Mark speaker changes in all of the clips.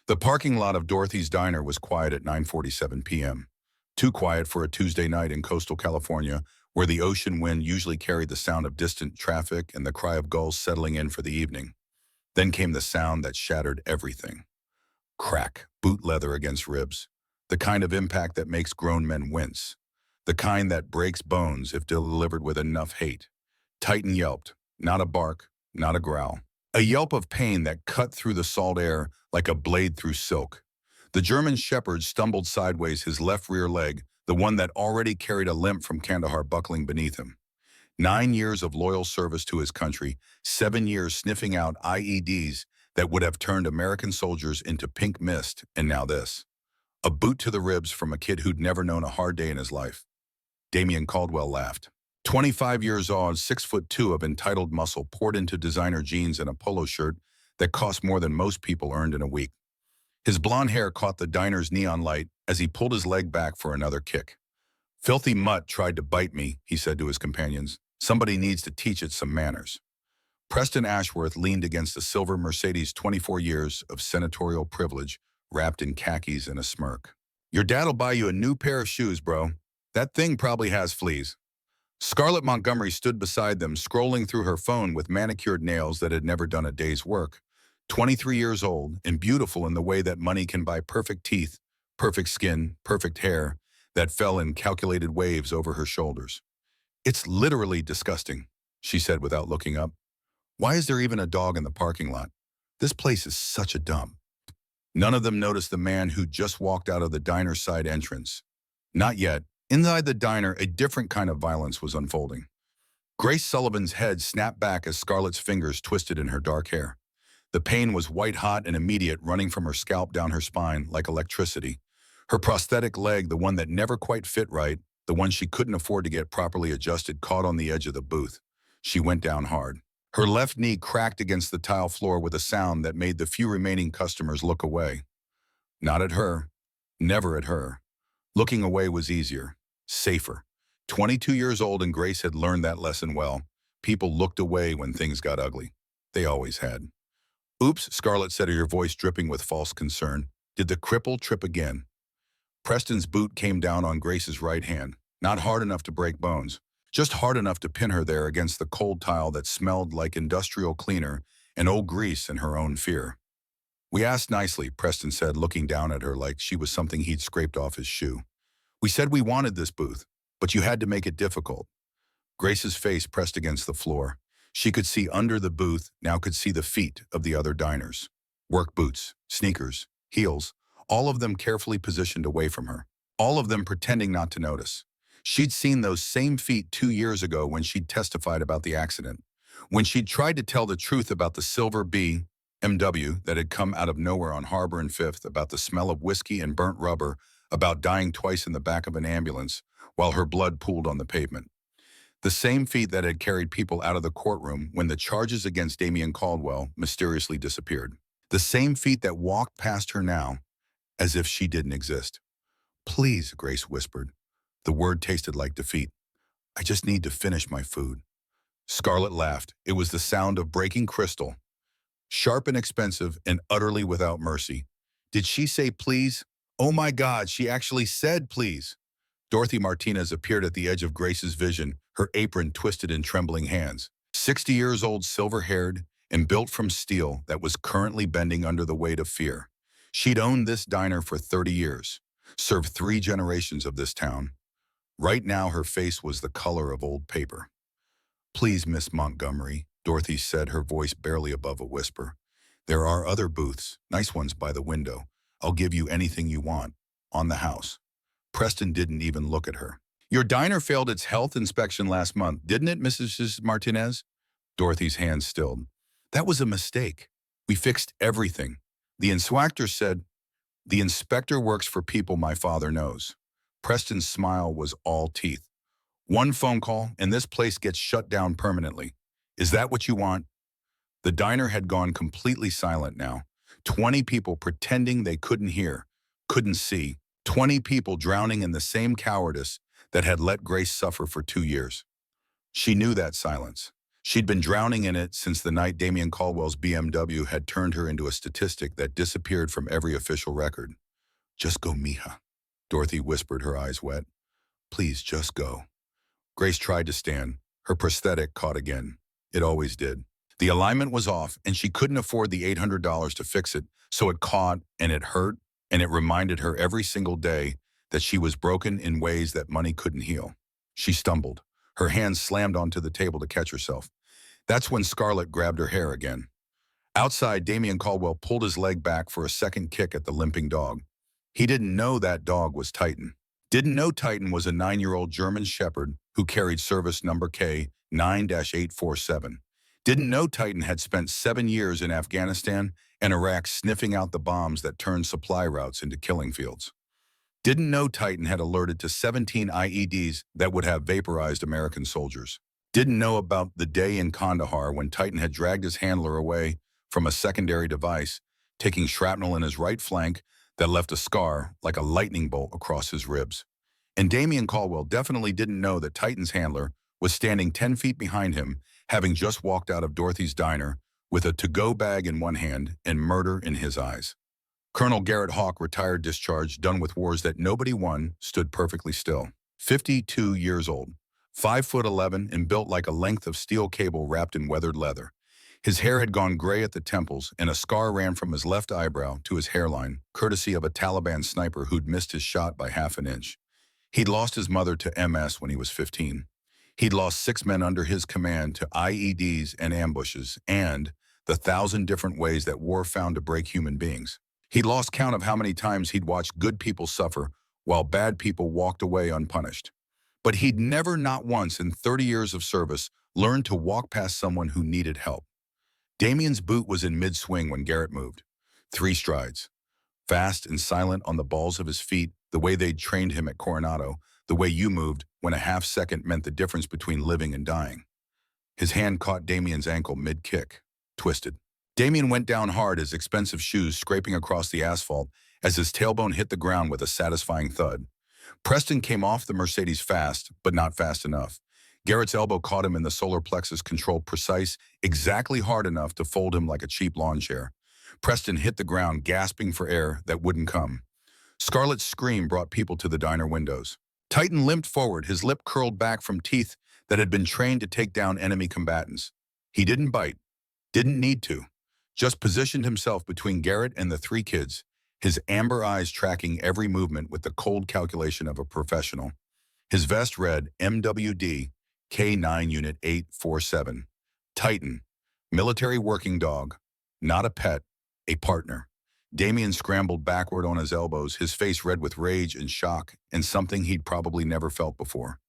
Speaker 1: The parking lot of Dorothy's Diner was quiet at 9:47 p.m. Too quiet for a Tuesday night in coastal California, where the ocean wind usually carried the sound of distant traffic and the cry of gulls settling in for the evening. Then came the sound that shattered everything. Crack, boot leather against ribs. The kind of impact that makes grown men wince. The kind that breaks bones if delivered with enough hate. Titan yelped, not a bark, not a growl. A yelp of pain that cut through the salt air like a blade through silk. The German shepherd stumbled sideways, his left rear leg, the one that already carried a limp from Kandahar, buckling beneath him. 9 years of loyal service to his country, 7 years sniffing out IEDs that would have turned American soldiers into pink mist, and now this. A boot to the ribs from a kid who'd never known a hard day in his life. Damian Caldwell laughed. 25 years old, 6'2" of entitled muscle poured into designer jeans and a polo shirt that cost more than most people earned in a week. His blonde hair caught the diner's neon light as he pulled his leg back for another kick. "Filthy mutt tried to bite me," he said to his companions. "Somebody needs to teach it some manners." Preston Ashworth leaned against a silver Mercedes, 24 years of senatorial privilege, wrapped in khakis and a smirk. "Your dad'll buy you a new pair of shoes, bro. That thing probably has fleas." Scarlett Montgomery stood beside them, scrolling through her phone with manicured nails that had never done a day's work. 23 years old and beautiful in the way that money can buy perfect teeth, perfect skin, perfect hair that fell in calculated waves over her shoulders. "It's literally disgusting," she said without looking up. "Why is there even a dog in the parking lot? This place is such a dump." None of them noticed the man who just walked out of the diner's side entrance. Not yet. Inside the diner, a different kind of violence was unfolding. Grace Sullivan's head snapped back as Scarlett's fingers twisted in her dark hair. The pain was white-hot and immediate, running from her scalp down her spine like electricity. Her prosthetic leg, the one that never quite fit right, the one she couldn't afford to get properly adjusted, caught on the edge of the booth. She went down hard. Her left knee cracked against the tile floor with a sound that made the few remaining customers look away. Not at her. Never at her. Looking away was easier. Safer. 22 years old, and Grace had learned that lesson well. People looked away when things got ugly. They always had. "Oops," Scarlett said, her voice dripping with false concern. "Did the cripple trip again?" Preston's boot came down on Grace's right hand, not hard enough to break bones, just hard enough to pin her there against the cold tile that smelled like industrial cleaner and old grease and her own fear. "We asked nicely," Preston said, looking down at her like she was something he'd scraped off his shoe. "We said we wanted this booth, but you had to make it difficult." Grace's face pressed against the floor. She could see under the booth, now could see the feet of the other diners. Work boots, sneakers, heels, all of them carefully positioned away from her. All of them pretending not to notice. She'd seen those same feet 2 years ago when she'd testified about the accident. When she'd tried to tell the truth about the silver BMW that had come out of nowhere on Harbor and Fifth, about the smell of whiskey and burnt rubber, about dying twice in the back of an ambulance while her blood pooled on the pavement. The same feet that had carried people out of the courtroom when the charges against Damian Caldwell mysteriously disappeared. The same feet that walked past her now as if she didn't exist. "Please," Grace whispered. The word tasted like defeat. "I just need to finish my food." Scarlett laughed. It was the sound of breaking crystal. Sharp and expensive and utterly without mercy. Did she say please? Oh my God, she actually said please. Dorothy Martinez appeared at the edge of Grace's vision, her apron twisted in trembling hands. 60 years old, silver-haired, and built from steel that was currently bending under the weight of fear. She'd owned this diner for 30 years, served 3 generations of this town. Right now, her face was the color of old paper. "Please, Miss Montgomery," Dorothy said, her voice barely above a whisper. "There are other booths, nice ones by the window. I'll give you anything you want, on the house." Preston didn't even look at her. "Your diner failed its health inspection last month, didn't it, Mrs. Martinez?" Dorothy's hands stilled. "That was a mistake. We fixed everything." The inspector said, "The inspector works for people my father knows." Preston's smile was all teeth. "One phone call, and this place gets shut down permanently. Is that what you want?" The diner had gone completely silent now. 20 people pretending they couldn't hear, couldn't see. 20 people drowning in the same cowardice that had let Grace suffer for 2 years. She knew that silence. She'd been drowning in it since the night Damian Caldwell's BMW had turned her into a statistic that disappeared from every official record. Just go, mija, Dorothy whispered, her eyes wet. Please, just go. Grace tried to stand. Her prosthetic caught again. It always did. The alignment was off, and she couldn't afford the $800 to fix it, so it caught, and it hurt, and it reminded her every single day that she was broken in ways that money couldn't heal. She stumbled. Her hands slammed onto the table to catch herself. That's when Scarlett grabbed her hair again. Outside, Damian Caldwell pulled his leg back for a second kick at the limping dog. He didn't know that dog was Titan. Didn't know Titan was a 9-year-old German Shepherd who carried service number K9-847. Didn't know Titan had spent 7 years in Afghanistan and Iraq sniffing out the bombs that turned supply routes into killing fields. Didn't know Titan had alerted to 17 IEDs that would have vaporized American soldiers. Didn't know about the day in Kandahar when Titan had dragged his handler away from a secondary device, taking shrapnel in his right flank that left a scar like a lightning bolt across his ribs. And Damian Caldwell definitely didn't know that Titan's handler was standing 10 feet behind him, having just walked out of Dorothy's diner with a to-go bag in one hand and murder in his eyes. Colonel Garrett Hawk, retired discharged, done with wars that nobody won, stood perfectly still. 52 years old, 5'11", and built like a length of steel cable wrapped in weathered leather. His hair had gone gray at the temples, and a scar ran from his left eyebrow to his hairline, courtesy of a Taliban sniper who'd missed his shot by half an inch. He'd lost his mother to MS when he was 15. He'd lost 6 men under his command to IEDs and ambushes, and the 1,000 different ways that war found to break human beings. He'd lost count of how many times he'd watched good people suffer while bad people walked away unpunished. But he'd never, not once in 30 years of service, learned to walk past someone who needed help. Damian's boot was in mid-swing when Garrett moved. 3 strides. Fast and silent on the balls of his feet, the way they'd trained him at Coronado, the way you moved when a half second meant the difference between living and dying. His hand caught Damian's ankle mid-kick, twisted. Damian went down hard, his expensive shoes scraping across the asphalt as his tailbone hit the ground with a satisfying thud. Preston came off the Mercedes fast, but not fast enough. Garrett's elbow caught him in the solar plexus, controlled precise, exactly hard enough to fold him like a cheap lawn chair. Preston hit the ground, gasping for air that wouldn't come. Scarlett's scream brought people to the diner windows. Titan limped forward, his lip curled back from teeth that had been trained to take down enemy combatants. He didn't bite, didn't need to, just positioned himself between Garrett and the 3 kids, his amber eyes tracking every movement with the cold calculation of a professional. His vest read MWD K9 Unit 847. Titan, military working dog, not a pet, a partner. Damian scrambled backward on his elbows, his face red with rage and shock, and something he'd probably never felt before.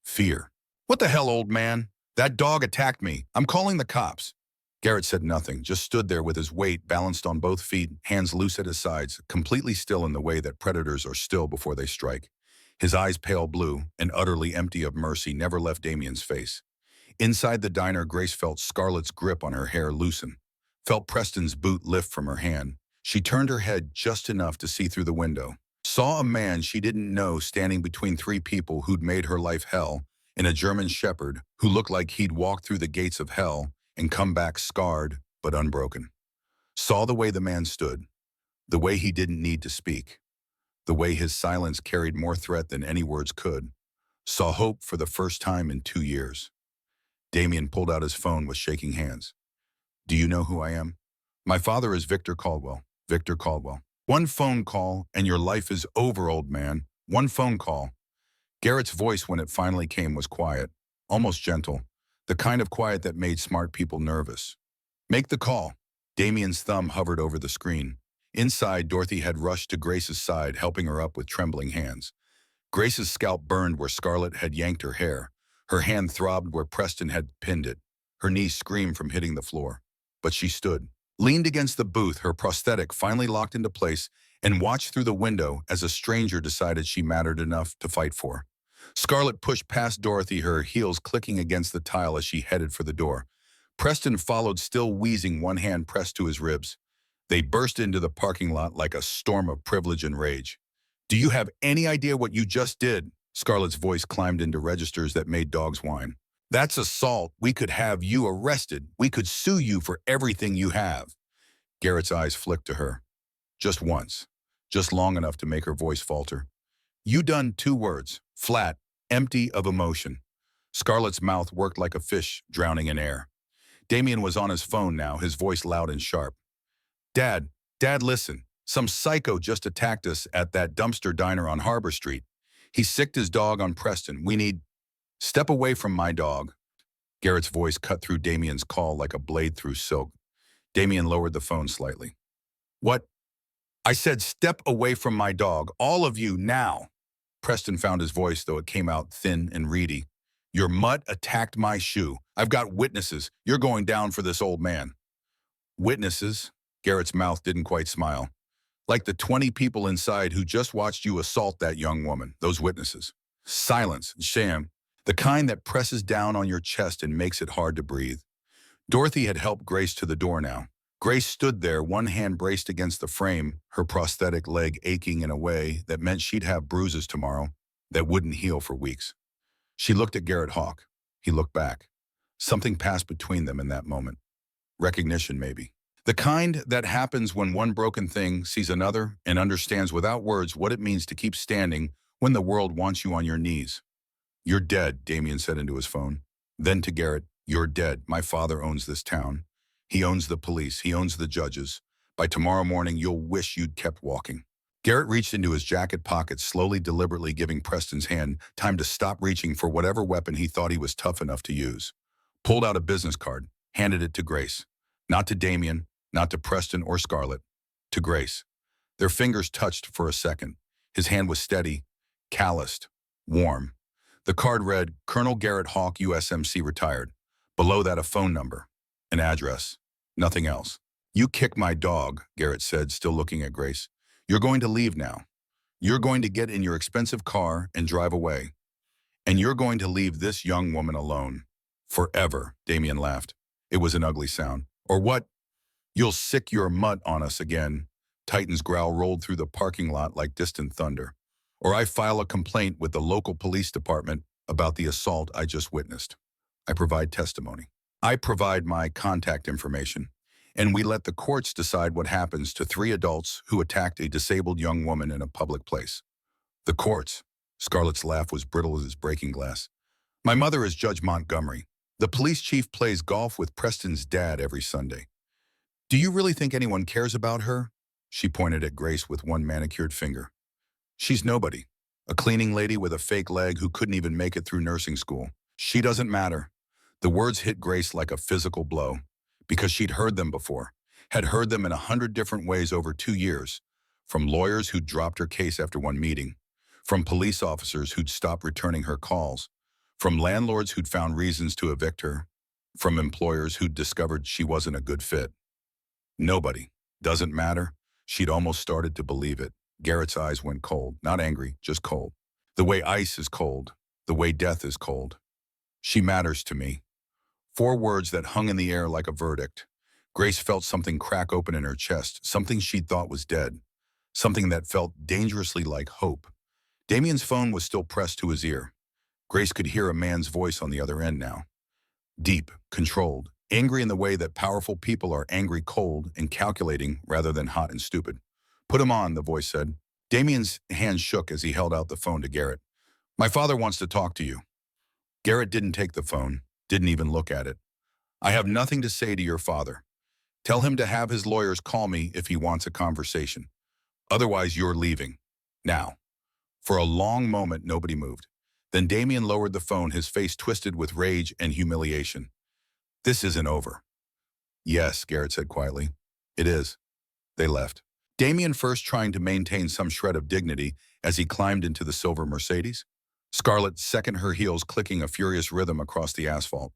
Speaker 1: Fear. What the hell, old man? That dog attacked me. I'm calling the cops. Garrett said nothing, just stood there with his weight balanced on both feet, hands loose at his sides, completely still in the way that predators are still before they strike. His eyes pale blue and utterly empty of mercy never left Damian's face. Inside the diner, Grace felt Scarlett's grip on her hair loosen, felt Preston's boot lift from her hand. She turned her head just enough to see through the window, saw a man she didn't know standing between 3 people who'd made her life hell, and a German Shepherd who looked like he'd walked through the gates of hell and come back scarred but unbroken. Saw the way the man stood, the way he didn't need to speak, the way his silence carried more threat than any words could. Saw hope for the first time in 2 years. Damian pulled out his phone with shaking hands. Do you know who I am? My father is Victor Caldwell. Victor Caldwell. 1 phone call and your life is over, old man. 1 phone call. Garrett's voice, when it finally came, was quiet, almost gentle, the kind of quiet that made smart people nervous. Make the call. Damian's thumb hovered over the screen. Inside, Dorothy had rushed to Grace's side, helping her up with trembling hands. Grace's scalp burned where Scarlett had yanked her hair. Her hand throbbed where Preston had pinned it. Her knees screamed from hitting the floor. But she stood, leaned against the booth, her prosthetic finally locked into place, and watched through the window as a stranger decided she mattered enough to fight for. Scarlett pushed past Dorothy, her heels clicking against the tile as she headed for the door. Preston followed, still wheezing, one hand pressed to his ribs. They burst into the parking lot like a storm of privilege and rage. Do you have any idea what you just did? Scarlett's voice climbed into registers that made dogs whine. That's assault. We could have you arrested. We could sue you for everything you have. Garrett's eyes flicked to her. Just once. Just long enough to make her voice falter. You done 2 words. Flat. Empty of emotion. Scarlett's mouth worked like a fish drowning in air. Damien was on his phone now, his voice loud and sharp. Dad, listen. Some psycho just attacked us at that dumpster diner on Harbor Street. He sicked his dog on Preston. We need... Step away from my dog. Garrett's voice cut through Damien's call like a blade through silk. Damien lowered the phone slightly. What? I said step away from my dog. All of you, now. Preston found his voice, though it came out thin and reedy. Your mutt attacked my shoe. I've got witnesses. You're going down for this old man. Witnesses? Garrett's mouth didn't quite smile. Like the 20 people inside who just watched you assault that young woman, those witnesses. Silence, sham, the kind that presses down on your chest and makes it hard to breathe. Dorothy had helped Grace to the door now. Grace stood there, one hand braced against the frame, her prosthetic leg aching in a way that meant she'd have bruises tomorrow that wouldn't heal for weeks. She looked at Garrett Hawk. He looked back. Something passed between them in that moment. Recognition, maybe. The kind that happens when one broken thing sees another and understands without words what it means to keep standing when the world wants you on your knees. You're dead, Damien said into his phone. Then to Garrett, you're dead. My father owns this town. He owns the police. He owns the judges. By tomorrow morning, you'll wish you'd kept walking. Garrett reached into his jacket pocket, slowly, deliberately giving Preston's hand time to stop reaching for whatever weapon he thought he was tough enough to use. Pulled out a business card, handed it to Grace. Not to Damien, not to Preston or Scarlett. To Grace. Their fingers touched for a second. His hand was steady, calloused, warm. The card read, Colonel Garrett Hawk, USMC, retired. Below that, a phone number, an address, nothing else. You kick my dog, Garrett said, still looking at Grace. You're going to leave now. You're going to get in your expensive car and drive away. And you're going to leave this young woman alone. Forever, Damien laughed. It was an ugly sound. Or what? You'll sick your mutt on us again. Titan's growl rolled through the parking lot like distant thunder. Or I file a complaint with the local police department about the assault I just witnessed. I provide testimony. I provide my contact information. And we let the courts decide what happens to 3 adults who attacked a disabled young woman in a public place. The courts. Scarlett's laugh was brittle as his breaking glass. My mother is Judge Montgomery. The police chief plays golf with Preston's dad every Sunday. Do you really think anyone cares about her? She pointed at Grace with one manicured finger. She's nobody. A cleaning lady with a fake leg who couldn't even make it through nursing school. She doesn't matter. The words hit Grace like a physical blow, because she'd heard them before, had heard them in 100 different ways over 2 years, from lawyers who'd dropped her case after one meeting, from police officers who'd stopped returning her calls, from landlords who'd found reasons to evict her, from employers who'd discovered she wasn't a good fit. Nobody. Doesn't matter. She'd almost started to believe it. Garrett's eyes went cold, not angry, just cold. The way ice is cold, the way death is cold. She matters to me. 4 words that hung in the air like a verdict. Grace felt something crack open in her chest, something she'd thought was dead, something that felt dangerously like hope. Damien's phone was still pressed to his ear. Grace could hear a man's voice on the other end now. Deep, controlled, angry in the way that powerful people are angry, cold, and calculating rather than hot and stupid. Put him on, the voice said. Damien's hand shook as he held out the phone to Garrett. My father wants to talk to you. Garrett didn't take the phone, didn't even look at it. I have nothing to say to your father. Tell him to have his lawyers call me if he wants a conversation. Otherwise, you're leaving. Now. For a long moment, nobody moved. Then Damien lowered the phone, his face twisted with rage and humiliation. This isn't over. Yes, Garrett said quietly. It is. They left. Damien first trying to maintain some shred of dignity as he climbed into the silver Mercedes. Scarlett second, her heels clicking a furious rhythm across the asphalt.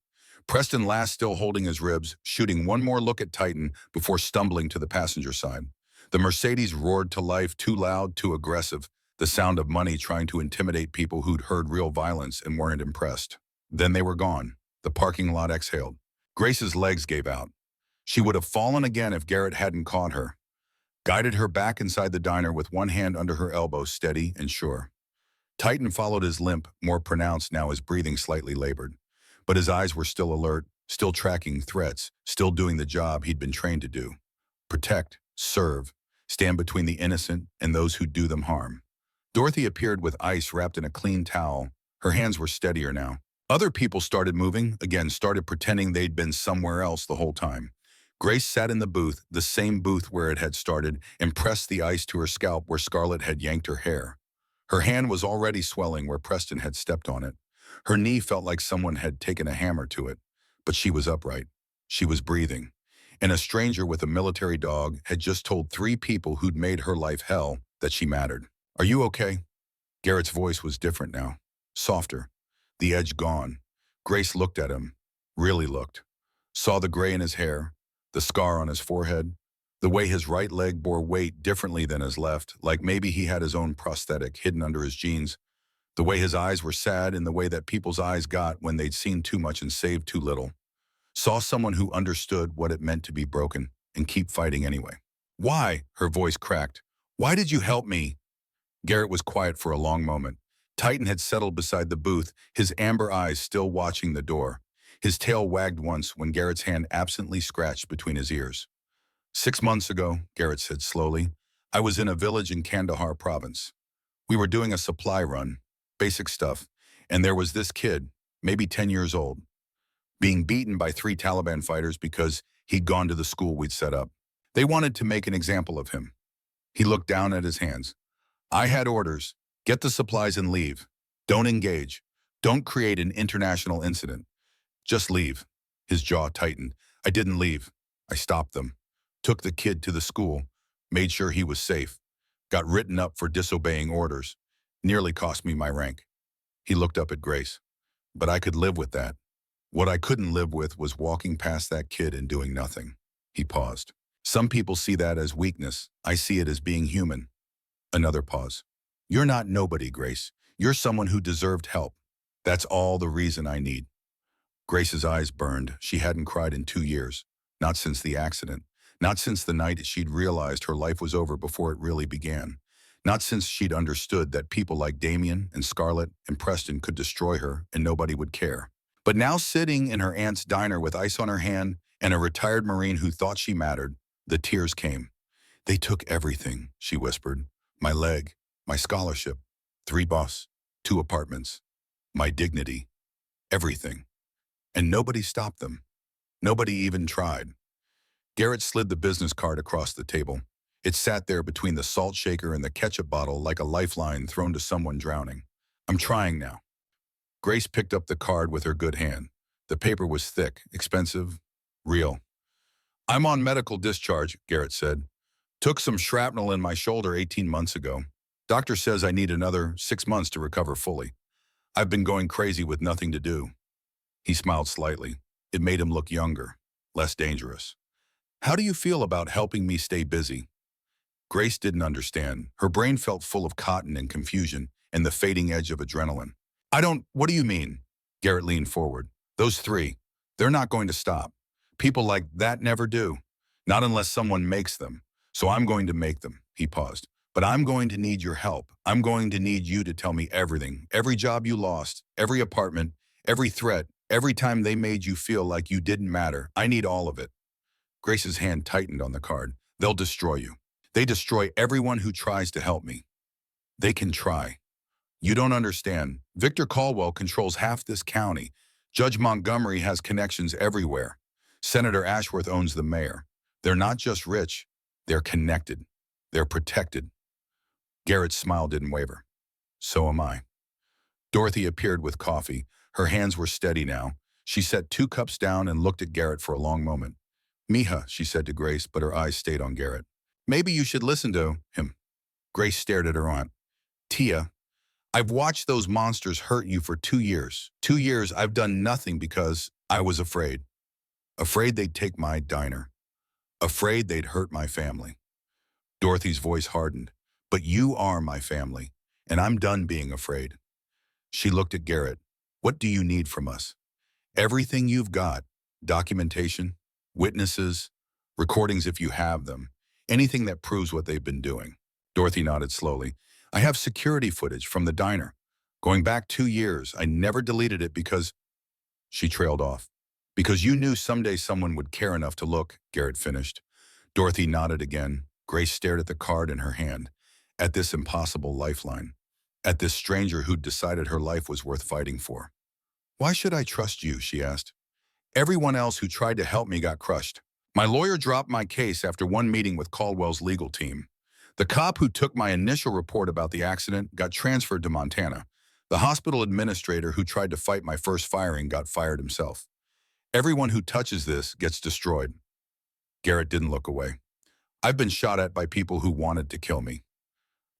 Speaker 1: Preston last, still holding his ribs, shooting one more look at Titan before stumbling to the passenger side. The Mercedes roared to life, too loud, too aggressive, the sound of money trying to intimidate people who'd heard real violence and weren't impressed. Then they were gone. The parking lot exhaled. Grace's legs gave out. She would have fallen again if Garrett hadn't caught her. Guided her back inside the diner with one hand under her elbow, steady and sure. Titan followed his limp, more pronounced now, his breathing slightly labored. But his eyes were still alert, still tracking threats, still doing the job he'd been trained to do. Protect, serve, stand between the innocent and those who do them harm. Dorothy appeared with ice wrapped in a clean towel. Her hands were steadier now. Other people started moving, again started pretending they'd been somewhere else the whole time. Grace sat in the booth, the same booth where it had started, and pressed the ice to her scalp where Scarlett had yanked her hair. Her hand was already swelling where Preston had stepped on it. Her knee felt like someone had taken a hammer to it, but she was upright. She was breathing. And a stranger with a military dog had just told 3 people who'd made her life hell that she mattered. "Are you okay?" Garrett's voice was different now, softer, the edge gone. Grace looked at him, really looked. Saw the gray in his hair, the scar on his forehead, the way his right leg bore weight differently than his left, like maybe he had his own prosthetic hidden under his jeans. The way his eyes were sad in the way that people's eyes got when they'd seen too much and saved too little. Saw someone who understood what it meant to be broken and keep fighting anyway. "Why?" Her voice cracked. "Why did you help me?" Garrett was quiet for a long moment. Titan had settled beside the booth, his amber eyes still watching the door. His tail wagged once when Garrett's hand absently scratched between his ears. "6 months ago," Garrett said slowly, "I was in a village in Kandahar province. We were doing a supply run, basic stuff, and there was this kid, maybe 10 years old, being beaten by 3 Taliban fighters because he'd gone to the school we'd set up. They wanted to make an example of him." He looked down at his hands. "I had orders. Get the supplies and leave. Don't engage. Don't create an international incident. Just leave." His jaw tightened. "I didn't leave. I stopped them. Took the kid to the school. Made sure he was safe. Got written up for disobeying orders. Nearly cost me my rank." He looked up at Grace. "But I could live with that. What I couldn't live with was walking past that kid and doing nothing." He paused. "Some people see that as weakness. I see it as being human." Another pause. "You're not nobody, Grace. You're someone who deserved help. That's all the reason I need." Grace's eyes burned. She hadn't cried in 2 years. Not since the accident. Not since the night she'd realized her life was over before it really began. Not since she'd understood that people like Damien and Scarlett and Preston could destroy her and nobody would care. But now sitting in her aunt's diner with ice on her hand and a retired Marine who thought she mattered, the tears came. "They took everything," she whispered. "My leg, my scholarship, 3 buses, 2 apartments, my dignity, everything. And nobody stopped them. Nobody even tried." Garrett slid the business card across the table. It sat there between the salt shaker and the ketchup bottle like a lifeline thrown to someone drowning. "I'm trying now." Grace picked up the card with her good hand. The paper was thick, expensive, real. "I'm on medical discharge," Garrett said. "Took some shrapnel in my shoulder 18 months ago. Doctor says I need another 6 months to recover fully. I've been going crazy with nothing to do." He smiled slightly. It made him look younger, less dangerous. "How do you feel about helping me stay busy?" Grace didn't understand. Her brain felt full of cotton and confusion and the fading edge of adrenaline. What do you mean?" Garrett leaned forward. "Those 3, they're not going to stop. People like that never do. Not unless someone makes them. So I'm going to make them." He paused. "But I'm going to need your help. I'm going to need you to tell me everything. Every job you lost, every apartment, every threat, every time they made you feel like you didn't matter. I need all of it." Grace's hand tightened on the card. "They'll destroy you. They destroy everyone who tries to help me. They can try. You don't understand. Victor Caldwell controls half this county. Judge Montgomery has connections everywhere. Senator Ashworth owns the mayor. They're not just rich. They're connected. They're protected." Garrett's smile didn't waver. "So am I." Dorothy appeared with coffee. Her hands were steady now. She set 2 cups down and looked at Garrett for a long moment. "Mija," she said to Grace, but her eyes stayed on Garrett. "Maybe you should listen to him." Grace stared at her aunt. "Tia, I've watched those monsters hurt you for 2 years. 2 years I've done nothing because I was afraid. Afraid they'd take my diner. Afraid they'd hurt my family." Dorothy's voice hardened. "But you are my family, and I'm done being afraid." She looked at Garrett. "What do you need from us?" "Everything you've got. Documentation, witnesses, recordings if you have them. Anything that proves what they've been doing." Dorothy nodded slowly. "I have security footage from the diner. Going back 2 years, I never deleted it because..." She trailed off. Because you knew someday someone would care enough to look, Garrett finished. Dorothy nodded again. Grace stared at the card in her hand, at this impossible lifeline, at this stranger who'd decided her life was worth fighting for. Why should I trust you, she asked. Everyone else who tried to help me got crushed. My lawyer dropped my case after one meeting with Caldwell's legal team. The cop who took my initial report about the accident got transferred to Montana. The hospital administrator who tried to fight my first firing got fired himself. Everyone who touches this gets destroyed. Garrett didn't look away. I've been shot at by people who wanted to kill me.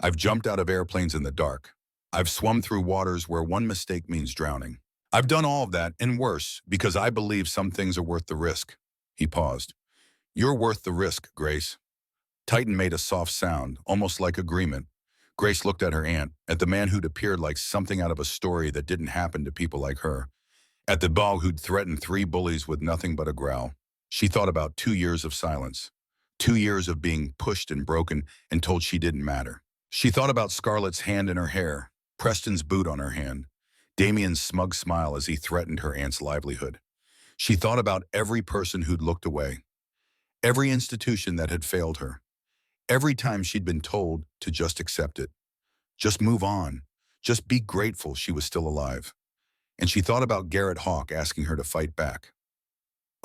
Speaker 1: I've jumped out of airplanes in the dark. I've swum through waters where one mistake means drowning. I've done all of that and worse because I believe some things are worth the risk. He paused. You're worth the risk, Grace. Titan made a soft sound, almost like agreement. Grace looked at her aunt, at the man who'd appeared like something out of a story that didn't happen to people like her, at the dog who'd threatened 3 bullies with nothing but a growl. She thought about 2 years of silence, 2 years of being pushed and broken and told she didn't matter. She thought about Scarlett's hand in her hair, Preston's boot on her hand, Damien's smug smile as he threatened her aunt's livelihood. She thought about every person who'd looked away, every institution that had failed her, every time she'd been told to just accept it, just move on, just be grateful she was still alive. And she thought about Garrett Hawk asking her to fight back.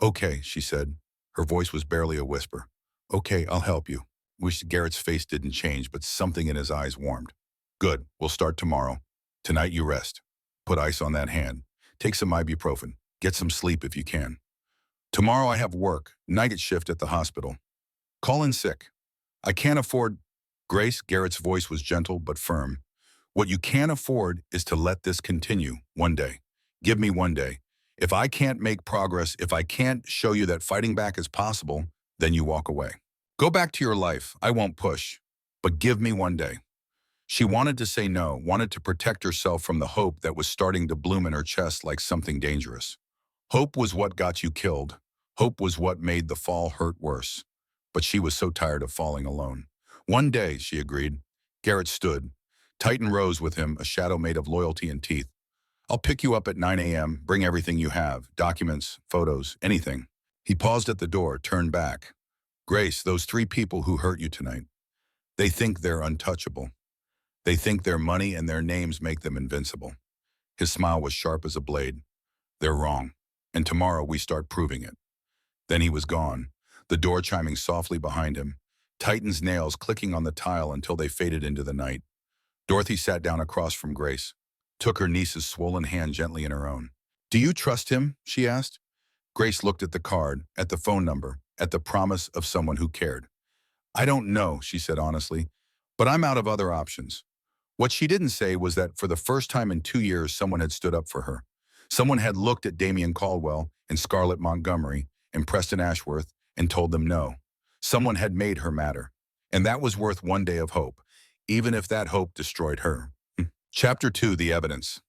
Speaker 1: Okay, she said. Her voice was barely a whisper. Okay, I'll help you. Wished Garrett's face didn't change, but something in his eyes warmed. Good, we'll start tomorrow. Tonight you rest. Put ice on that hand. Take some ibuprofen. Get some sleep if you can. Tomorrow I have work, night shift at the hospital. Call in sick. I can't afford... Grace, Garrett's voice was gentle but firm. What you can't afford is to let this continue one day. Give me one day. If I can't make progress, if I can't show you that fighting back is possible, then you walk away. Go back to your life. I won't push. But give me one day. She wanted to say no, wanted to protect herself from the hope that was starting to bloom in her chest like something dangerous. Hope was what got you killed. Hope was what made the fall hurt worse. But she was so tired of falling alone. One day, she agreed. Garrett stood. Titan rose with him, a shadow made of loyalty and teeth. I'll pick you up at 9 a.m., bring everything you have, documents, photos, anything. He paused at the door, turned back. Grace, those 3 people who hurt you tonight, they think they're untouchable. They think their money and their names make them invincible. His smile was sharp as a blade. They're wrong, and tomorrow we start proving it. Then he was gone, the door chiming softly behind him, Titan's nails clicking on the tile until they faded into the night. Dorothy sat down across from Grace, took her niece's swollen hand gently in her own. Do you trust him? She asked. Grace looked at the card, at the phone number, at the promise of someone who cared. I don't know, she said honestly, but I'm out of other options. What she didn't say was that for the first time in 2 years, someone had stood up for her. Someone had looked at Damien Caldwell and Scarlett Montgomery and Preston Ashworth and told them no. Someone had made her matter. And that was worth one day of hope, even if that hope destroyed her. Chapter 2, The Evidence.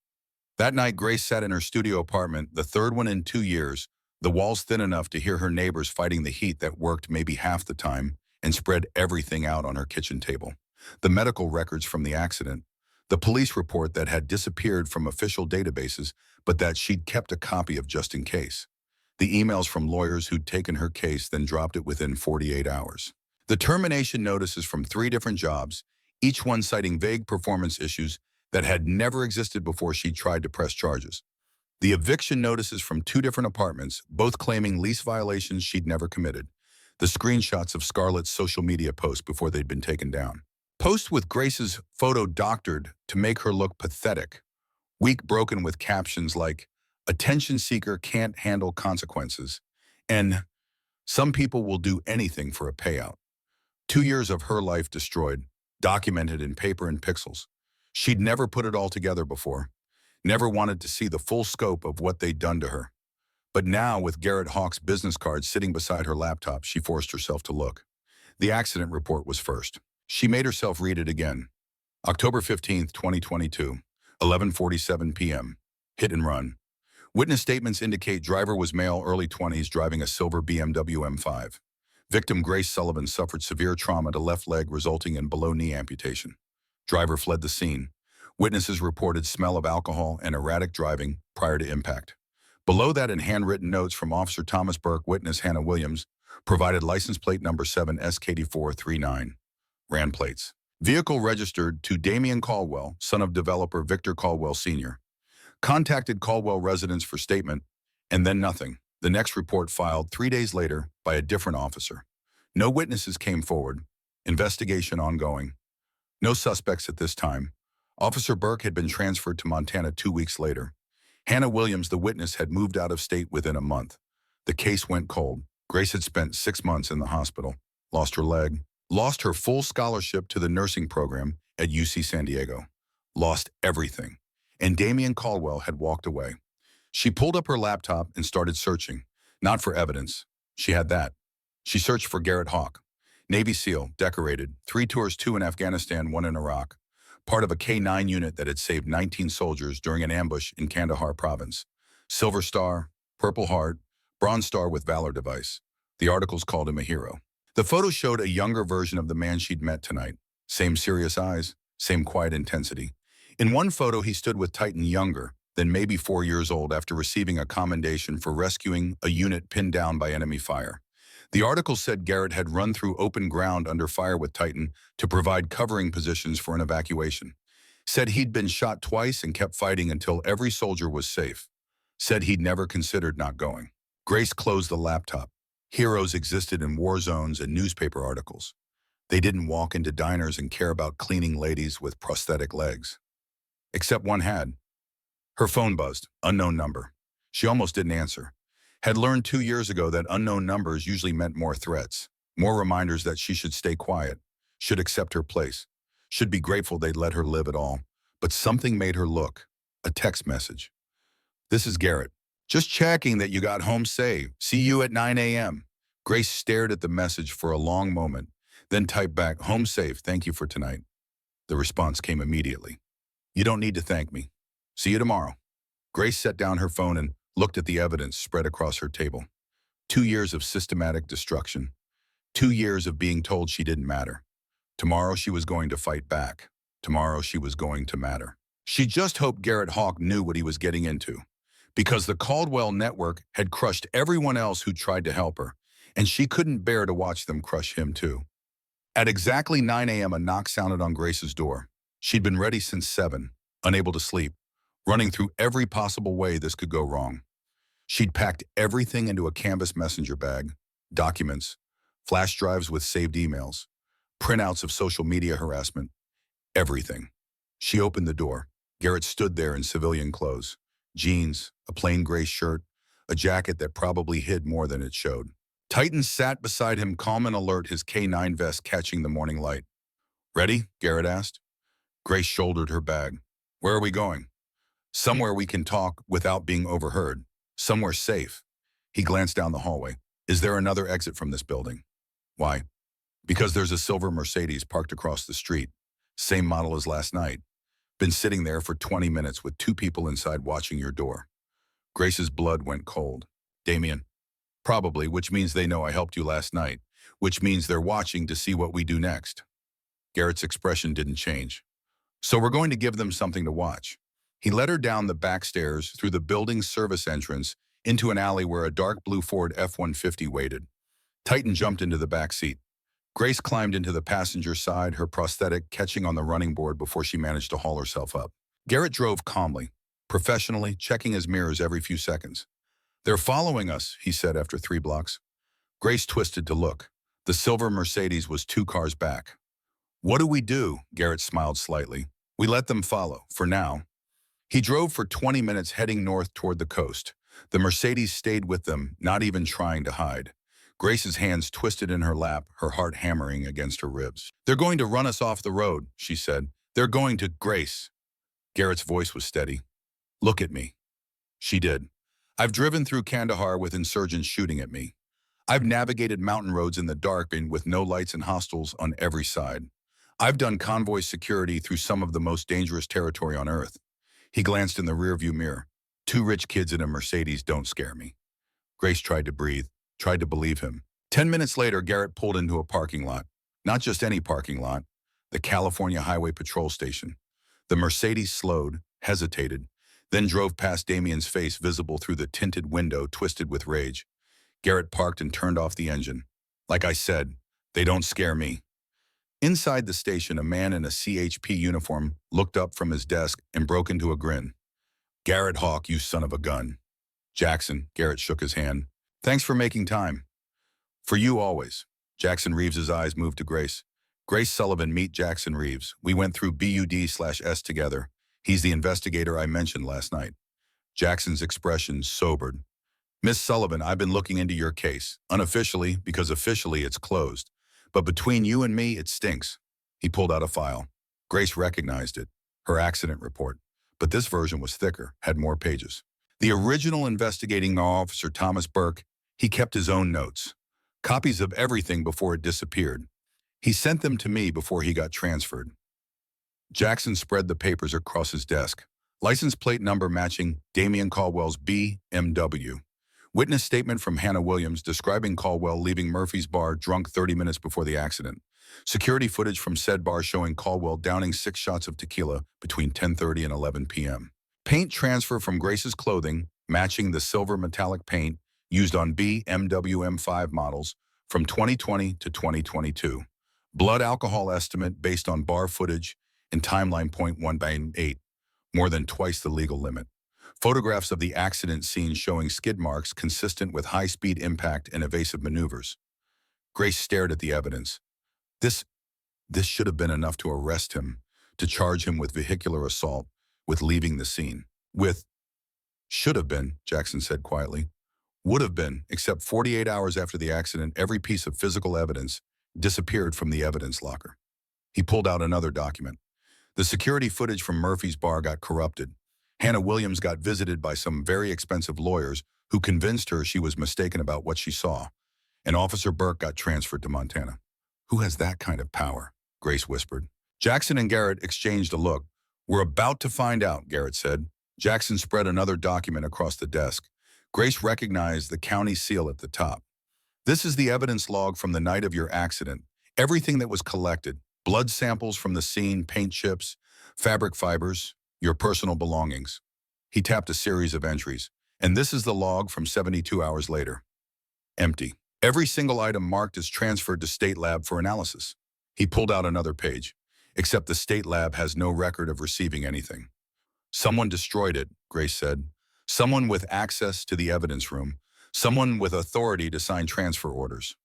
Speaker 1: That night, Grace sat in her studio apartment, the 3rd one in 2 years, the walls thin enough to hear her neighbors fighting the heat that worked maybe half the time and spread everything out on her kitchen table. The medical records from the accident, the police report that had disappeared from official databases, but that she'd kept a copy of just in case. The emails from lawyers who'd taken her case, then dropped it within 48 hours. The termination notices from 3 different jobs, each one citing vague performance issues that had never existed before she tried to press charges. The eviction notices from 2 different apartments, both claiming lease violations she'd never committed. The screenshots of Scarlett's social media posts before they'd been taken down. Posts with Grace's photo doctored to make her look pathetic. Weak broken with captions like, attention seeker can't handle consequences, and some people will do anything for a payout. 2 years of her life destroyed, documented in paper and pixels. She'd never put it all together before, never wanted to see the full scope of what they'd done to her. But now, with Garrett Hawk's business card sitting beside her laptop, she forced herself to look. The accident report was first. She made herself read it again. October 15th, 2022, 11:47 p.m. Hit and run. Witness statements indicate driver was male, early 20s, driving a silver BMW M5. Victim Grace Sullivan suffered severe trauma to left leg, resulting in below-knee amputation. Driver fled the scene. Witnesses reported smell of alcohol and erratic driving prior to impact. Below that, in handwritten notes from Officer Thomas Burke, witness Hannah Williams, provided license plate number 7SKD439, ran plates. Vehicle registered to Damian Caldwell, son of developer Victor Caldwell Sr. Contacted Caldwell residence for statement, and then nothing. The next report filed 3 days later by a different officer. No witnesses came forward. Investigation ongoing. No suspects at this time. Officer Burke had been transferred to Montana 2 weeks later. Hannah Williams, the witness, had moved out of state within a month. The case went cold. Grace had spent 6 months in the hospital, lost her leg, lost her full scholarship to the nursing program at UC San Diego, lost everything. And Damian Caldwell had walked away. She pulled up her laptop and started searching, not for evidence. She had that. She searched for Garrett Hawk, Navy SEAL, decorated, 3 tours, 2 in Afghanistan, 1 in Iraq, part of a K-9 unit that had saved 19 soldiers during an ambush in Kandahar province. Silver Star, Purple Heart, Bronze Star with Valor device. The articles called him a hero. The photo showed a younger version of the man she'd met tonight. Same serious eyes, same quiet intensity. In one photo, he stood with Titan, younger than maybe 4 years old, after receiving a commendation for rescuing a unit pinned down by enemy fire. The article said Garrett had run through open ground under fire with Titan to provide covering positions for an evacuation. Said he'd been shot twice and kept fighting until every soldier was safe. Said he'd never considered not going. Grace closed the laptop. Heroes existed in war zones and newspaper articles. They didn't walk into diners and care about cleaning ladies with prosthetic legs. Except one had. Her phone buzzed, unknown number. She almost didn't answer. Had learned 2 years ago that unknown numbers usually meant more threats, more reminders that she should stay quiet, should accept her place, should be grateful they'd let her live at all. But something made her look. A text message. "This is Garrett. Just checking that you got home safe. See you at 9 a.m. Grace stared at the message for a long moment, then typed back, "Home safe, thank you for tonight." The response came immediately. "You don't need to thank me. See you tomorrow." Grace set down her phone and looked at the evidence spread across her table. 2 years of systematic destruction. 2 years of being told she didn't matter. Tomorrow she was going to fight back. Tomorrow she was going to matter. She just hoped Garrett Hawk knew what he was getting into, because the Caldwell network had crushed everyone else who tried to help her, and she couldn't bear to watch them crush him too. At exactly 9 a.m., a knock sounded on Grace's door. She'd been ready since 7, unable to sleep, running through every possible way this could go wrong. She'd packed everything into a canvas messenger bag, documents, flash drives with saved emails, printouts of social media harassment, everything. She opened the door. Garrett stood there in civilian clothes, jeans, a plain gray shirt, a jacket that probably hid more than it showed. Titan sat beside him, calm and alert, his K-9 vest catching the morning light. "Ready?" Garrett asked. Grace shouldered her bag. "Where are we going?" "Somewhere we can talk without being overheard. Somewhere safe." He glanced down the hallway. "Is there another exit from this building?" "Why?" "Because there's a silver Mercedes parked across the street. Same model as last night. Been sitting there for 20 minutes with 2 people inside watching your door." Grace's blood went cold. "Damian?" "Probably, which means they know I helped you last night, which means they're watching to see what we do next." Garrett's expression didn't change. "So we're going to give them something to watch." He led her down the back stairs, through the building's service entrance, into an alley where a dark blue Ford F-150 waited. Titan jumped into the back seat. Grace climbed into the passenger side, her prosthetic catching on the running board before she managed to haul herself up. Garrett drove calmly, professionally, checking his mirrors every few seconds. "They're following us," he said after 3 blocks. Grace twisted to look. The silver Mercedes was 2 cars back. "What do we do?" Garrett smiled slightly. "We let them follow, for now." He drove for 20 minutes, heading north toward the coast. The Mercedes stayed with them, not even trying to hide. Grace's hands twisted in her lap, her heart hammering against her ribs. "They're going to run us off the road," she said. "They're going to, Grace." Garrett's voice was steady. "Look at me." She did. "I've driven through Kandahar with insurgents shooting at me. I've navigated mountain roads in the dark and with no lights and hostiles on every side. I've done convoy security through some of the most dangerous territory on Earth." He glanced in the rearview mirror. 2 rich kids in a Mercedes don't scare me." Grace tried to breathe, tried to believe him. 10 minutes later, Garrett pulled into a parking lot. Not just any parking lot, the California Highway Patrol Station. The Mercedes slowed, hesitated, then drove past Damien's face visible through the tinted window twisted with rage. Garrett parked and turned off the engine. Like I said, they don't scare me. Inside the station, a man in a CHP uniform looked up from his desk and broke into a grin. Garrett Hawk, you son of a gun. Jackson, Garrett shook his hand. Thanks for making time. For you always. Jackson Reeves's eyes moved to Grace. Grace Sullivan, meet Jackson Reeves. We went through BUD/S together. He's the investigator I mentioned last night. Jackson's expression sobered. Miss Sullivan, I've been looking into your case, unofficially because officially it's closed. But between you and me, it stinks. He pulled out a file. Grace recognized it, her accident report. But this version was thicker, had more pages. The original investigating officer, Thomas Burke, he kept his own notes. Copies of everything before it disappeared. He sent them to me before he got transferred. Jackson spread the papers across his desk. License plate number matching Damien Caldwell's BMW. Witness statement from Hannah Williams describing Caldwell leaving Murphy's bar drunk 30 minutes before the accident. Security footage from said bar showing Caldwell downing 6 shots of tequila between 10:30 and 11 p.m. Paint transfer from Grace's clothing, matching the silver metallic paint used on BMW M5 models from 2020 to 2022. Blood alcohol estimate based on bar footage and timeline .1/8, more than twice the legal limit. Photographs of the accident scene showing skid marks consistent with high-speed impact and evasive maneuvers. Grace stared at the evidence. This should have been enough to arrest him, to charge him with vehicular assault, with leaving the scene. Should have been, Jackson said quietly. Would have been, except 48 hours after the accident, every piece of physical evidence disappeared from the evidence locker. He pulled out another document. The security footage from Murphy's bar got corrupted. Hannah Williams got visited by some very expensive lawyers who convinced her she was mistaken about what she saw. And Officer Burke got transferred to Montana. Who has that kind of power? Grace whispered. Jackson and Garrett exchanged a look. We're about to find out, Garrett said. Jackson spread another document across the desk. Grace recognized the county seal at the top. This is the evidence log from the night of your accident. Everything that was collected. Blood samples from the scene, paint chips, fabric fibers, your personal belongings. He tapped a series of entries. And this is the log from 72 hours later. Empty. Every single item marked is transferred to State Lab for analysis. He pulled out another page. Except the State Lab has no record of receiving anything. Someone destroyed it, Grace said. Someone with access to the evidence room. Someone with authority to sign transfer orders.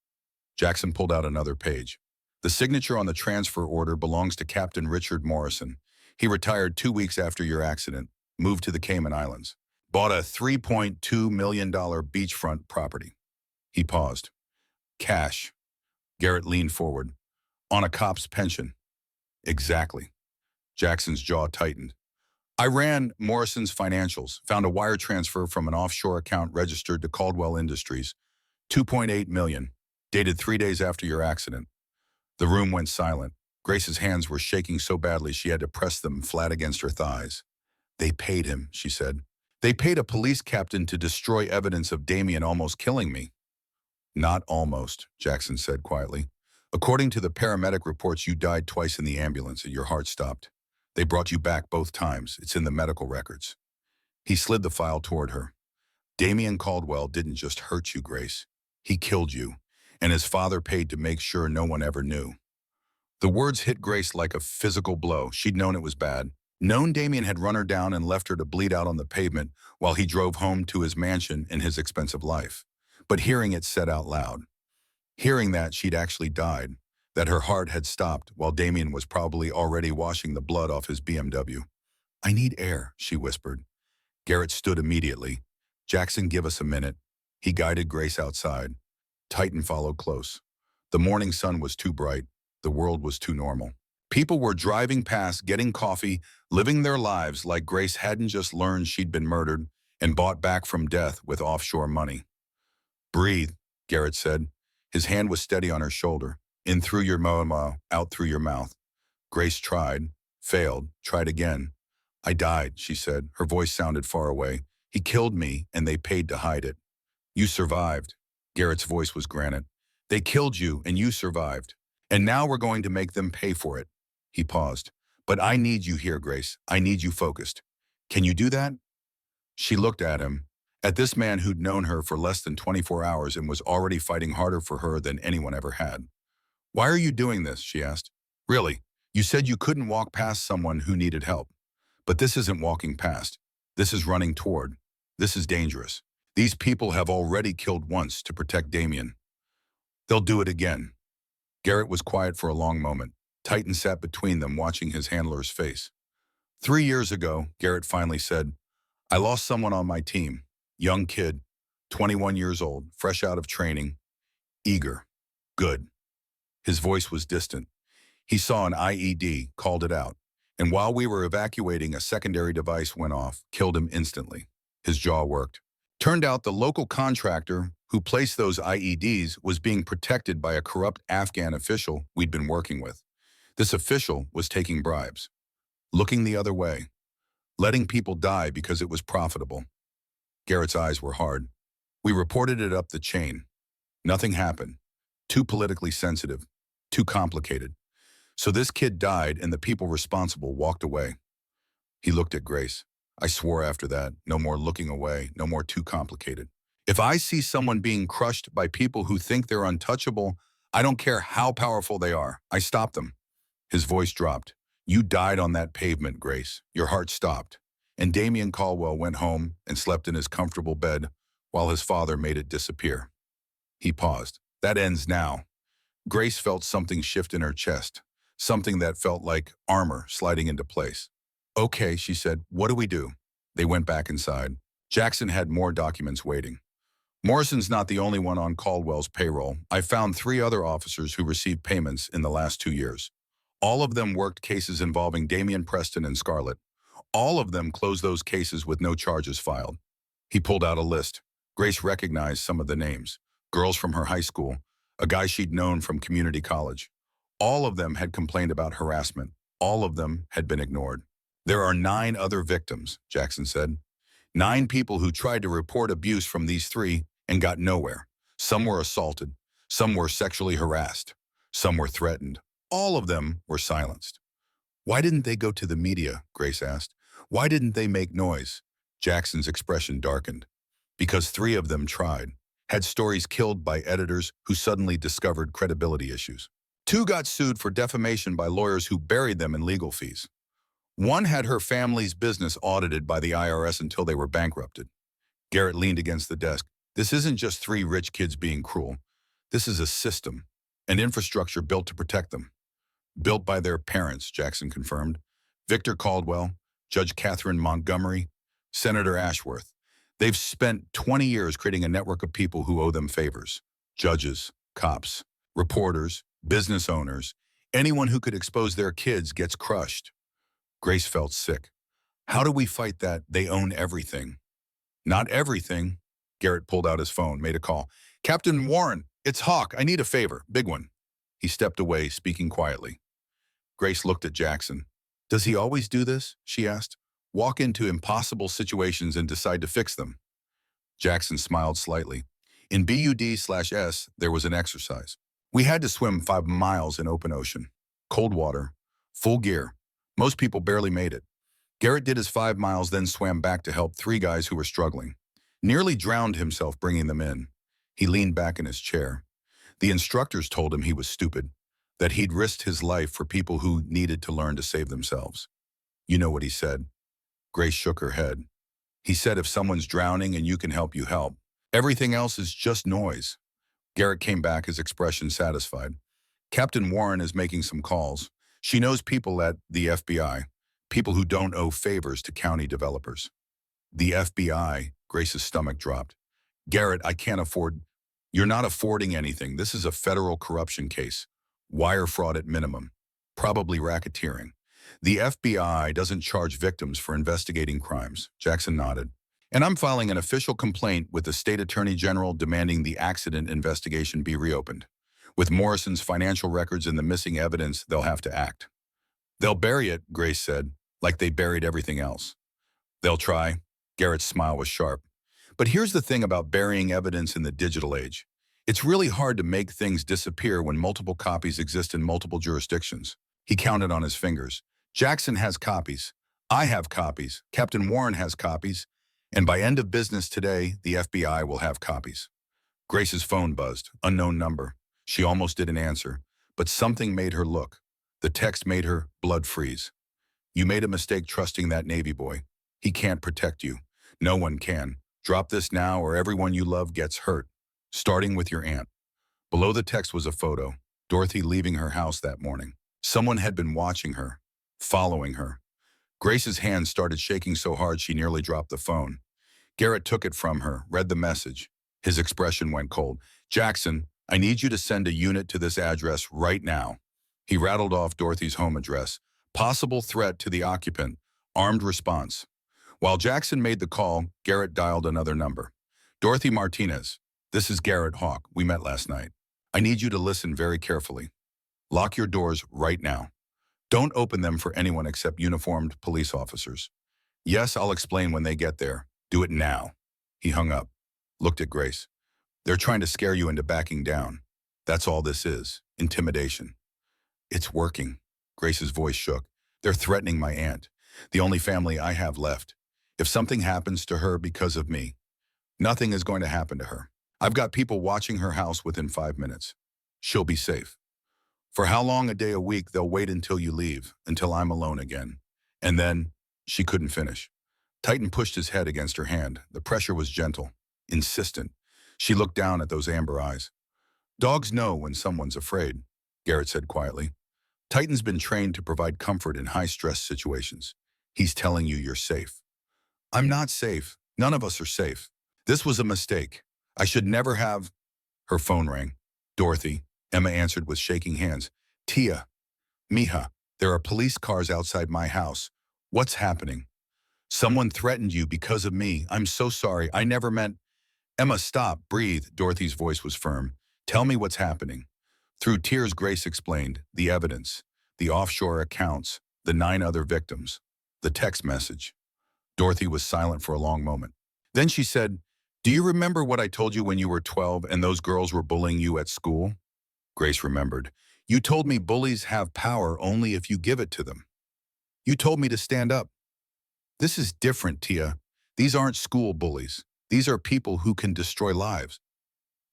Speaker 1: Jackson pulled out another page. The signature on the transfer order belongs to Captain Richard Morrison. He retired 2 weeks after your accident, moved to the Cayman Islands, bought a $3.2 million beachfront property. He paused. Cash. Garrett leaned forward. On a cop's pension. Exactly. Jackson's jaw tightened. I ran Morrison's financials, found a wire transfer from an offshore account registered to Caldwell Industries. $2.8 million, dated 3 days after your accident. The room went silent. Grace's hands were shaking so badly she had to press them flat against her thighs. They paid him, she said. They paid a police captain to destroy evidence of Damien almost killing me. Not almost, Jackson said quietly. According to the paramedic reports, you died twice in the ambulance and your heart stopped. They brought you back both times. It's in the medical records. He slid the file toward her. Damien Caldwell didn't just hurt you, Grace. He killed you, and his father paid to make sure no one ever knew. The words hit Grace like a physical blow. She'd known it was bad. Known Damien had run her down and left her to bleed out on the pavement while he drove home to his mansion in his expensive life. But hearing it said out loud, hearing that she'd actually died, that her heart had stopped while Damien was probably already washing the blood off his BMW. I need air, she whispered. Garrett stood immediately. Jackson, give us a minute. He guided Grace outside. Titan followed close. The morning sun was too bright. The world was too normal. People were driving past, getting coffee, living their lives like Grace hadn't just learned she'd been murdered and bought back from death with offshore money. Breathe, Garrett said. His hand was steady on her shoulder. In through your mouth, out through your mouth. Grace tried, failed, tried again. I died, she said. Her voice sounded far away. He killed me, and they paid to hide it. You survived. Garrett's voice was granite. They killed you, and you survived. And now we're going to make them pay for it. He paused. But I need you here, Grace. I need you focused. Can you do that? She looked at him, at this man who'd known her for less than 24 hours and was already fighting harder for her than anyone ever had. "Why are you doing this?" she asked. "Really, you said you couldn't walk past someone who needed help. But this isn't walking past. This is running toward. This is dangerous. These people have already killed once to protect Damien. They'll do it again." Garrett was quiet for a long moment. Titan sat between them, watching his handler's face. 3 years ago, Garrett finally said, "I lost someone on my team. Young kid, 21 years old, fresh out of training, eager, good." His voice was distant. "He saw an IED, called it out. And while we were evacuating, a secondary device went off, killed him instantly." His jaw worked. Turned out the local contractor who placed those IEDs was being protected by a corrupt Afghan official we'd been working with. This official was taking bribes, looking the other way, letting people die because it was profitable. Garrett's eyes were hard. "We reported it up the chain. Nothing happened. Too politically sensitive. Too complicated. So this kid died and the people responsible walked away." He looked at Grace. "I swore after that, no more looking away, no more too complicated. If I see someone being crushed by people who think they're untouchable, I don't care how powerful they are. I stop them." His voice dropped. "You died on that pavement, Grace. Your heart stopped. And Damien Caldwell went home and slept in his comfortable bed while his father made it disappear." He paused. "That ends now." Grace felt something shift in her chest, something that felt like armor sliding into place. "Okay," she said, "what do we do?" They went back inside. Jackson had more documents waiting. "Morrison's not the only one on Caldwell's payroll. I found 3 other officers who received payments in the last 2 years. All of them worked cases involving Damian Preston and Scarlett. All of them closed those cases with no charges filed." He pulled out a list. Grace recognized some of the names. Girls from her high school, a guy she'd known from community college. All of them had complained about harassment. All of them had been ignored. "There are 9 other victims," Jackson said. 9 people who tried to report abuse from these 3 and got nowhere. Some were assaulted. Some were sexually harassed. Some were threatened. All of them were silenced." "Why didn't they go to the media?" Grace asked. "Why didn't they make noise?" Jackson's expression darkened. "Because 3 of them tried. Had stories killed by editors who suddenly discovered credibility issues. 2 got sued for defamation by lawyers who buried them in legal fees. 1 had her family's business audited by the IRS until they were bankrupted." Garrett leaned against the desk. "This isn't just 3 rich kids being cruel. This is a system, an infrastructure built to protect them." "Built by their parents," Jackson confirmed. "Victor Caldwell, Judge Catherine Montgomery, Senator Ashworth. They've spent 20 years creating a network of people who owe them favors. Judges, cops, reporters, business owners. Anyone who could expose their kids gets crushed." Grace felt sick. "How do we fight that? They own everything." "Not everything." Garrett pulled out his phone, made a call. "Captain Warren, it's Hawk. I need a favor. Big one." He stepped away, speaking quietly. Grace looked at Jackson. "Does he always do this?" she asked. "Walk into impossible situations and decide to fix them?" Jackson smiled slightly. "In BUD/S, there was an exercise. We had to swim 5 miles in open ocean. Cold water. Full gear. Most people barely made it. Garrett did his 5 miles, then swam back to help 3 guys who were struggling. Nearly drowned himself bringing them in." He leaned back in his chair. "The instructors told him he was stupid, that he'd risked his life for people who needed to learn to save themselves. You know what he said?" Grace shook her head. "He said if someone's drowning and you can help, you help. Everything else is just noise." Garrett came back, his expression satisfied. "Captain Warren is making some calls. She knows people at the FBI, people who don't owe favors to county developers." "The FBI," Grace's stomach dropped. "Garrett, I can't afford—" "You're not affording anything. This is a federal corruption case. Wire fraud at minimum. Probably racketeering. The FBI doesn't charge victims for investigating crimes." Jackson nodded. "And I'm filing an official complaint with the state attorney general demanding the accident investigation be reopened. With Morrison's financial records and the missing evidence, they'll have to act." "They'll bury it," Grace said, "like they buried everything else." "They'll try." Garrett's smile was sharp. "But here's the thing about burying evidence in the digital age. It's really hard to make things disappear when multiple copies exist in multiple jurisdictions." He counted on his fingers. "Jackson has copies. I have copies. Captain Warren has copies. And by end of business today, the FBI will have copies. Grace's phone buzzed. Unknown number. She almost didn't answer, but something made her look. The text made her blood freeze. You made a mistake trusting that Navy boy. He can't protect you. No one can. Drop this now or everyone you love gets hurt. Starting with your aunt. Below the text was a photo. Dorothy leaving her house that morning. Someone had been watching her, following her. Grace's hands started shaking so hard she nearly dropped the phone. Garrett took it from her, read the message. His expression went cold. Jackson, I need you to send a unit to this address right now. He rattled off Dorothy's home address. Possible threat to the occupant. Armed response. While Jackson made the call, Garrett dialed another number. Dorothy Martinez, this is Garrett Hawk. We met last night. I need you to listen very carefully. Lock your doors right now. Don't open them for anyone except uniformed police officers. Yes, I'll explain when they get there. Do it now. He hung up, looked at Grace. They're trying to scare you into backing down. That's all this is, intimidation. It's working. Grace's voice shook. They're threatening my aunt, the only family I have left. If something happens to her because of me, nothing is going to happen to her. I've got people watching her house within 5 minutes. She'll be safe. For how long a day a week, they'll wait until you leave, until I'm alone again. And then, she couldn't finish. Titan pushed his head against her hand. The pressure was gentle, insistent. She looked down at those amber eyes. Dogs know when someone's afraid, Garrett said quietly. Titan's been trained to provide comfort in high-stress situations. He's telling you you're safe. I'm not safe. None of us are safe. This was a mistake. I should never have... Her phone rang. Dorothy, Emma answered with shaking hands. Tia, Mija, there are police cars outside my house. What's happening? Someone threatened you because of me. I'm so sorry. I never meant... Emma, stop, breathe. Dorothy's voice was firm. Tell me what's happening. Through tears, Grace explained the evidence, the offshore accounts, the 9 other victims, the text message. Dorothy was silent for a long moment. Then she said, do you remember what I told you when you were 12 and those girls were bullying you at school? Grace remembered. You told me bullies have power only if you give it to them. You told me to stand up. This is different, Tia. These aren't school bullies. These are people who can destroy lives.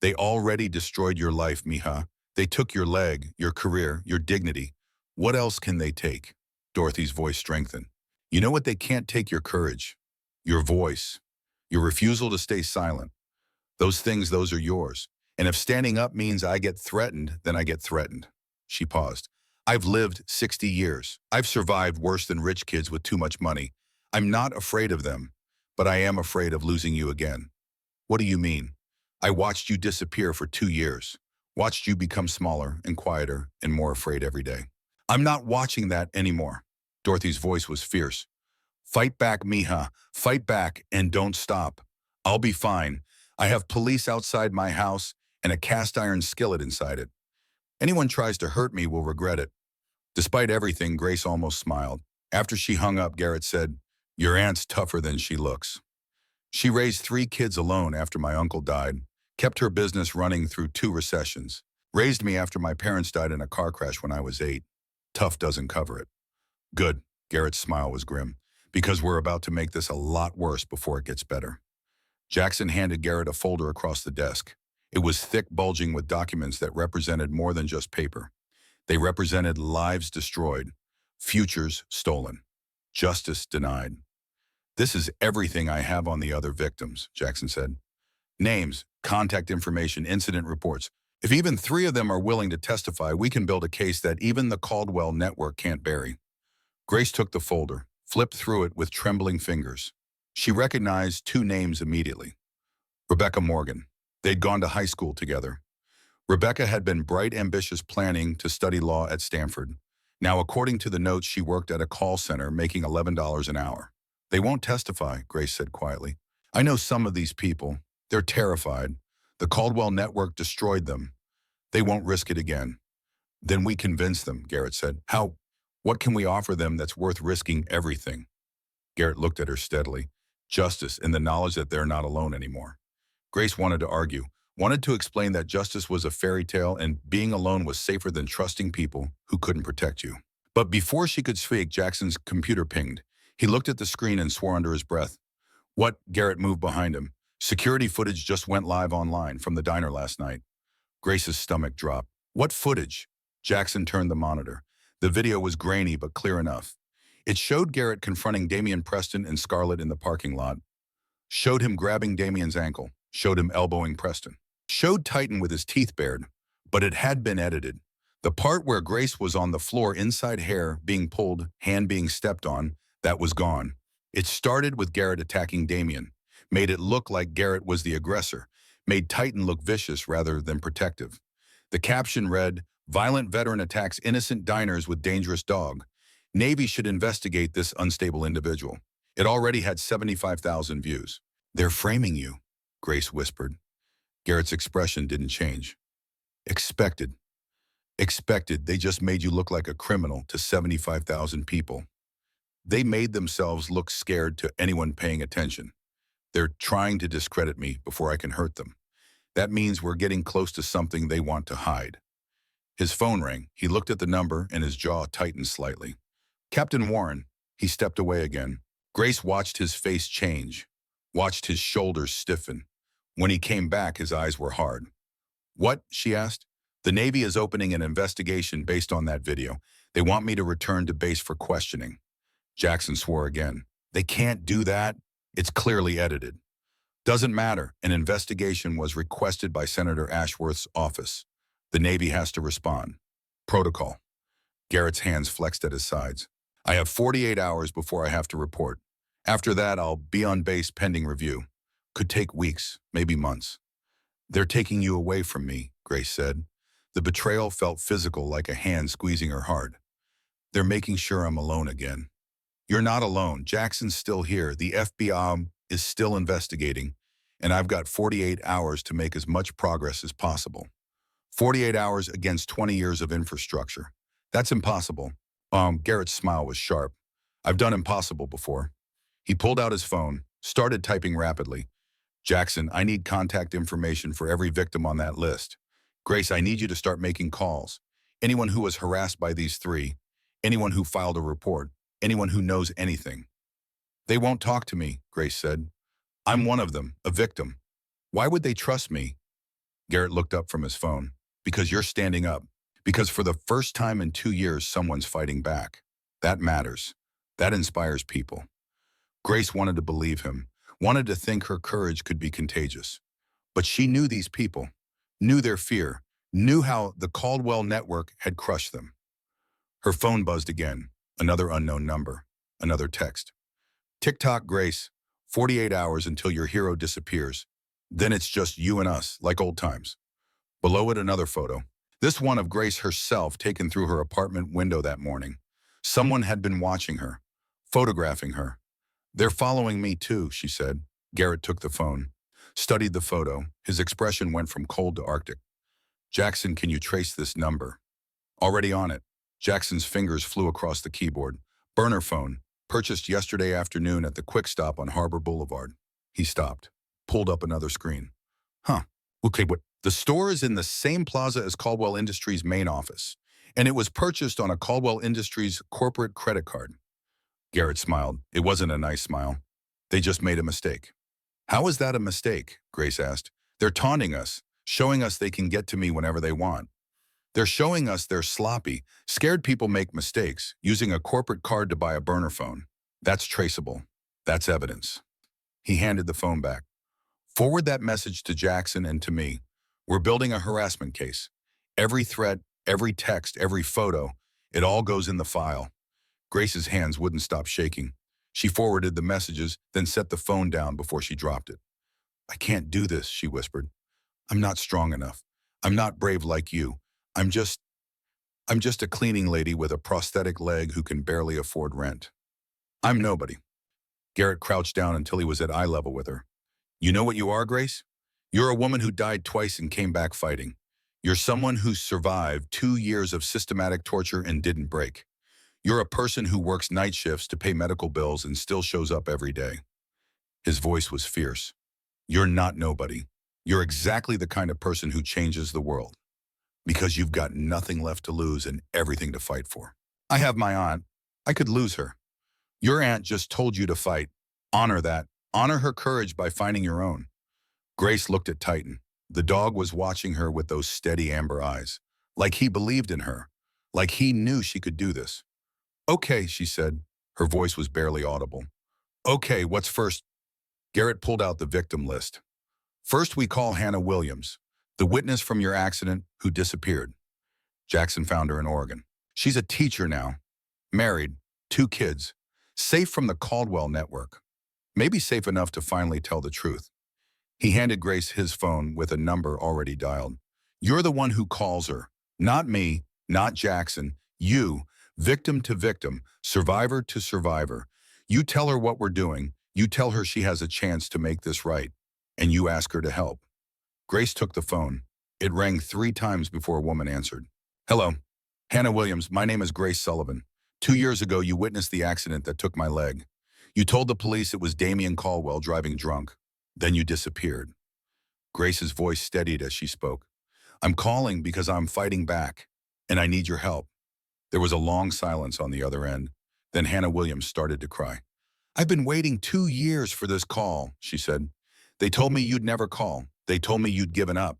Speaker 1: They already destroyed your life, Mija. They took your leg, your career, your dignity. What else can they take? Dorothy's voice strengthened. You know what they can't take? Your courage, your voice, your refusal to stay silent. Those things, those are yours. And if standing up means I get threatened, then I get threatened. She paused. I've lived 60 years. I've survived worse than rich kids with too much money. I'm not afraid of them, but I am afraid of losing you again. What do you mean? I watched you disappear for 2 years. Watched you become smaller and quieter and more afraid every day. I'm not watching that anymore. Dorothy's voice was fierce. Fight back, Mija. Fight back and don't stop. I'll be fine. I have police outside my house and a cast iron skillet inside it. Anyone tries to hurt me will regret it. Despite everything, Grace almost smiled. After she hung up, Garrett said, your aunt's tougher than she looks. She raised 3 kids alone after my uncle died. Kept her business running through 2 recessions. Raised me after my parents died in a car crash when I was 8. Tough doesn't cover it. Good, Garrett's smile was grim, because we're about to make this a lot worse before it gets better. Jackson handed Garrett a folder across the desk. It was thick, bulging with documents that represented more than just paper. They represented lives destroyed, futures stolen, justice denied. This is everything I have on the other victims, Jackson said. Names, contact information, incident reports. If even 3 of them are willing to testify, we can build a case that even the Caldwell network can't bury. Grace took the folder, flipped through it with trembling fingers. She recognized 2 names immediately. Rebecca Morgan. They'd gone to high school together. Rebecca had been bright, ambitious, planning to study law at Stanford. Now, according to the notes, she worked at a call center making $11 an hour. They won't testify, Grace said quietly. I know some of these people. They're terrified. The Caldwell network destroyed them. They won't risk it again. Then we convince them, Garrett said. How? What can we offer them that's worth risking everything? Garrett looked at her steadily. Justice and the knowledge that they're not alone anymore. Grace wanted to argue, wanted to explain that justice was a fairy tale and being alone was safer than trusting people who couldn't protect you. But before she could speak, Jackson's computer pinged. He looked at the screen and swore under his breath. What? Garrett moved behind him. Security footage just went live online from the diner last night. Grace's stomach dropped. What footage? Jackson turned the monitor. The video was grainy but clear enough. It showed Garrett confronting Damian Preston and Scarlett in the parking lot. Showed him grabbing Damian's ankle. Showed him elbowing Preston. Showed Titan with his teeth bared. But it had been edited. The part where Grace was on the floor inside hair being pulled, hand being stepped on, that was gone. It started with Garrett attacking Damian. Made it look like Garrett was the aggressor. Made Titan look vicious rather than protective. The caption read, "Violent veteran attacks innocent diners with dangerous dog. Navy should investigate this unstable individual." It already had 75,000 views. "They're framing you," Grace whispered. Garrett's expression didn't change. Expected. Expected. They just made you look like a criminal to 75,000 people. They made themselves look scared to anyone paying attention. They're trying to discredit me before I can hurt them. That means we're getting close to something they want to hide. His phone rang. He looked at the number and his jaw tightened slightly. Captain Warren. He stepped away again. Grace watched his face change, watched his shoulders stiffen. When he came back, his eyes were hard. "What?" she asked. "The Navy is opening an investigation based on that video. They want me to return to base for questioning." Jackson swore again. "They can't do that. It's clearly edited." "Doesn't matter. An investigation was requested by Senator Ashworth's office. The Navy has to respond. Protocol." Garrett's hands flexed at his sides. "I have 48 hours before I have to report. After that, I'll be on base pending review. Could take weeks, maybe months." "They're taking you away from me," Grace said. The betrayal felt physical, like a hand squeezing her heart. "They're making sure I'm alone again." "You're not alone. Jackson's still here. The FBI is still investigating, and I've got 48 hours to make as much progress as possible." 48 hours against 20 years of infrastructure. That's impossible. Garrett's smile was sharp. "I've done impossible before." He pulled out his phone, started typing rapidly. "Jackson, I need contact information for every victim on that list. Grace, I need you to start making calls. Anyone who was harassed by these three, anyone who filed a report, anyone who knows anything." "They won't talk to me," Grace said. "I'm one of them, a victim. Why would they trust me?" Garrett looked up from his phone. "Because you're standing up. Because for the first time in 2 years, someone's fighting back. That matters. That inspires people." Grace wanted to believe him, wanted to think her courage could be contagious. But she knew these people, knew their fear, knew how the Caldwell network had crushed them. Her phone buzzed again. Another unknown number. Another text. "Tick-tock, Grace. 48 hours until your hero disappears. Then it's just you and us, like old times." Below it, another photo. This one of Grace herself, taken through her apartment window that morning. Someone had been watching her, photographing her. "They're following me too," she said. Garrett took the phone, studied the photo. His expression went from cold to arctic. "Jackson, can you trace this number?" "Already on it." Jackson's fingers flew across the keyboard. "Burner phone, purchased yesterday afternoon at the Quick Stop on Harbor Boulevard." He stopped, pulled up another screen. "Huh. Okay, but the store is in the same plaza as Caldwell Industries' main office, and it was purchased on a Caldwell Industries corporate credit card." Garrett smiled. It wasn't a nice smile. "They just made a mistake." "How is that a mistake?" Grace asked. "They're taunting us, showing us they can get to me whenever they want. They're showing us they're sloppy. Scared people make mistakes, using a corporate card to buy a burner phone. That's traceable. That's evidence." He handed the phone back. "Forward that message to Jackson and to me. We're building a harassment case. Every threat, every text, every photo, it all goes in the file." Grace's hands wouldn't stop shaking. She forwarded the messages, then set the phone down before she dropped it. "I can't do this," she whispered. "I'm not strong enough. I'm not brave like you. I'm just a cleaning lady with a prosthetic leg who can barely afford rent. I'm nobody." Garrett crouched down until he was at eye level with her. "You know what you are, Grace? You're a woman who died twice and came back fighting. You're someone who survived 2 years of systematic torture and didn't break. You're a person who works night shifts to pay medical bills and still shows up every day." His voice was fierce. "You're not nobody. You're exactly the kind of person who changes the world. Because you've got nothing left to lose and everything to fight for. I have my aunt. I could lose her. Your aunt just told you to fight. Honor that Honor her courage by finding your own. Grace looked at Titan. The dog was watching her with those steady amber eyes, like he believed in her, like he knew she could do this. Okay, she said. Her voice was barely audible. Okay, what's first? Garrett pulled out the victim list. First, we call Hannah Williams, the witness from your accident who disappeared. Jackson found her in Oregon. She's a teacher now, married, 2 kids, safe from the Caldwell network. Maybe safe enough to finally tell the truth. He handed Grace his phone with a number already dialed. You're the one who calls her, not me, not Jackson. You, victim to victim, survivor to survivor. You tell her what we're doing. You tell her she has a chance to make this right. And you ask her to help. Grace took the phone. It rang 3 times before a woman answered. Hello. Hannah Williams, my name is Grace Sullivan. 2 years ago, you witnessed the accident that took my leg. You told the police it was Damian Caldwell driving drunk. Then you disappeared. Grace's voice steadied as she spoke. I'm calling because I'm fighting back, and I need your help. There was a long silence on the other end. Then Hannah Williams started to cry. I've been waiting 2 years for this call, she said. They told me you'd never call. They told me you'd given up.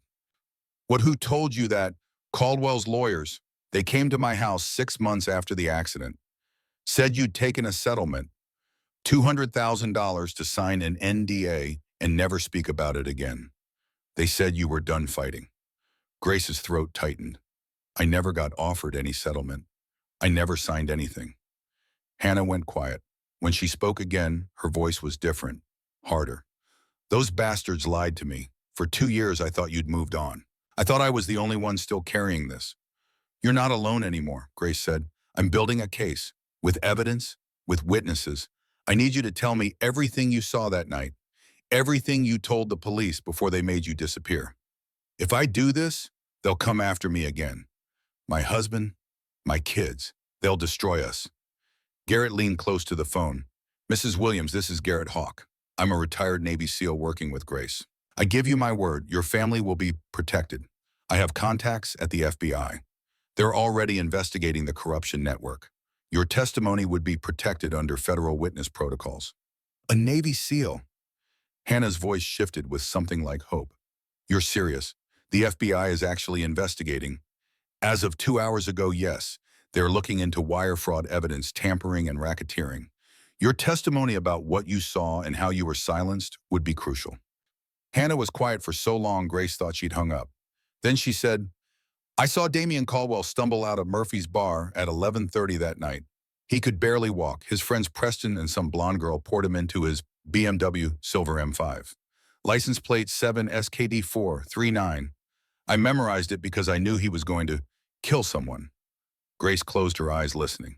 Speaker 1: Who told you that? Caldwell's lawyers. They came to my house 6 months after the accident. Said you'd taken a settlement, $200,000 to sign an NDA and never speak about it again. They said you were done fighting. Grace's throat tightened. I never got offered any settlement. I never signed anything. Hannah went quiet. When she spoke again, her voice was different, harder. Those bastards lied to me. For 2 years, I thought you'd moved on. I thought I was the only one still carrying this. You're not alone anymore, Grace said. I'm building a case, with evidence, with witnesses. I need you to tell me everything you saw that night, everything you told the police before they made you disappear. If I do this, they'll come after me again. My husband, my kids, they'll destroy us. Garrett leaned close to the phone. Mrs. Williams, this is Garrett Hawk. I'm a retired Navy SEAL working with Grace. I give you my word, your family will be protected. I have contacts at the FBI. They're already investigating the corruption network. Your testimony would be protected under federal witness protocols. A Navy SEAL. Hannah's voice shifted with something like hope. You're serious. The FBI is actually investigating. As of 2 hours ago, yes, they're looking into wire fraud evidence, tampering, and racketeering. Your testimony about what you saw and how you were silenced would be crucial. Hannah was quiet for so long Grace thought she'd hung up. Then she said, I saw Damian Caldwell stumble out of Murphy's bar at 11:30 that night. He could barely walk. His friends Preston and some blonde girl poured him into his BMW Silver M5. License plate 7SKD439. I memorized it because I knew he was going to kill someone. Grace closed her eyes listening.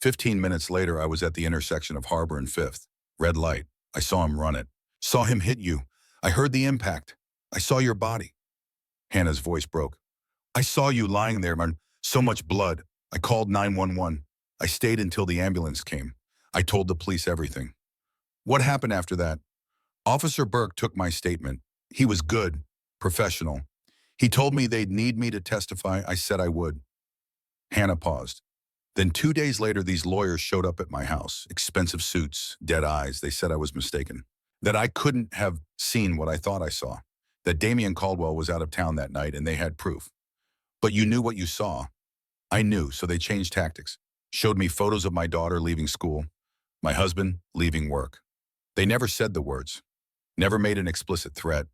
Speaker 1: 15 minutes later, I was at the intersection of Harbor and 5th. Red light. I saw him run it. Saw him hit you. I heard the impact. I saw your body. Hannah's voice broke. I saw you lying there, man. So much blood. I called 911. I stayed until the ambulance came. I told the police everything. What happened after that? Officer Burke took my statement. He was good, professional. He told me they'd need me to testify. I said I would. Hannah paused. Then 2 days later, these lawyers showed up at my house. Expensive suits, dead eyes. They said I was mistaken. That I couldn't have seen what I thought I saw. That Damian Caldwell was out of town that night and they had proof. But you knew what you saw. I knew, so they changed tactics. Showed me photos of my daughter leaving school, my husband leaving work. They never said the words, never made an explicit threat.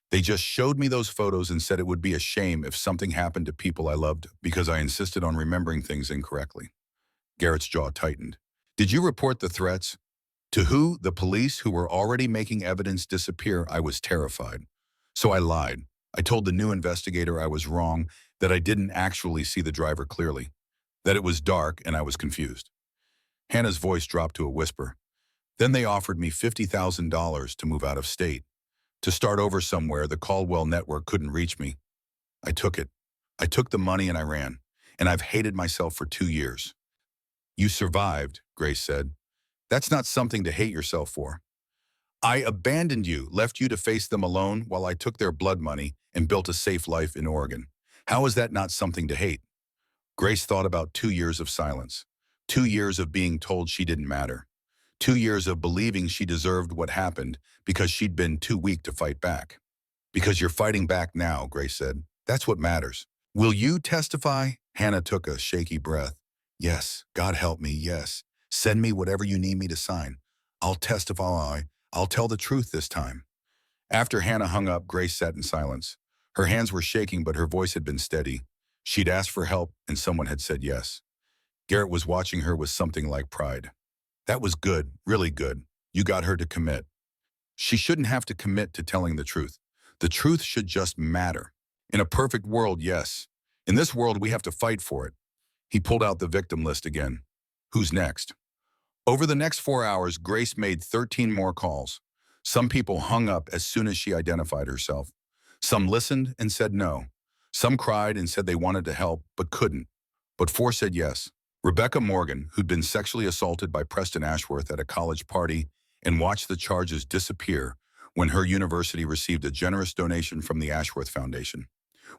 Speaker 1: They just showed me those photos and said it would be a shame if something happened to people I loved because I insisted on remembering things incorrectly. Garrett's jaw tightened. Did you report the threats? To who? The police who were already making evidence disappear. I was terrified. So I lied. I told the new investigator I was wrong, that I didn't actually see the driver clearly, that it was dark and I was confused. Hannah's voice dropped to a whisper. Then they offered me $50,000 to move out of state, to start over somewhere the Caldwell network couldn't reach me. I took it. I took the money and I ran, and I've hated myself for 2 years. You survived, Grace said. That's not something to hate yourself for. I abandoned you, left you to face them alone while I took their blood money and built a safe life in Oregon. How is that not something to hate? Grace thought about 2 years of silence, 2 years of being told she didn't matter, 2 years of believing she deserved what happened because she'd been too weak to fight back. Because you're fighting back now, Grace said. That's what matters. Will you testify? Hannah took a shaky breath. Yes, God help me, yes. Send me whatever you need me to sign. I'll testify. I'll tell the truth this time. After Hannah hung up, Grace sat in silence. Her hands were shaking, but her voice had been steady. She'd asked for help, and someone had said yes. Garrett was watching her with something like pride. That was good, really good. You got her to commit. She shouldn't have to commit to telling the truth. The truth should just matter. In a perfect world, yes. In this world, we have to fight for it. He pulled out the victim list again. Who's next? Over the next 4 hours, Grace made 13 more calls. Some people hung up as soon as she identified herself. Some listened and said no. Some cried and said they wanted to help but couldn't. But 4 said yes. Rebecca Morgan, who'd been sexually assaulted by Preston Ashworth at a college party and watched the charges disappear when her university received a generous donation from the Ashworth Foundation.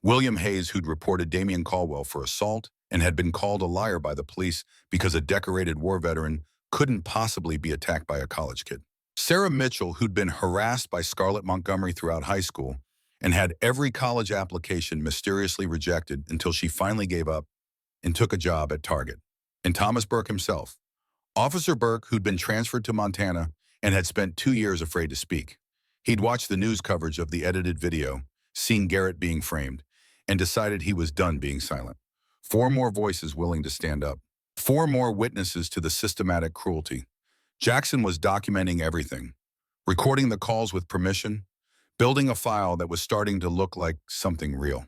Speaker 1: William Hayes, who'd reported Damian Caldwell for assault and had been called a liar by the police because a decorated war veteran couldn't possibly be attacked by a college kid. Sarah Mitchell, who'd been harassed by Scarlett Montgomery throughout high school and had every college application mysteriously rejected until she finally gave up and took a job at Target. And Thomas Burke himself. Officer Burke, who'd been transferred to Montana and had spent 2 years afraid to speak. He'd watched the news coverage of the edited video, seen Garrett being framed, and decided he was done being silent. 4 more voices willing to stand up. 4 more witnesses to the systematic cruelty. Jackson was documenting everything, recording the calls with permission, building a file that was starting to look like something real.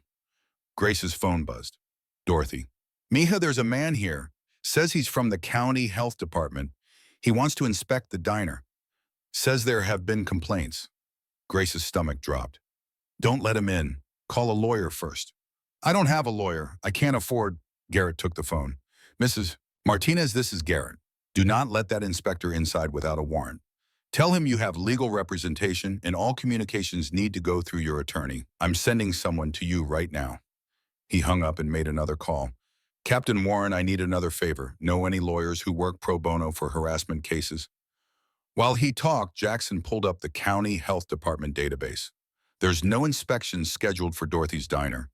Speaker 1: Grace's phone buzzed. Dorothy. Mija, there's a man here. Says he's from the county health department. He wants to inspect the diner. Says there have been complaints. Grace's stomach dropped. Don't let him in. Call a lawyer first. I don't have a lawyer. I can't afford. Garrett took the phone. Mrs. Martinez, this is Garrett. Do not let that inspector inside without a warrant. Tell him you have legal representation and all communications need to go through your attorney. I'm sending someone to you right now. He hung up and made another call. Captain Warren, I need another favor. Know any lawyers who work pro bono for harassment cases? While he talked, Jackson pulled up the county health department database. There's no inspections scheduled for Dorothy's diner.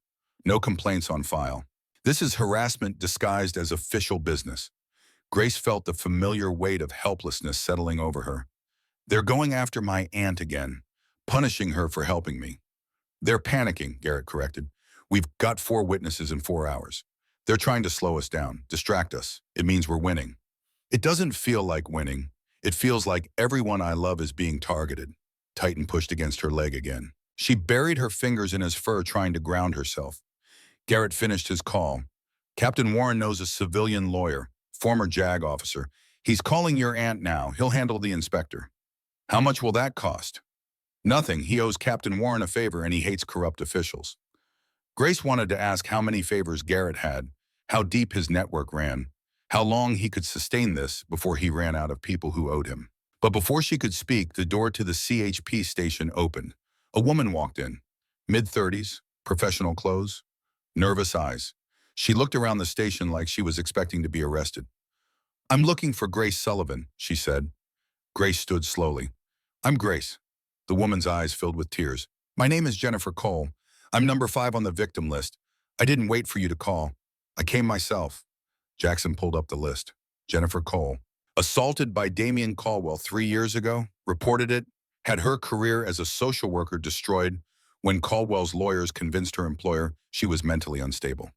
Speaker 1: No complaints on file. This is harassment disguised as official business. Grace felt the familiar weight of helplessness settling over her. They're going after my aunt again, punishing her for helping me. They're panicking, Garrett corrected. We've got 4 witnesses in 4 hours. They're trying to slow us down, distract us. It means we're winning. It doesn't feel like winning. It feels like everyone I love is being targeted. Titan pushed against her leg again. She buried her fingers in his fur, trying to ground herself. Garrett finished his call. Captain Warren knows a civilian lawyer, former JAG officer. He's calling your aunt now. He'll handle the inspector. How much will that cost? Nothing. He owes Captain Warren a favor and he hates corrupt officials. Grace wanted to ask how many favors Garrett had, how deep his network ran, how long he could sustain this before he ran out of people who owed him. But before she could speak, the door to the CHP station opened. A woman walked in, mid-30s, professional clothes, nervous eyes. She looked around the station like she was expecting to be arrested. I'm looking for Grace Sullivan, she said. Grace stood slowly. I'm Grace. The woman's eyes filled with tears. My name is Jennifer Cole. I'm number 5 on the victim list. I didn't wait for you to call. I came myself. Jackson pulled up the list. Jennifer Cole, assaulted by Damian Caldwell 3 years ago, reported it, had her career as a social worker destroyed when Caldwell's lawyers convinced her employer she was mentally unstable.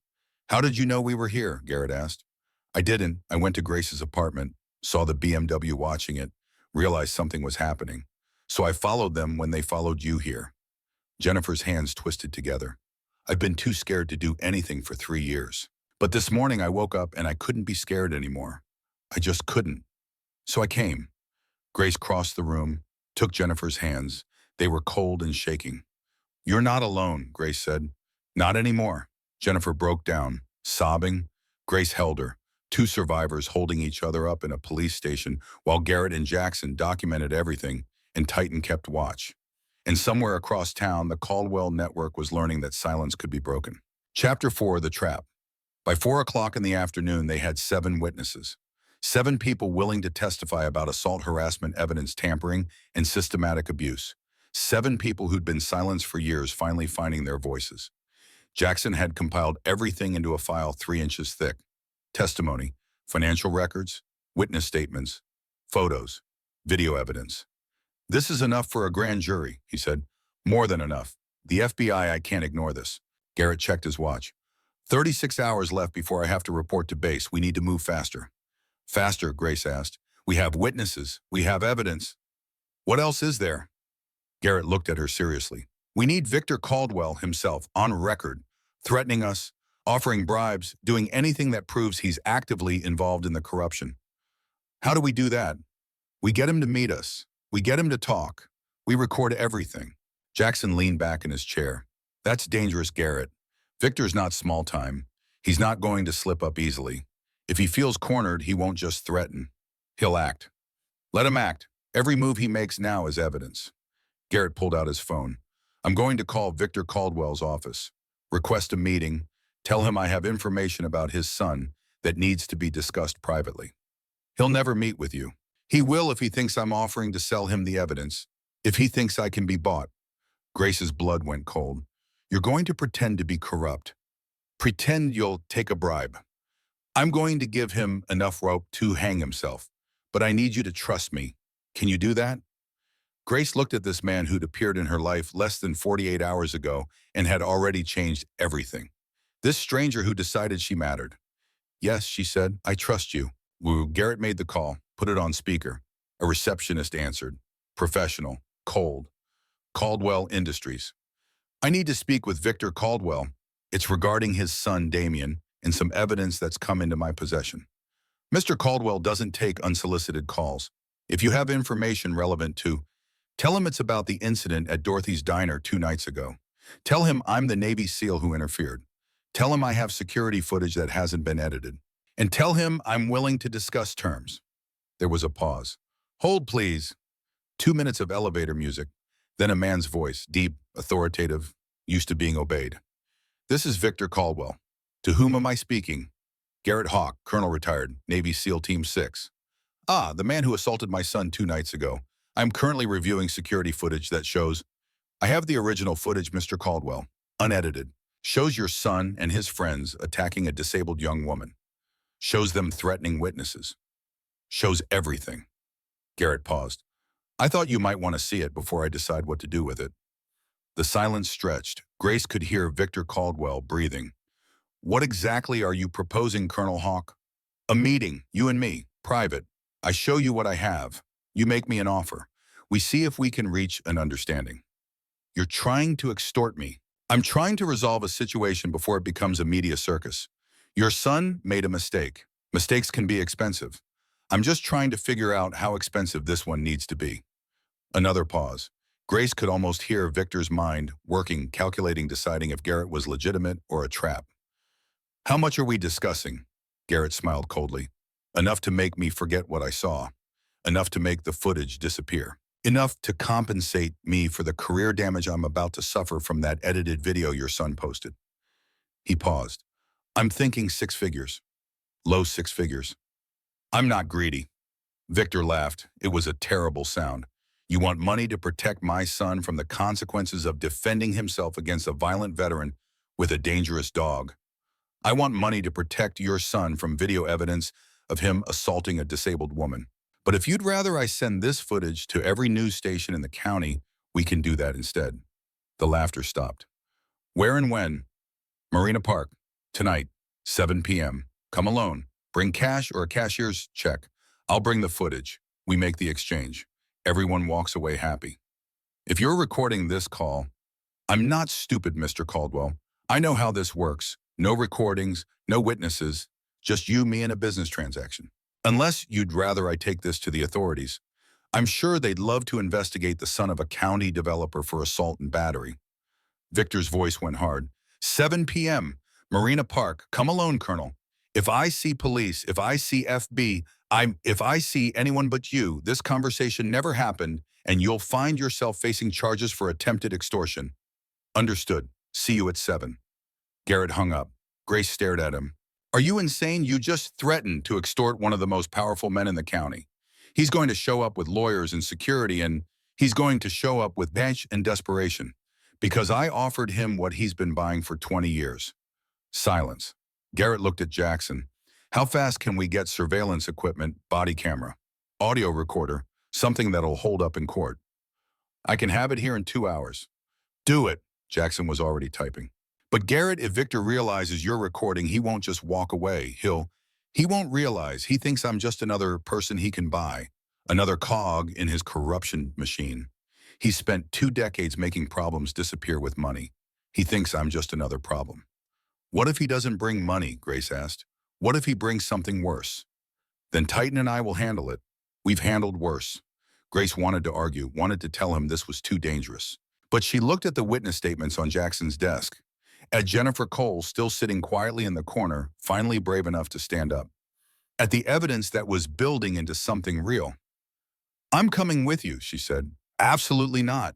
Speaker 1: How did you know we were here? Garrett asked. I didn't. I went to Grace's apartment, saw the BMW watching it, realized something was happening. So I followed them when they followed you here. Jennifer's hands twisted together. I've been too scared to do anything for 3 years. But this morning I woke up and I couldn't be scared anymore. I just couldn't. So I came. Grace crossed the room, took Jennifer's hands. They were cold and shaking. You're not alone, Grace said. Not anymore. Jennifer broke down, sobbing. Grace held her, 2 survivors holding each other up in a police station while Garrett and Jackson documented everything and Titan kept watch. And somewhere across town, the Caldwell network was learning that silence could be broken. Chapter 4, The Trap. By 4 o'clock in the afternoon, they had 7 witnesses. 7 people willing to testify about assault, harassment, evidence tampering, and systematic abuse. 7 people who'd been silenced for years finally finding their voices. Jackson had compiled everything into a file 3 inches thick. Testimony, financial records, witness statements, photos, video evidence. "This is enough for a grand jury," he said. "More than enough. The FBI, I can't ignore this." Garrett checked his watch. 36 hours left before I have to report to base. We need to move faster." "Faster," Grace asked. "We have witnesses. We have evidence." "What else is there?" Garrett looked at her seriously. "We need Victor Caldwell himself on record, threatening us, offering bribes, doing anything that proves he's actively involved in the corruption." "How do we do that?" "We get him to meet us. We get him to talk. We record everything." Jackson leaned back in his chair. "That's dangerous, Garrett. Victor's not small time. He's not going to slip up easily. If he feels cornered, he won't just threaten. He'll act. Let him act. Every move he makes now is evidence." Garrett pulled out his phone. "I'm going to call Victor Caldwell's office. Request a meeting. Tell him I have information about his son that needs to be discussed privately. He'll never meet with you. He will if he thinks I'm offering to sell him the evidence. If he thinks I can be bought." Grace's blood went cold. "You're going to pretend to be corrupt. Pretend you'll take a bribe. I'm going to give him enough rope to hang himself, but I need you to trust me. Can you do that?" Grace looked at this man who'd appeared in her life less than 48 hours ago and had already changed everything. This stranger who decided she mattered. "Yes," she said, "I trust you." Woo. Garrett made the call, put it on speaker. A receptionist answered. Professional, cold. "Caldwell Industries. I need to speak with Victor Caldwell. It's regarding his son, Damien, and some evidence that's come into my possession." "Mr. Caldwell doesn't take unsolicited calls. If you have information relevant to, tell him it's about the incident at Dorothy's Diner 2 nights ago. Tell him I'm the Navy SEAL who interfered. Tell him I have security footage that hasn't been edited. And tell him I'm willing to discuss terms." There was a pause. "Hold, please." 2 minutes of elevator music. Then a man's voice, deep, authoritative, used to being obeyed. "This is Victor Caldwell. To whom am I speaking?" "Garrett Hawk, Colonel retired, Navy SEAL Team 6. "Ah, the man who assaulted my son 2 nights ago. I'm currently reviewing security footage that shows—" "I have the original footage, Mr. Caldwell, unedited. Shows your son and his friends attacking a disabled young woman. Shows them threatening witnesses. Shows everything." Garrett paused. "I thought you might want to see it before I decide what to do with it." The silence stretched. Grace could hear Victor Caldwell breathing. "What exactly are you proposing, Colonel Hawk?" "A meeting, you and me, private. I show you what I have. You make me an offer. We see if we can reach an understanding." "You're trying to extort me." "I'm trying to resolve a situation before it becomes a media circus. Your son made a mistake. Mistakes can be expensive. I'm just trying to figure out how expensive this one needs to be." Another pause. Grace could almost hear Victor's mind working, calculating, deciding if Garrett was legitimate or a trap. "How much are we discussing?" Garrett smiled coldly. "Enough to make me forget what I saw. Enough to make the footage disappear. Enough to compensate me for the career damage I'm about to suffer from that edited video your son posted." He paused. "I'm thinking 6 figures. Low 6 figures. I'm not greedy." Victor laughed. It was a terrible sound. "You want money to protect my son from the consequences of defending himself against a violent veteran with a dangerous dog. I want money to protect your son from video evidence of him assaulting a disabled woman. But if you'd rather I send this footage to every news station in the county, we can do that instead." The laughter stopped. "Where and when?" "Marina Park. Tonight, 7 p.m. Come alone. Bring cash or a cashier's check. I'll bring the footage. We make the exchange. Everyone walks away happy." "If you're recording this call—" "I'm not stupid, Mr. Caldwell. I know how this works. No recordings, no witnesses, just you, me, and a business transaction. Unless you'd rather I take this to the authorities. I'm sure they'd love to investigate the son of a county developer for assault and battery." Victor's voice went hard. 7 p.m. Marina Park. Come alone, Colonel. If I see police, if I see if I see anyone but you, this conversation never happened, and you'll find yourself facing charges for attempted extortion." "Understood. See you at 7. Garrett hung up. Grace stared at him. Are you insane? You just threatened to extort one of the most powerful men in the county. He's going to show up with lawyers and security, and he's going to show up with bench and desperation. Because I offered him what he's been buying for 20 years. Silence. Garrett looked at Jackson. How fast can we get surveillance equipment, body camera, audio recorder, something that'll hold up in court? I can have it here in 2 hours. Do it. Jackson was already typing. But Garrett, if Victor realizes you're recording, he won't just walk away. He won't realize. He thinks I'm just another person he can buy, another cog in his corruption machine. He spent 2 decades making problems disappear with money. He thinks I'm just another problem. What if he doesn't bring money? Grace asked. What if he brings something worse? Then Titan and I will handle it. We've handled worse. Grace wanted to argue, wanted to tell him this was too dangerous. But she looked at the witness statements on Jackson's desk, at Jennifer Cole still sitting quietly in the corner, finally brave enough to stand up, at the evidence that was building into something real. I'm coming with you, she said. Absolutely not.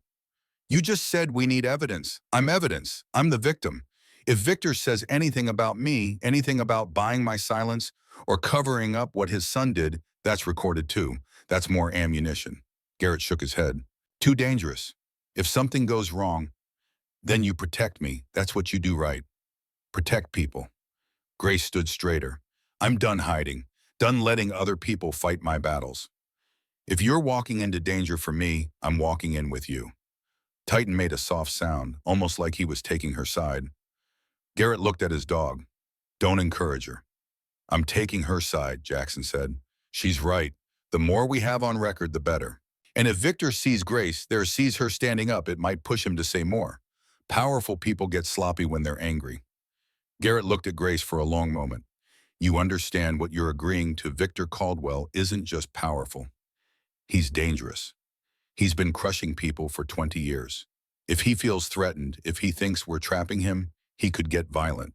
Speaker 1: You just said we need evidence. I'm evidence. I'm the victim. If Victor says anything about me, anything about buying my silence or covering up what his son did, that's recorded too. That's more ammunition. Garrett shook his head. Too dangerous. If something goes wrong, then you protect me. That's what you do, right? Protect people. Grace stood straighter. I'm done hiding, done letting other people fight my battles. If you're walking into danger for me, I'm walking in with you. Titan made a soft sound, almost like he was taking her side. Garrett looked at his dog. Don't encourage her. I'm taking her side, Jackson said. She's right. The more we have on record, the better. And if Victor sees Grace, sees her standing up, it might push him to say more. Powerful people get sloppy when they're angry. Garrett looked at Grace for a long moment. You understand what you're agreeing to. Victor Caldwell isn't just powerful. He's dangerous. He's been crushing people for 20 years. If he feels threatened, if he thinks we're trapping him, he could get violent.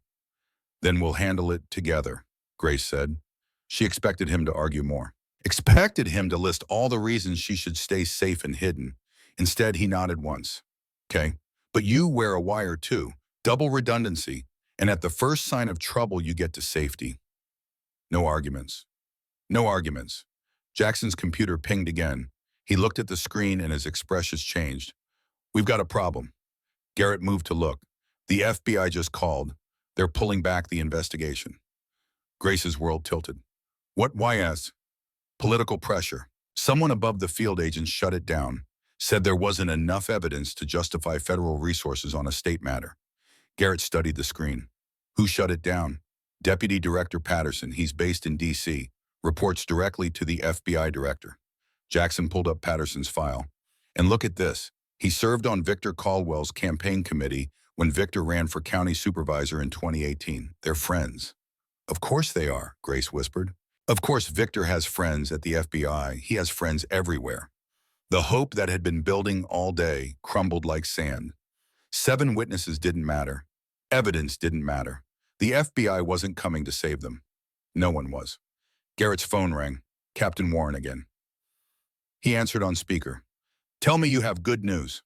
Speaker 1: Then we'll handle it together, Grace said. She expected him to argue more. Expected him to list all the reasons she should stay safe and hidden. Instead, he nodded once. Okay, but you wear a wire too. Double redundancy. And at the first sign of trouble, you get to safety. No arguments. No arguments. Jackson's computer pinged again. He looked at the screen and his expressions changed. We've got a problem. Garrett moved to look. The FBI just called. They're pulling back the investigation. Grace's world tilted. What? Why? Asked. Political pressure. Someone above the field agents shut it down, said there wasn't enough evidence to justify federal resources on a state matter. Garrett studied the screen. Who shut it down? Deputy Director Patterson. He's based in D.C., reports directly to the FBI director. Jackson pulled up Patterson's file. And look at this. He served on Victor Caldwell's campaign committee when Victor ran for county supervisor in 2018. They're friends. Of course they are, Grace whispered. Of course Victor has friends at the FBI. He has friends everywhere. The hope that had been building all day crumbled like sand. 7 witnesses didn't matter. Evidence didn't matter. The FBI wasn't coming to save them. No one was. Garrett's phone rang. Captain Warren again. He answered on speaker. Tell me you have good news.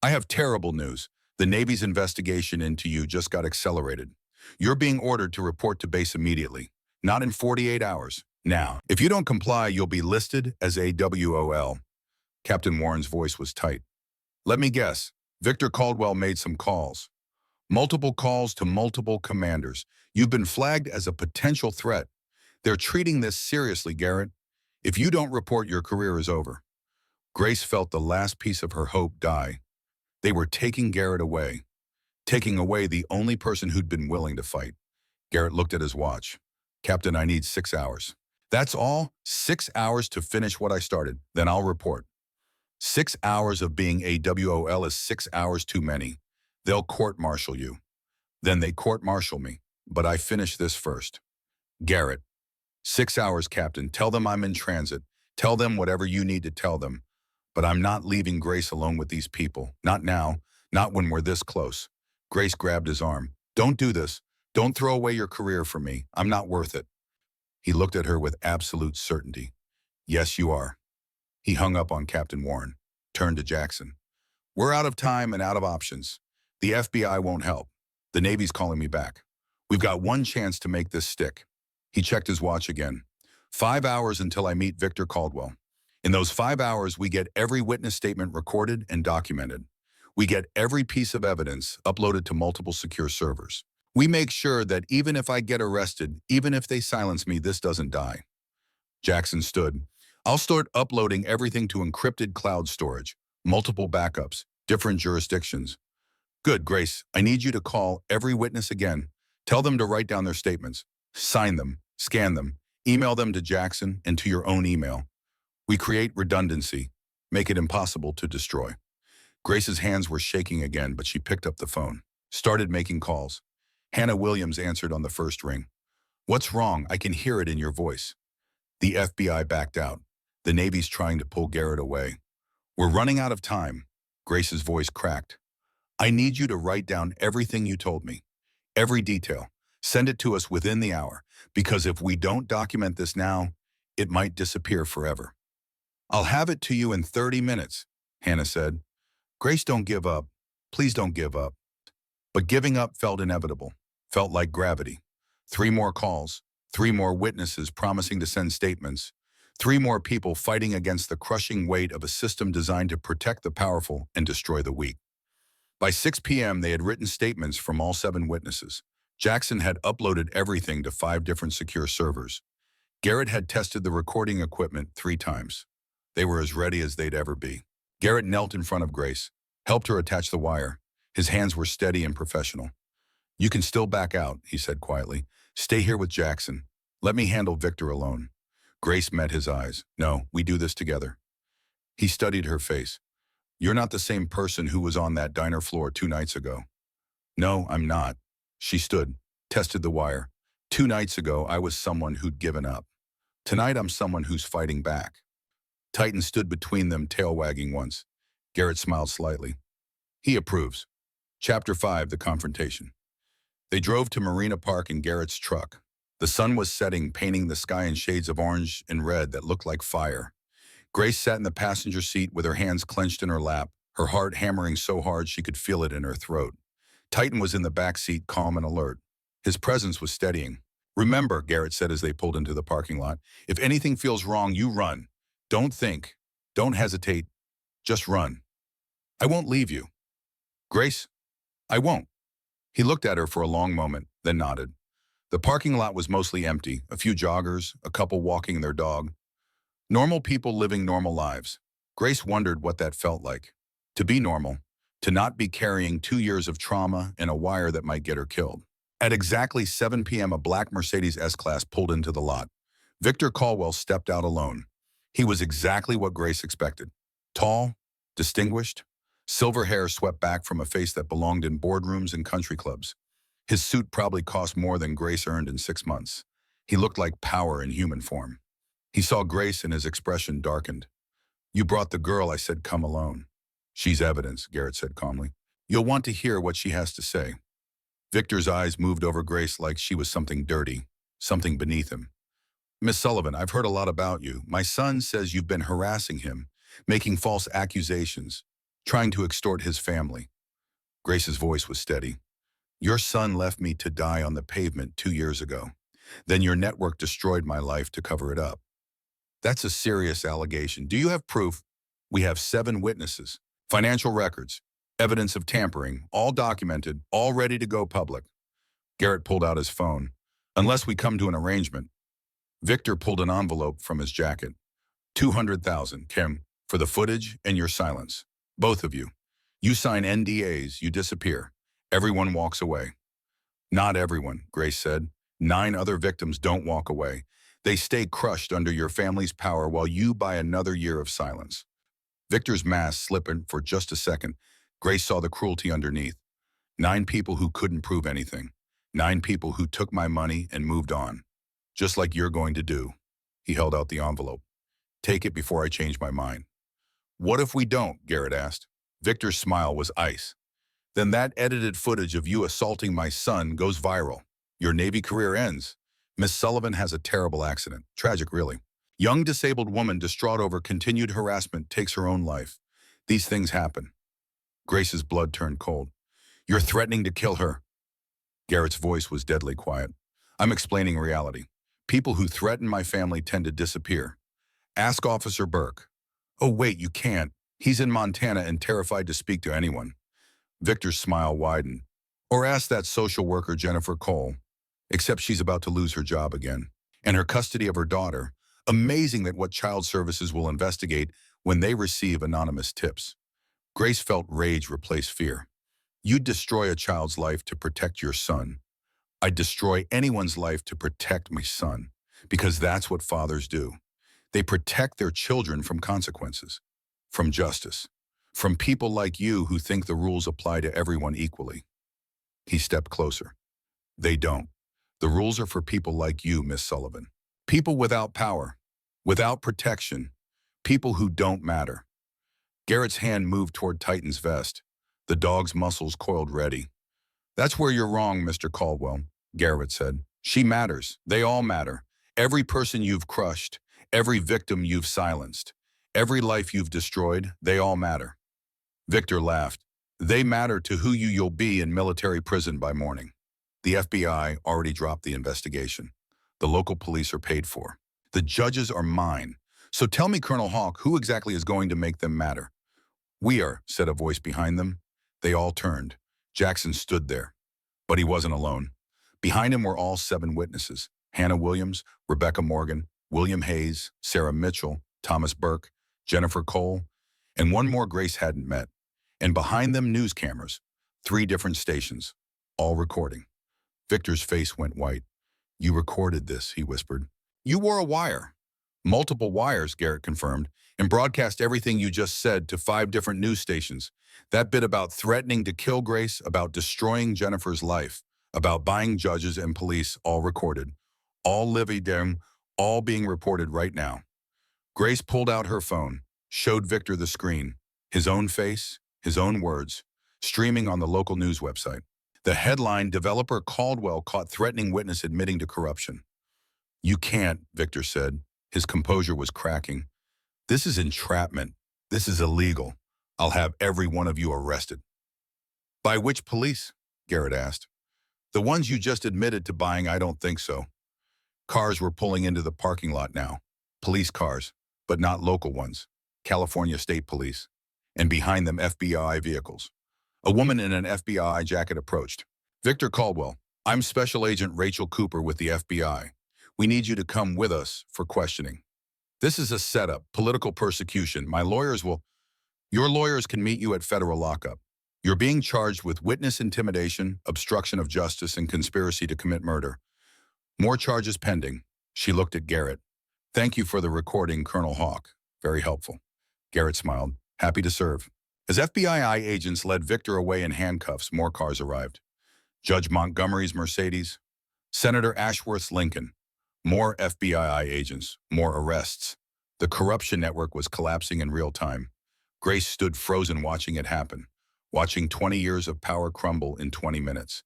Speaker 1: I have terrible news. The Navy's investigation into you just got accelerated. You're being ordered to report to base immediately. Not in 48 hours. Now, if you don't comply, you'll be listed as a WOL. Captain Warren's voice was tight. Let me guess. Victor Caldwell made some calls. Multiple calls to multiple commanders. You've been flagged as a potential threat. They're treating this seriously, Garrett. If you don't report, your career is over. Grace felt the last piece of her hope die. They were taking Garrett away. Taking away the only person who'd been willing to fight. Garrett looked at his watch. Captain, I need 6 hours. That's all? 6 hours to finish what I started. Then I'll report. 6 hours of being a WOL is 6 hours too many. They'll court-martial you. Then they court-martial me. But I finish this first. Garrett. 6 hours, Captain. Tell them I'm in transit. Tell them whatever you need to tell them. But I'm not leaving Grace alone with these people. Not now. Not when we're this close. Grace grabbed his arm. Don't do this. Don't throw away your career for me. I'm not worth it. He looked at her with absolute certainty. Yes, you are. He hung up on Captain Warren, turned to Jackson. We're out of time and out of options. The FBI won't help. The Navy's calling me back. We've got one chance to make this stick. He checked his watch again. 5 hours until I meet Victor Caldwell. In those 5 hours, we get every witness statement recorded and documented. We get every piece of evidence uploaded to multiple secure servers. We make sure that even if I get arrested, even if they silence me, this doesn't die. Jackson stood. I'll start uploading everything to encrypted cloud storage, multiple backups, different jurisdictions. Good, Grace. I need you to call every witness again. Tell them to write down their statements. Sign them, scan them, email them to Jackson and to your own email. We create redundancy, make it impossible to destroy. Grace's hands were shaking again, but she picked up the phone, started making calls. Hannah Williams answered on the first ring. What's wrong? I can hear it in your voice. The FBI backed out. The Navy's trying to pull Garrett away. We're running out of time. Grace's voice cracked. I need you to write down everything you told me. Every detail. Send it to us within the hour, because if we don't document this now, it might disappear forever. I'll have it to you in 30 minutes, Hannah said. Grace, don't give up. Please don't give up. But giving up felt inevitable, felt like gravity. 3 more calls, 3 more witnesses promising to send statements, 3 more people fighting against the crushing weight of a system designed to protect the powerful and destroy the weak. By 6 p.m., they had written statements from all 7 witnesses. Jackson had uploaded everything to 5 different secure servers. Garrett had tested the recording equipment 3 times. They were as ready as they'd ever be. Garrett knelt in front of Grace, helped her attach the wire. His hands were steady and professional. You can still back out, he said quietly. Stay here with Jackson. Let me handle Victor alone. Grace met his eyes. No, we do this together. He studied her face. You're not the same person who was on that diner floor 2 nights ago. No, I'm not. She stood, tested the wire. 2 nights ago, I was someone who'd given up. Tonight, I'm someone who's fighting back. Titan stood between them, tail wagging once. Garrett smiled slightly. He approves. Chapter 5, The Confrontation. They drove to Marina Park in Garrett's truck. The sun was setting, painting the sky in shades of orange and red that looked like fire. Grace sat in the passenger seat with her hands clenched in her lap, her heart hammering so hard she could feel it in her throat. Titan was in the back seat, calm and alert. His presence was steadying. Remember, Garrett said as they pulled into the parking lot, if anything feels wrong, you run. Don't think. Don't hesitate. Just run. I won't leave you. Grace, I won't. He looked at her for a long moment, then nodded. The parking lot was mostly empty, a few joggers, a couple walking their dog. Normal people living normal lives. Grace wondered what that felt like. To be normal, to not be carrying 2 years of trauma and a wire that might get her killed. At exactly 7 p.m., a black Mercedes S-Class pulled into the lot. Victor Caldwell stepped out alone. He was exactly what Grace expected. Tall, distinguished, silver hair swept back from a face that belonged in boardrooms and country clubs. His suit probably cost more than Grace earned in 6 months. He looked like power in human form. He saw Grace and his expression darkened. You brought the girl, I said, come alone. She's evidence, Garrett said calmly. You'll want to hear what she has to say. Victor's eyes moved over Grace like she was something dirty, something beneath him. Miss Sullivan, I've heard a lot about you. My son says you've been harassing him, making false accusations, trying to extort his family. Grace's voice was steady. Your son left me to die on the pavement 2 years ago. Then your network destroyed my life to cover it up. That's a serious allegation. Do you have proof? We have 7 witnesses, financial records, evidence of tampering, all documented, all ready to go public. Garrett pulled out his phone. Unless we come to an arrangement. Victor pulled an envelope from his jacket. 200,000, Kim, for the footage and your silence. Both of you. You sign NDAs, you disappear. Everyone walks away. Not everyone, Grace said. 9 other victims don't walk away. They stay crushed under your family's power while you buy another year of silence. Victor's mask slipped for just a second. Grace saw the cruelty underneath. 9 people who couldn't prove anything. 9 people who took my money and moved on. Just like you're going to do. He held out the envelope. Take it before I change my mind. What if we don't? Garrett asked. Victor's smile was ice. Then that edited footage of you assaulting my son goes viral. Your Navy career ends. Miss Sullivan has a terrible accident. Tragic, really. Young disabled woman distraught over continued harassment takes her own life. These things happen. Grace's blood turned cold. You're threatening to kill her. Garrett's voice was deadly quiet. I'm explaining reality. People who threaten my family tend to disappear. Ask Officer Burke. Oh, wait, you can't. He's in Montana and terrified to speak to anyone. Victor's smile widened. Or ask that social worker Jennifer Cole. Except she's about to lose her job again. And her custody of her daughter. Amazing that what child services will investigate when they receive anonymous tips. Grace felt rage replace fear. You'd destroy a child's life to protect your son. I'd destroy anyone's life to protect my son. Because that's what fathers do. They protect their children from consequences. From justice. From people like you who think the rules apply to everyone equally. He stepped closer. They don't. The rules are for people like you, Miss Sullivan. People without power, without protection, people who don't matter. Garrett's hand moved toward Titan's vest. The dog's muscles coiled ready. That's where you're wrong, Mr. Caldwell, Garrett said. She matters. They all matter. Every person you've crushed, every victim you've silenced, every life you've destroyed, they all matter. Victor laughed. They matter to who you'll be in military prison by morning. The FBI already dropped the investigation. The local police are paid for. The judges are mine. So tell me, Colonel Hawk, who exactly is going to make them matter? We are, said a voice behind them. They all turned. Jackson stood there. But he wasn't alone. Behind him were all 7 witnesses. Hannah Williams, Rebecca Morgan, William Hayes, Sarah Mitchell, Thomas Burke, Jennifer Cole, and one more Grace hadn't met. And behind them, news cameras. 3 different stations, all recording. Victor's face went white. You recorded this, he whispered. You wore a wire. Multiple wires, Garrett confirmed, and broadcast everything you just said to 5 different news stations. That bit about threatening to kill Grace, about destroying Jennifer's life, about buying judges and police, all recorded. All living, all being reported right now. Grace pulled out her phone, showed Victor the screen, his own face, his own words, streaming on the local news website. The headline, Developer Caldwell Caught Threatening Witness Admitting to Corruption. You can't, Victor said. His composure was cracking. This is entrapment. This is illegal. I'll have every one of you arrested. By which police? Garrett asked. The ones you just admitted to buying, I don't think so. Cars were pulling into the parking lot now. Police cars, but not local ones. California State Police. And behind them, FBI vehicles. A woman in an FBI jacket approached. Victor Caldwell, I'm Special Agent Rachel Cooper with the FBI. We need you to come with us for questioning. This is a setup, political persecution. Your lawyers can meet you at federal lockup. You're being charged with witness intimidation, obstruction of justice, and conspiracy to commit murder. More charges pending. She looked at Garrett. Thank you for the recording, Colonel Hawk. Very helpful. Garrett smiled. Happy to serve. As FBI agents led Victor away in handcuffs, more cars arrived. Judge Montgomery's Mercedes, Senator Ashworth's Lincoln. More FBI agents, more arrests. The corruption network was collapsing in real time. Grace stood frozen watching it happen, watching 20 years of power crumble in 20 minutes.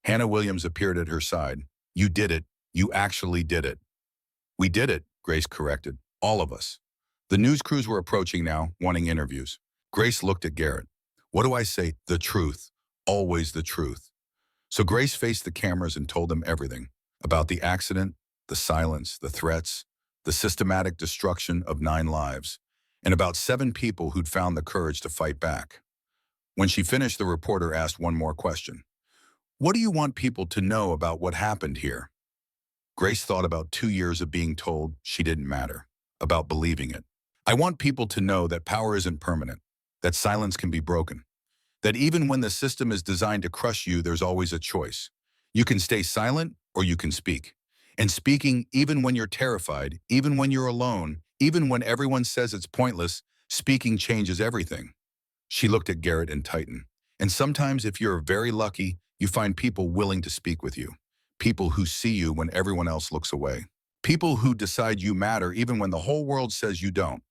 Speaker 1: Hannah Williams appeared at her side. You did it. You actually did it. We did it, Grace corrected. All of us. The news crews were approaching now, wanting interviews. Grace looked at Garrett. What do I say? The truth. Always the truth. So Grace faced the cameras and told them everything. About the accident, the silence, the threats, the systematic destruction of 9 lives, and about 7 people who'd found the courage to fight back. When she finished, the reporter asked one more question. What do you want people to know about what happened here? Grace thought about 2 years of being told she didn't matter, about believing it. I want people to know that power isn't permanent, that silence can be broken, that even when the system is designed to crush you, there's always a choice. You can stay silent or you can speak. And speaking, even when you're terrified, even when you're alone, even when everyone says it's pointless, speaking changes everything. She looked at Garrett and Titan. And sometimes, if you're very lucky, you find people willing to speak with you. People who see you when everyone else looks away. People who decide you matter even when the whole world says you don't.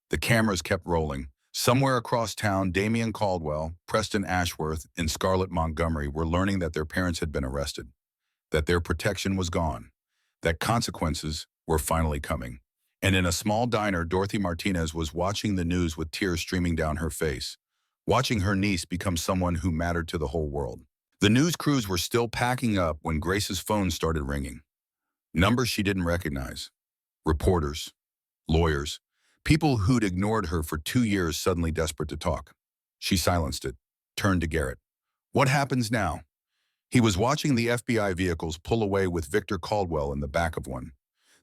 Speaker 1: The cameras kept rolling. Somewhere across town, Damian Caldwell, Preston Ashworth, and Scarlett Montgomery were learning that their parents had been arrested, that their protection was gone, that consequences were finally coming. And in a small diner, Dorothy Martinez was watching the news with tears streaming down her face, watching her niece become someone who mattered to the whole world. The news crews were still packing up when Grace's phone started ringing. Numbers she didn't recognize. Reporters, lawyers, people who'd ignored her for 2 years suddenly desperate to talk. She silenced it, turned to Garrett. What happens now? He was watching the FBI vehicles pull away with Victor Caldwell in the back of one.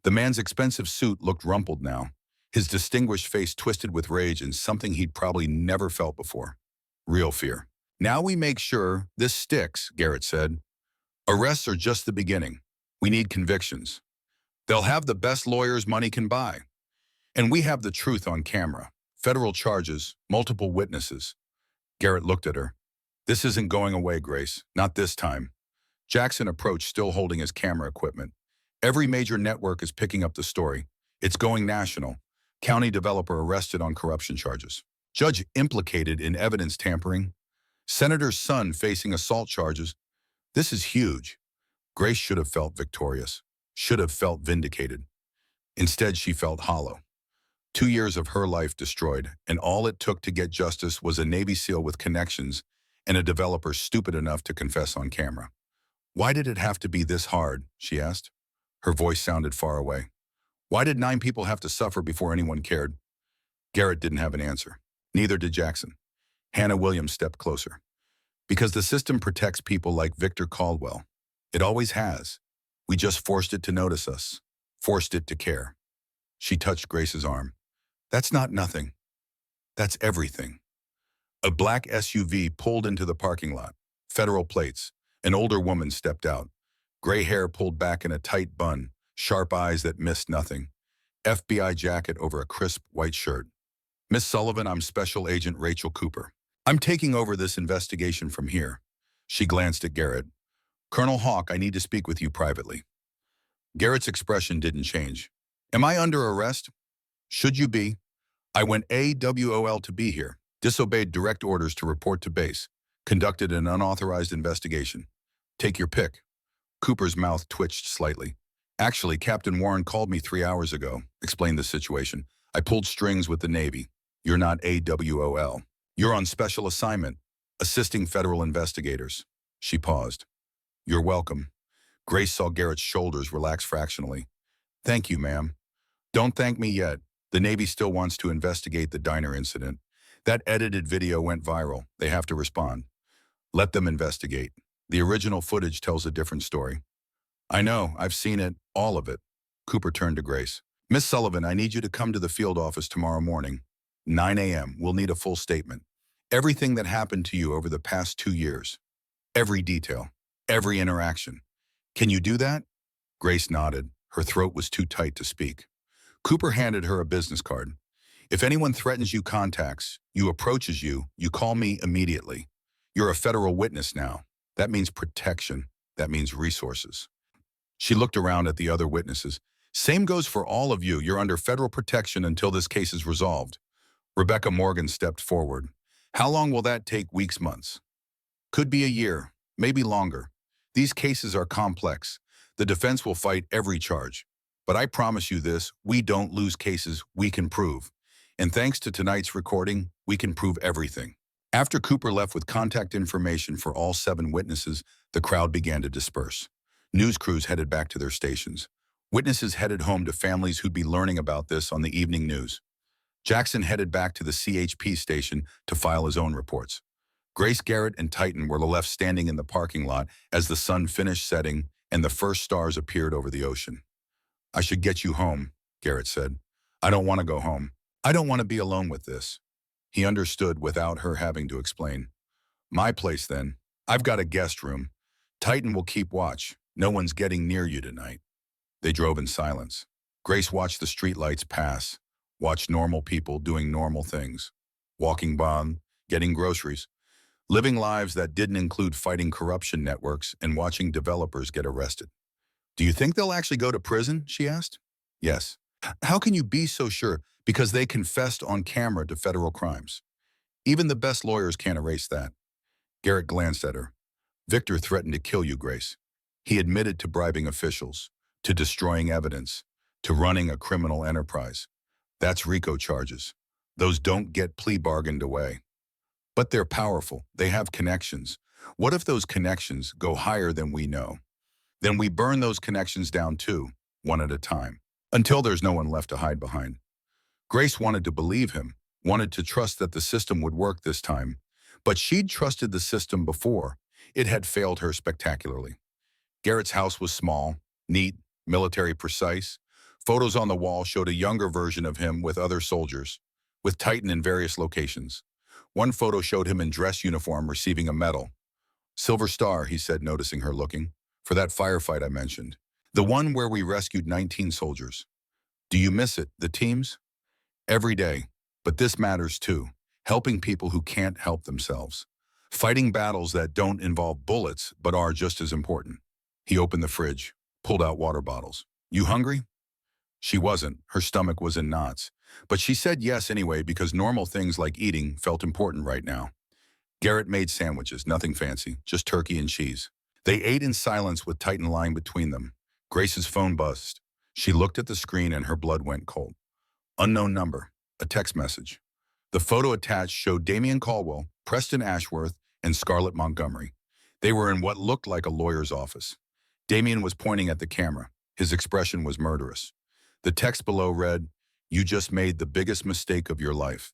Speaker 1: The man's expensive suit looked rumpled now, his distinguished face twisted with rage and something he'd probably never felt before. Real fear. Now we make sure this sticks, Garrett said. Arrests are just the beginning. We need convictions. They'll have the best lawyers money can buy. And we have the truth on camera. Federal charges, multiple witnesses. Garrett looked at her. This isn't going away, Grace. Not this time. Jackson approached, still holding his camera equipment. Every major network is picking up the story. It's going national. County developer arrested on corruption charges. Judge implicated in evidence tampering. Senator's son facing assault charges. This is huge. Grace should have felt victorious, should have felt vindicated. Instead, she felt hollow. 2 years of her life destroyed, and all it took to get justice was a Navy SEAL with connections and a developer stupid enough to confess on camera. Why did it have to be this hard, she asked. Her voice sounded far away. Why did 9 people have to suffer before anyone cared? Garrett didn't have an answer. Neither did Jackson. Hannah Williams stepped closer. Because the system protects people like Victor Caldwell. It always has. We just forced it to notice us, forced it to care. She touched Grace's arm. That's not nothing. That's everything. A black SUV pulled into the parking lot. Federal plates. An older woman stepped out. Gray hair pulled back in a tight bun, sharp eyes that missed nothing. FBI jacket over a crisp white shirt. Miss Sullivan, I'm Special Agent Rachel Cooper. I'm taking over this investigation from here. She glanced at Garrett. Colonel Hawk, I need to speak with you privately. Garrett's expression didn't change. Am I under arrest? Should you be? I went AWOL to be here, disobeyed direct orders to report to base, conducted an unauthorized investigation. Take your pick. Cooper's mouth twitched slightly. Actually, Captain Warren called me 3 hours ago, explained the situation. I pulled strings with the Navy. You're not AWOL. You're on special assignment, assisting federal investigators. She paused. You're welcome. Grace saw Garrett's shoulders relax fractionally. Thank you, ma'am. Don't thank me yet. The Navy still wants to investigate the diner incident. That edited video went viral. They have to respond. Let them investigate. The original footage tells a different story. I know, I've seen it, all of it. Cooper turned to Grace. Miss Sullivan, I need you to come to the field office tomorrow morning. 9 a.m. We'll need a full statement. Everything that happened to you over the past 2 years. Every detail. Every interaction. Can you do that? Grace nodded. Her throat was too tight to speak. Cooper handed her a business card. If anyone threatens you, contacts you, approaches you, you call me immediately. You're a federal witness now. That means protection. That means resources. She looked around at the other witnesses. Same goes for all of you. You're under federal protection until this case is resolved. Rebecca Morgan stepped forward. How long will that take? Weeks, months? Could be a year, maybe longer. These cases are complex. The defense will fight every charge. But I promise you this, we don't lose cases we can prove. And thanks to tonight's recording, we can prove everything. After Cooper left with contact information for all 7 witnesses, the crowd began to disperse. News crews headed back to their stations. Witnesses headed home to families who'd be learning about this on the evening news. Jackson headed back to the CHP station to file his own reports. Grace, Garrett, and Titan were left standing in the parking lot as the sun finished setting and the first stars appeared over the ocean. I should get you home, Garrett said. I don't want to go home. I don't want to be alone with this. He understood without her having to explain. My place, then. I've got a guest room. Titan will keep watch. No one's getting near you tonight. They drove in silence. Grace watched the streetlights pass, watched normal people doing normal things, walking by, getting groceries, living lives that didn't include fighting corruption networks and watching developers get arrested. Do you think they'll actually go to prison? She asked. Yes. How can you be so sure? Because they confessed on camera to federal crimes. Even the best lawyers can't erase that. Garrett glanced at her. Victor threatened to kill you, Grace. He admitted to bribing officials, to destroying evidence, to running a criminal enterprise. That's RICO charges. Those don't get plea bargained away. But they're powerful. They have connections. What if those connections go higher than we know? Then we burn those connections down too, one at a time, until there's no one left to hide behind. Grace wanted to believe him, wanted to trust that the system would work this time. But she'd trusted the system before. It had failed her spectacularly. Garrett's house was small, neat, military precise. Photos on the wall showed a younger version of him with other soldiers, with Titan in various locations. One photo showed him in dress uniform receiving a medal. "Silver Star," he said, noticing her looking, "for that firefight I mentioned. The one where we rescued 19 soldiers. Do you miss it, the teams?" "Every day. But this matters too. Helping people who can't help themselves. Fighting battles that don't involve bullets, but are just as important." He opened the fridge, pulled out water bottles. "You hungry?" She wasn't. Her stomach was in knots. But she said yes anyway because normal things like eating felt important right now. Garrett made sandwiches, nothing fancy, just turkey and cheese. They ate in silence with Titan lying between them. Grace's phone buzzed. She looked at the screen and her blood went cold. Unknown number, a text message. The photo attached showed Damian Caldwell, Preston Ashworth, and Scarlett Montgomery. They were in what looked like a lawyer's office. Damian was pointing at the camera. His expression was murderous. The text below read, "You just made the biggest mistake of your life.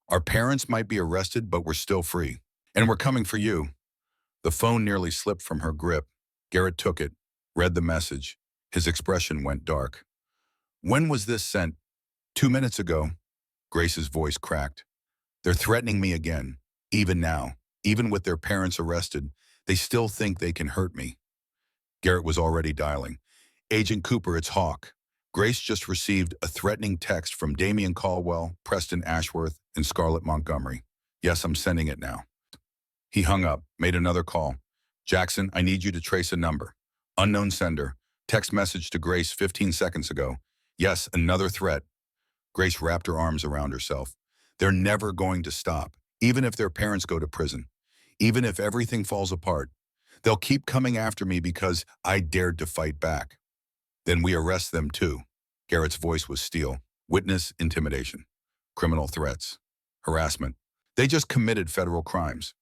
Speaker 1: Our parents might be arrested, but we're still free. And we're coming for you." The phone nearly slipped from her grip. Garrett took it, read the message. His expression went dark. "When was this sent?" "2 minutes ago." Grace's voice cracked. "They're threatening me again. Even now, even with their parents arrested, they still think they can hurt me." Garrett was already dialing. "Agent Cooper, it's Hawk. Grace just received a threatening text from Damian Caldwell, Preston Ashworth, and Scarlett Montgomery. Yes, I'm sending it now." He hung up, made another call. "Jackson, I need you to trace a number. Unknown sender. Text message to Grace 15 seconds ago. Yes, another threat." Grace wrapped her arms around herself. "They're never going to stop, even if their parents go to prison. Even if everything falls apart. They'll keep coming after me because I dared to fight back." "Then we arrest them too." Garrett's voice was steel. "Witness intimidation. Criminal threats. Harassment. They just committed federal crimes.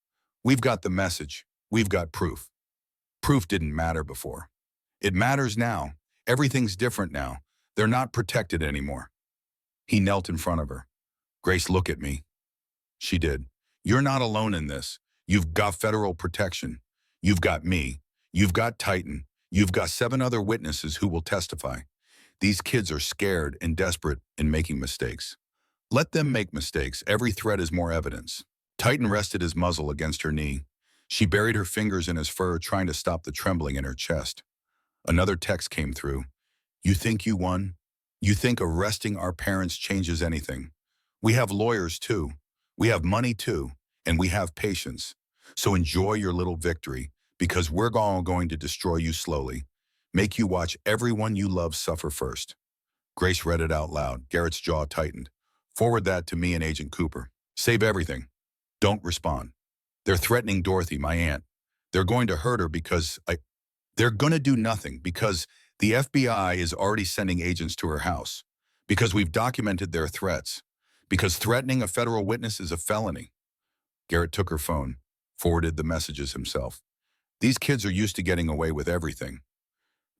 Speaker 1: We've got the message. We've got proof." Proof didn't matter before. It matters now. Everything's different now. They're not protected anymore. He knelt in front of her. "Grace, look at me." She did. "You're not alone in this. You've got federal protection. You've got me. You've got Titan. You've got 7 other witnesses who will testify. These kids are scared and desperate and making mistakes. Let them make mistakes. Every threat is more evidence." Titan rested his muzzle against her knee. She buried her fingers in his fur, trying to stop the trembling in her chest. Another text came through. "You think you won? You think arresting our parents changes anything? We have lawyers too. We have money too. And we have patience. So enjoy your little victory, because we're all going to destroy you slowly. Make you watch everyone you love suffer first." Grace read it out loud. Garrett's jaw tightened. "Forward that to me and Agent Cooper. Save everything. Don't respond. They're threatening Dorothy, my aunt. They're going to hurt her because They're going to do nothing because the FBI is already sending agents to her house. Because we've documented their threats. Because threatening a federal witness is a felony." Garrett took her phone, forwarded the messages himself. "These kids are used to getting away with everything.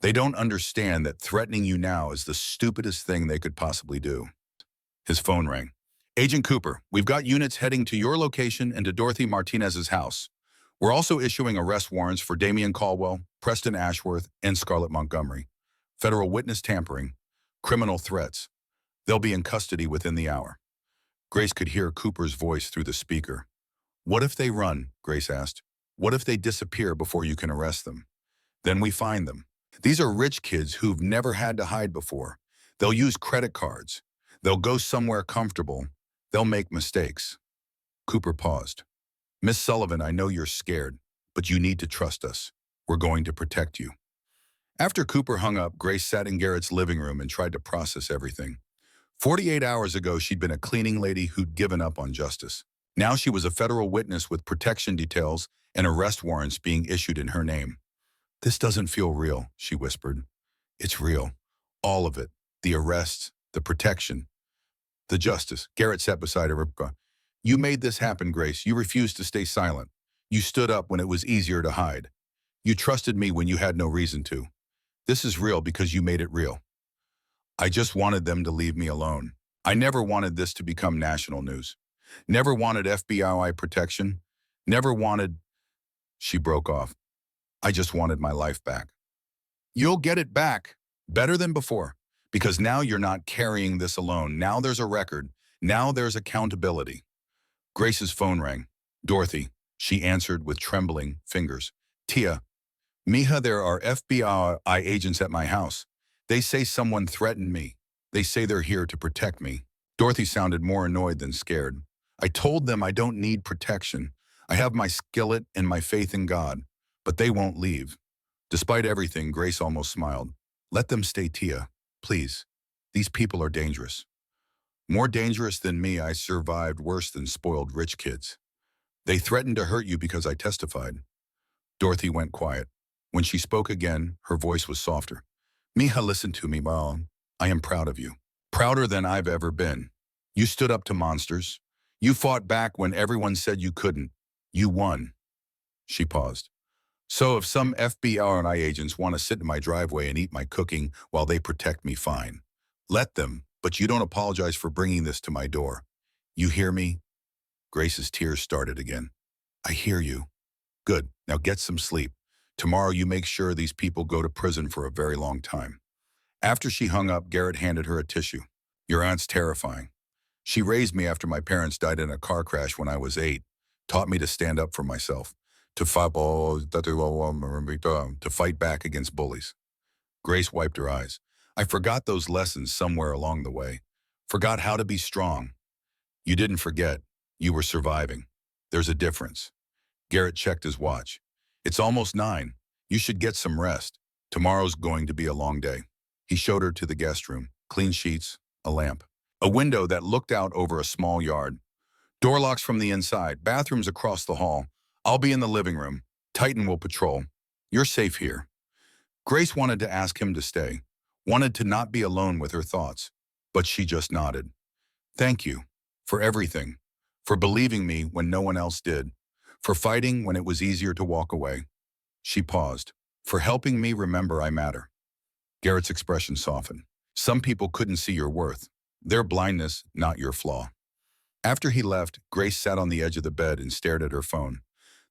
Speaker 1: They don't understand that threatening you now is the stupidest thing they could possibly do." His phone rang. "Agent Cooper, we've got units heading to your location and to Dorothy Martinez's house. We're also issuing arrest warrants for Damian Caldwell, Preston Ashworth, and Scarlett Montgomery. Federal witness tampering, criminal threats. They'll be in custody within the hour." Grace could hear Cooper's voice through the speaker. "What if they run?" Grace asked. "What if they disappear before you can arrest them? Then we find them. These are rich kids who've never had to hide before. They'll use credit cards. They'll go somewhere comfortable. They'll make mistakes." Cooper paused. "Miss Sullivan, I know you're scared, but you need to trust us. We're going to protect you." After Cooper hung up, Grace sat in Garrett's living room and tried to process everything. 48 hours ago, she'd been a cleaning lady who'd given up on justice. Now she was a federal witness with protection details and arrest warrants being issued in her name. "This doesn't feel real," she whispered. "It's real. All of it. The arrests, the protection, the justice." Garrett sat beside her. "You made this happen, Grace. You refused to stay silent. You stood up when it was easier to hide. You trusted me when you had no reason to. This is real because you made it real. I just wanted them to leave me alone. I never wanted this to become national news. Never wanted FBI protection. Never wanted... She broke off. I just wanted my life back. You'll get it back. Better than before. Because now you're not carrying this alone. Now there's a record. Now there's accountability. Grace's phone rang. Dorothy. She answered with trembling fingers. Tia. Mija, there are FBI agents at my house. They say someone threatened me. They say they're here to protect me. Dorothy sounded more annoyed than scared. I told them I don't need protection. I have my skillet and my faith in God. But they won't leave. Despite everything, Grace almost smiled. Let them stay, Tia. Please. These people are dangerous. More dangerous than me. I survived worse than spoiled rich kids. They threatened to hurt you because I testified. Dorothy went quiet. When she spoke again, her voice was softer. Mija, listen to me, Mom. I am proud of you. Prouder than I've ever been. You stood up to monsters. You fought back when everyone said you couldn't. You won. She paused. So if some FBI agents want to sit in my driveway and eat my cooking while they protect me, fine. Let them, but you don't apologize for bringing this to my door. You hear me? Grace's tears started again. I hear you. Good. Now get some sleep. Tomorrow you make sure these people go to prison for a very long time. After she hung up, Garrett handed her a tissue. Your aunt's terrifying. She raised me after my parents died in a car crash when I was 8, taught me to stand up for myself, to fight back against bullies. Grace wiped her eyes. I forgot those lessons somewhere along the way. Forgot how to be strong. You didn't forget. You were surviving. There's a difference. Garrett checked his watch. It's almost 9. You should get some rest. Tomorrow's going to be a long day. He showed her to the guest room. Clean sheets, a lamp. A window that looked out over a small yard. Door locks from the inside, bathrooms across the hall. I'll be in the living room. Titan will patrol. You're safe here. Grace wanted to ask him to stay, wanted to not be alone with her thoughts, but she just nodded. Thank you for everything, for believing me when no one else did, for fighting when it was easier to walk away. She paused. For helping me remember I matter. Garrett's expression softened. Some people couldn't see your worth. Their blindness, not your flaw. After he left, Grace sat on the edge of the bed and stared at her phone.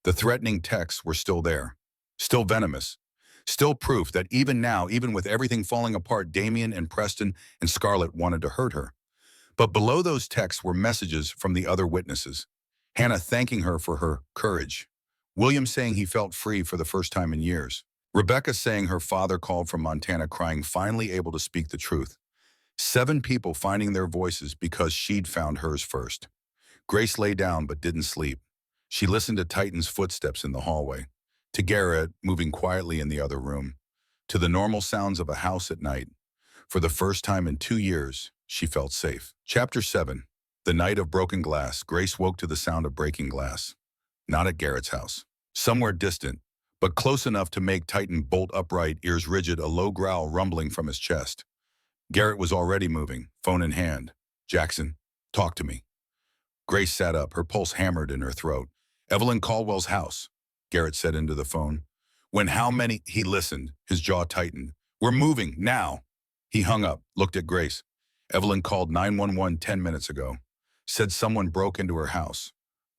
Speaker 1: The threatening texts were still there, still venomous, still proof that even now, even with everything falling apart, Damien and Preston and Scarlett wanted to hurt her. But below those texts were messages from the other witnesses. Hannah thanking her for her courage. William saying he felt free for the first time in years. Rebecca saying her father called from Montana crying, finally able to speak the truth. 7 people finding their voices because she'd found hers first. Grace lay down but didn't sleep. She listened to Titan's footsteps in the hallway, to Garrett moving quietly in the other room, to the normal sounds of a house at night. For the first time in 2 years, she felt safe. Chapter 7. The night of broken glass. Grace woke to the sound of breaking glass. Not at Garrett's house. Somewhere distant, but close enough to make Titan bolt upright, ears rigid, a low growl rumbling from his chest. Garrett was already moving, phone in hand. Jackson, talk to me. Grace sat up, her pulse hammered in her throat. Evelyn Caldwell's house, Garrett said into the phone. When how many? He listened, his jaw tightened. We're moving, now. He hung up, looked at Grace. Evelyn called 911 10 minutes ago. Said someone broke into her house.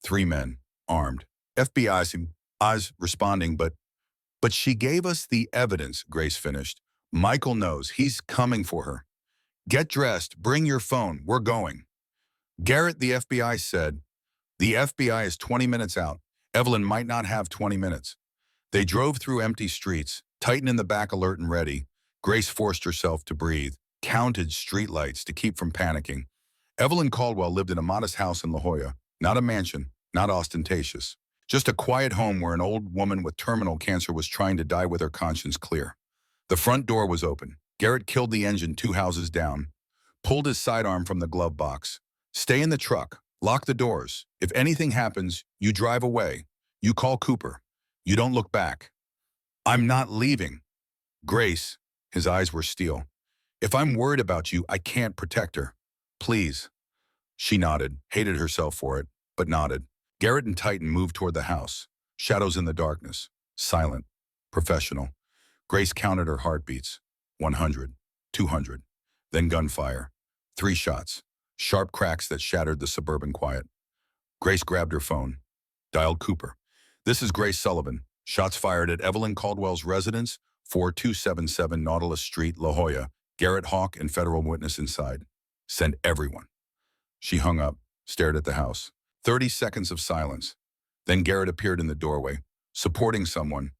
Speaker 1: 3 men, armed. FBI's responding, but she gave us the evidence, Grace finished. Michael knows, he's coming for her. Get dressed, bring your phone, we're going. Garrett, the FBI said. The FBI is 20 minutes out. Evelyn might not have 20 minutes. They drove through empty streets, Titan in the back alert and ready. Grace forced herself to breathe, counted streetlights to keep from panicking. Evelyn Caldwell lived in a modest house in La Jolla, not a mansion, not ostentatious. Just a quiet home where an old woman with terminal cancer was trying to die with her conscience clear. The front door was open. Garrett killed the engine 2 houses down, pulled his sidearm from the glove box. Stay in the truck. Lock the doors. If anything happens, you drive away. You call Cooper. You don't look back. I'm not leaving. Grace, his eyes were steel. If I'm worried about you, I can't protect her. Please. She nodded, hated herself for it, but nodded. Garrett and Titan moved toward the house. Shadows in the darkness. Silent. Professional. Grace counted her heartbeats. 100. 200. Then gunfire. 3 shots. Sharp cracks that shattered the suburban quiet. Grace grabbed her phone. Dialed Cooper. "This is Grace Sullivan. Shots fired at Evelyn Caldwell's residence, 4277 Nautilus Street, La Jolla. Garrett Hawk and federal witness inside. Send everyone." She hung up, stared at the house. 30 seconds of silence. Then Garrett appeared in the doorway, supporting someone.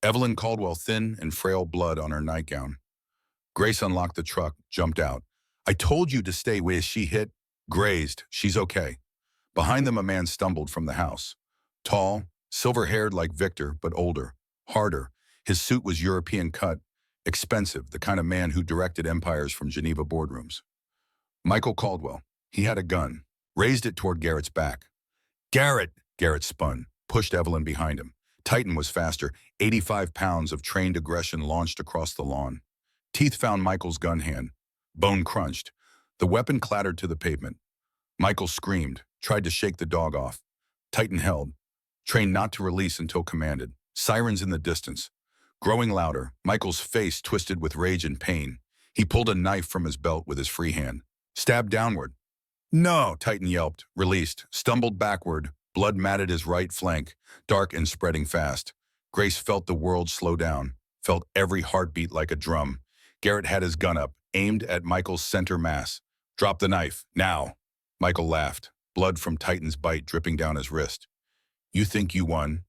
Speaker 1: Evelyn Caldwell, thin and frail, blood on her nightgown. Grace unlocked the truck, jumped out. "I told you to stay where she hit." "Grazed. She's okay." Behind them, a man stumbled from the house. Tall, silver-haired like Victor, but older, harder. His suit was European cut, expensive, the kind of man who directed empires from Geneva boardrooms. Michael Caldwell. He had a gun, raised it toward Garrett's back. "Garrett!" Garrett spun, pushed Evelyn behind him. Titan was faster. 85 pounds of trained aggression launched across the lawn. Teeth found Michael's gun hand. Bone crunched. The weapon clattered to the pavement. Michael screamed, tried to shake the dog off. Titan held, trained not to release until commanded. Sirens in the distance. Growing louder, Michael's face twisted with rage and pain. He pulled a knife from his belt with his free hand. Stabbed downward. "No!" Titan yelped, released, stumbled backward. Blood matted his right flank, dark and spreading fast. Grace felt the world slow down, felt every heartbeat like a drum. Garrett had his gun up, aimed at Michael's center mass. "Drop the knife, now!" Michael laughed, blood from Titan's bite dripping down his wrist. "You think you won?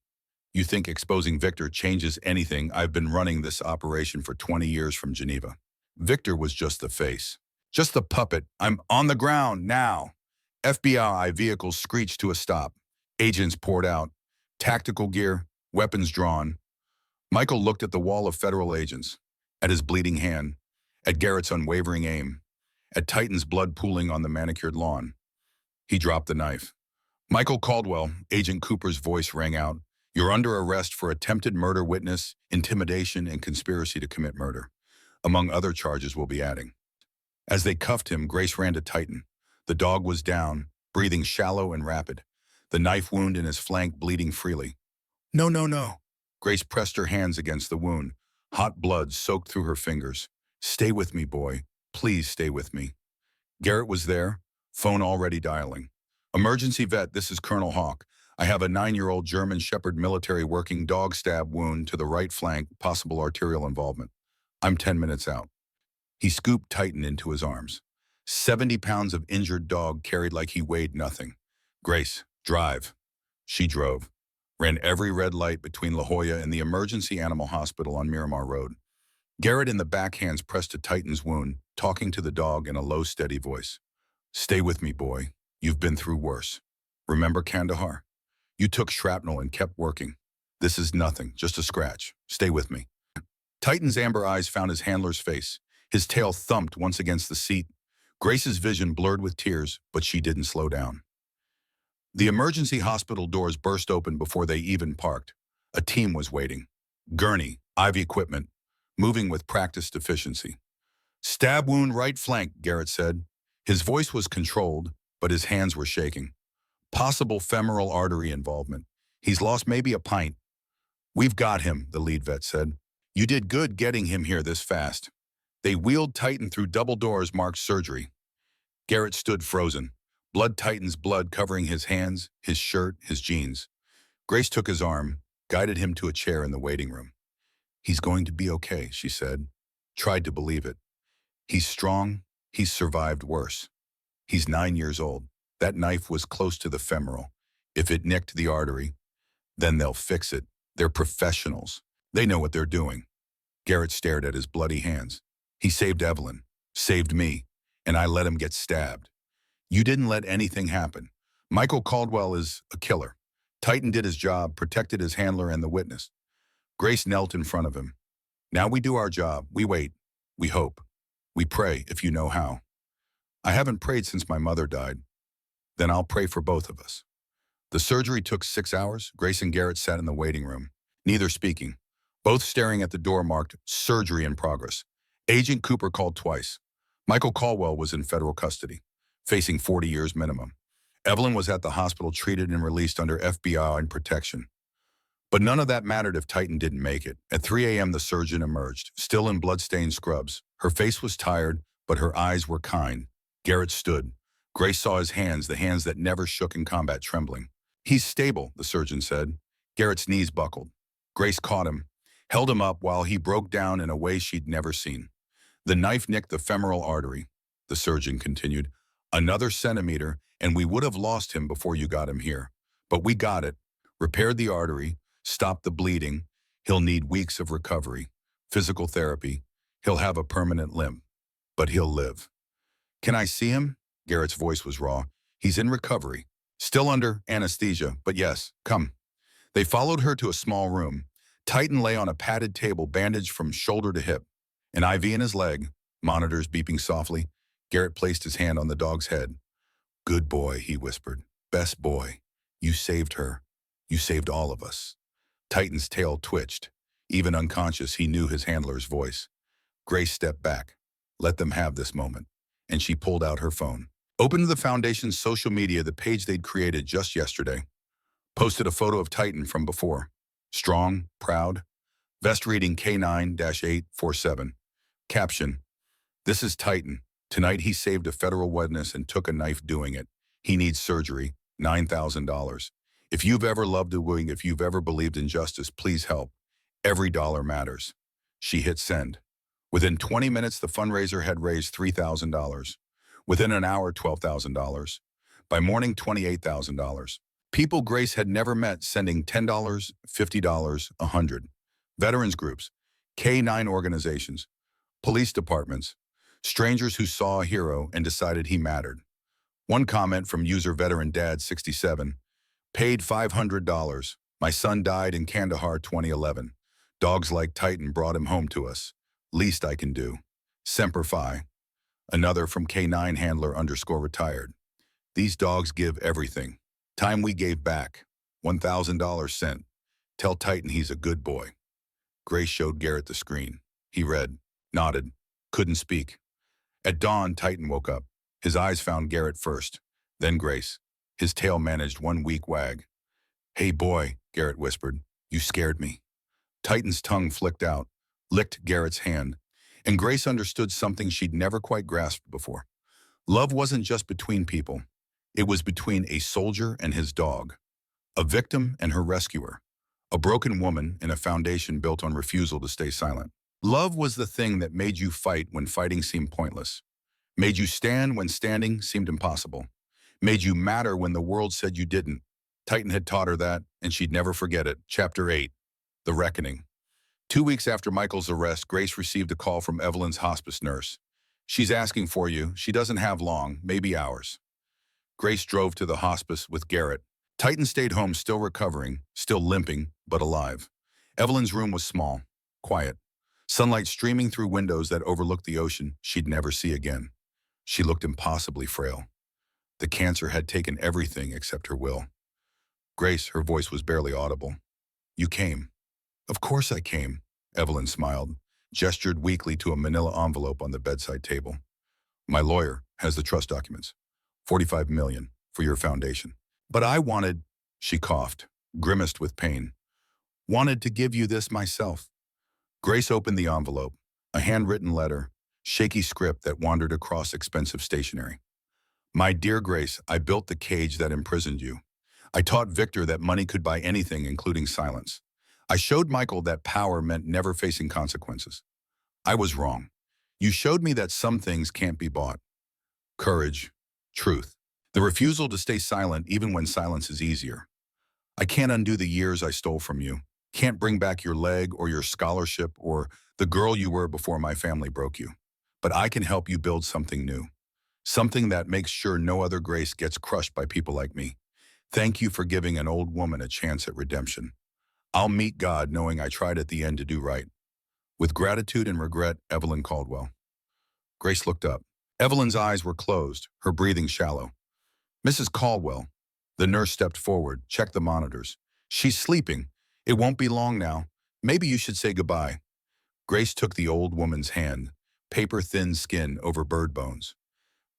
Speaker 1: You think exposing Victor changes anything? I've been running this operation for 20 years from Geneva. Victor was just the face. Just the puppet. I'm on the ground, now!" FBI vehicles screeched to a stop. Agents poured out. Tactical gear, weapons drawn. Michael looked at the wall of federal agents, at his bleeding hand, at Garrett's unwavering aim, at Titan's blood pooling on the manicured lawn. He dropped the knife. "Michael Caldwell," Agent Cooper's voice rang out. "You're under arrest for attempted murder, witness, intimidation, and conspiracy to commit murder, among other charges we'll be adding." As they cuffed him, Grace ran to Titan. The dog was down, breathing shallow and rapid, the knife wound in his flank bleeding freely. "No, no, no." Grace pressed her hands against the wound. Hot blood soaked through her fingers. "Stay with me, boy. Please stay with me." Garrett was there, phone already dialing. "Emergency vet, this is Colonel Hawk. I have a 9-year-old German Shepherd military working dog stab wound to the right flank, possible arterial involvement. I'm 10 minutes out." He scooped Titan into his arms. 70 pounds of injured dog carried like he weighed nothing. "Grace, drive." She drove. Ran every red light between La Jolla and the emergency animal hospital on Miramar Road. Garrett in the back hands pressed to Titan's wound, talking to the dog in a low, steady voice. "Stay with me, boy. You've been through worse. Remember Kandahar? You took shrapnel and kept working. This is nothing, just a scratch. Stay with me." Titan's amber eyes found his handler's face. His tail thumped once against the seat. Grace's vision blurred with tears, but she didn't slow down. The emergency hospital doors burst open before they even parked. A team was waiting. Gurney, IV equipment, moving with practiced efficiency. "Stab wound right flank," Garrett said. His voice was controlled, but his hands were shaking. "Possible femoral artery involvement. He's lost maybe a pint." "We've got him," the lead vet said. "You did good getting him here this fast." They wheeled Titan through double doors marked surgery. Garrett stood frozen, blood Titan's blood covering his hands, his shirt, his jeans. Grace took his arm, guided him to a chair in the waiting room. "He's going to be okay," she said. Tried to believe it. "He's strong. He's survived worse. He's 9 years old. That knife was close to the femoral. If it nicked the artery, then they'll fix it. They're professionals. They know what they're doing." Garrett stared at his bloody hands. "He saved Evelyn, saved me, and I let him get stabbed. You didn't let anything happen. Michael Caldwell is a killer. Titan did his job, protected his handler and the witness." Grace knelt in front of him. "Now we do our job. We wait. We hope. We pray, if you know how. I haven't prayed since my mother died. Then I'll pray for both of us." The surgery took 6 hours. Grace and Garrett sat in the waiting room, neither speaking, both staring at the door marked "Surgery in Progress." Agent Cooper called twice. Michael Caldwell was in federal custody, facing 40 years minimum. Evelyn was at the hospital treated and released under FBI protection. But none of that mattered if Titan didn't make it. At 3 a.m., the surgeon emerged, still in blood-stained scrubs. Her face was tired, but her eyes were kind. Garrett stood. Grace saw his hands, the hands that never shook in combat, trembling. "He's stable," the surgeon said. Garrett's knees buckled. Grace caught him, held him up while he broke down in a way she'd never seen. "The knife nicked the femoral artery," the surgeon continued. "Another centimeter, and we would have lost him before you got him here. But we got it, repaired the artery, stopped the bleeding. He'll need weeks of recovery, physical therapy. He'll have a permanent limp, but he'll live." "Can I see him?" Garrett's voice was raw. "He's in recovery. Still under anesthesia, but yes, come." They followed her to a small room. Titan lay on a padded table, bandaged from shoulder to hip. An IV in his leg, monitors beeping softly. Garrett placed his hand on the dog's head. "Good boy," he whispered. "Best boy. You saved her. You saved all of us." Titan's tail twitched. Even unconscious, he knew his handler's voice. Grace stepped back. "Let them have this moment." And she pulled out her phone. Opened the Foundation's social media, the page they'd created just yesterday. Posted a photo of Titan from before. Strong, proud. Vest reading K9-847. Caption: "This is Titan. Tonight he saved a federal witness and took a knife doing it. He needs surgery. $9,000. If you've ever loved a wing, if you've ever believed in justice, please help. Every dollar matters." She hit send. Within 20 minutes, the fundraiser had raised $3,000. Within an hour, $12,000. By morning, $28,000. People Grace had never met sending $10, $50, $100. Veterans groups, K9 organizations, police departments, strangers who saw a hero and decided he mattered. One comment from user Veteran Dad 67, "Paid $500. My son died in Kandahar 2011. Dogs like Titan brought him home to us. Least I can do. Semper Fi." Another from K9 handler _retired. "These dogs give everything. Time we gave back. $1,000 sent. Tell Titan he's a good boy." Grace showed Garrett the screen. He read, nodded, couldn't speak. At dawn, Titan woke up. His eyes found Garrett first, then Grace. His tail managed one weak wag. "Hey boy," Garrett whispered, "you scared me." Titan's tongue flicked out, licked Garrett's hand, and Grace understood something she'd never quite grasped before. Love wasn't just between people. It was between a soldier and his dog, a victim and her rescuer, a broken woman in a foundation built on refusal to stay silent. Love was the thing that made you fight when fighting seemed pointless, made you stand when standing seemed impossible, made you matter when the world said you didn't. Titan had taught her that, and she'd never forget it. Chapter 8, The Reckoning. 2 weeks after Michael's arrest, Grace received a call from Evelyn's hospice nurse. "She's asking for you. She doesn't have long, maybe hours." Grace drove to the hospice with Garrett. Titan stayed home, still recovering, still limping, but alive. Evelyn's room was small, quiet. Sunlight streaming through windows that overlooked the ocean she'd never see again. She looked impossibly frail. The cancer had taken everything except her will. "Grace," her voice was barely audible. "You came." "Of course I came," Evelyn smiled, gestured weakly to a manila envelope on the bedside table. "My lawyer has the trust documents. $45 million for your foundation. But I wanted," she coughed, grimaced with pain, "wanted to give you this myself." Grace opened the envelope, a handwritten letter, shaky script that wandered across expensive stationery. "My dear Grace, I built the cage that imprisoned you. I taught Victor that money could buy anything, including silence. I showed Michael that power meant never facing consequences. I was wrong. You showed me that some things can't be bought. Courage, truth, the refusal to stay silent even when silence is easier. I can't undo the years I stole from you. Can't bring back your leg or your scholarship or the girl you were before my family broke you. But I can help you build something new. Something that makes sure no other Grace gets crushed by people like me. Thank you for giving an old woman a chance at redemption. I'll meet God knowing I tried at the end to do right. With gratitude and regret, Evelyn Caldwell." Grace looked up. Evelyn's eyes were closed, her breathing shallow. "Mrs. Caldwell." The nurse stepped forward, checked the monitors. "She's sleeping. It won't be long now. Maybe you should say goodbye." Grace took the old woman's hand, paper-thin skin over bird bones.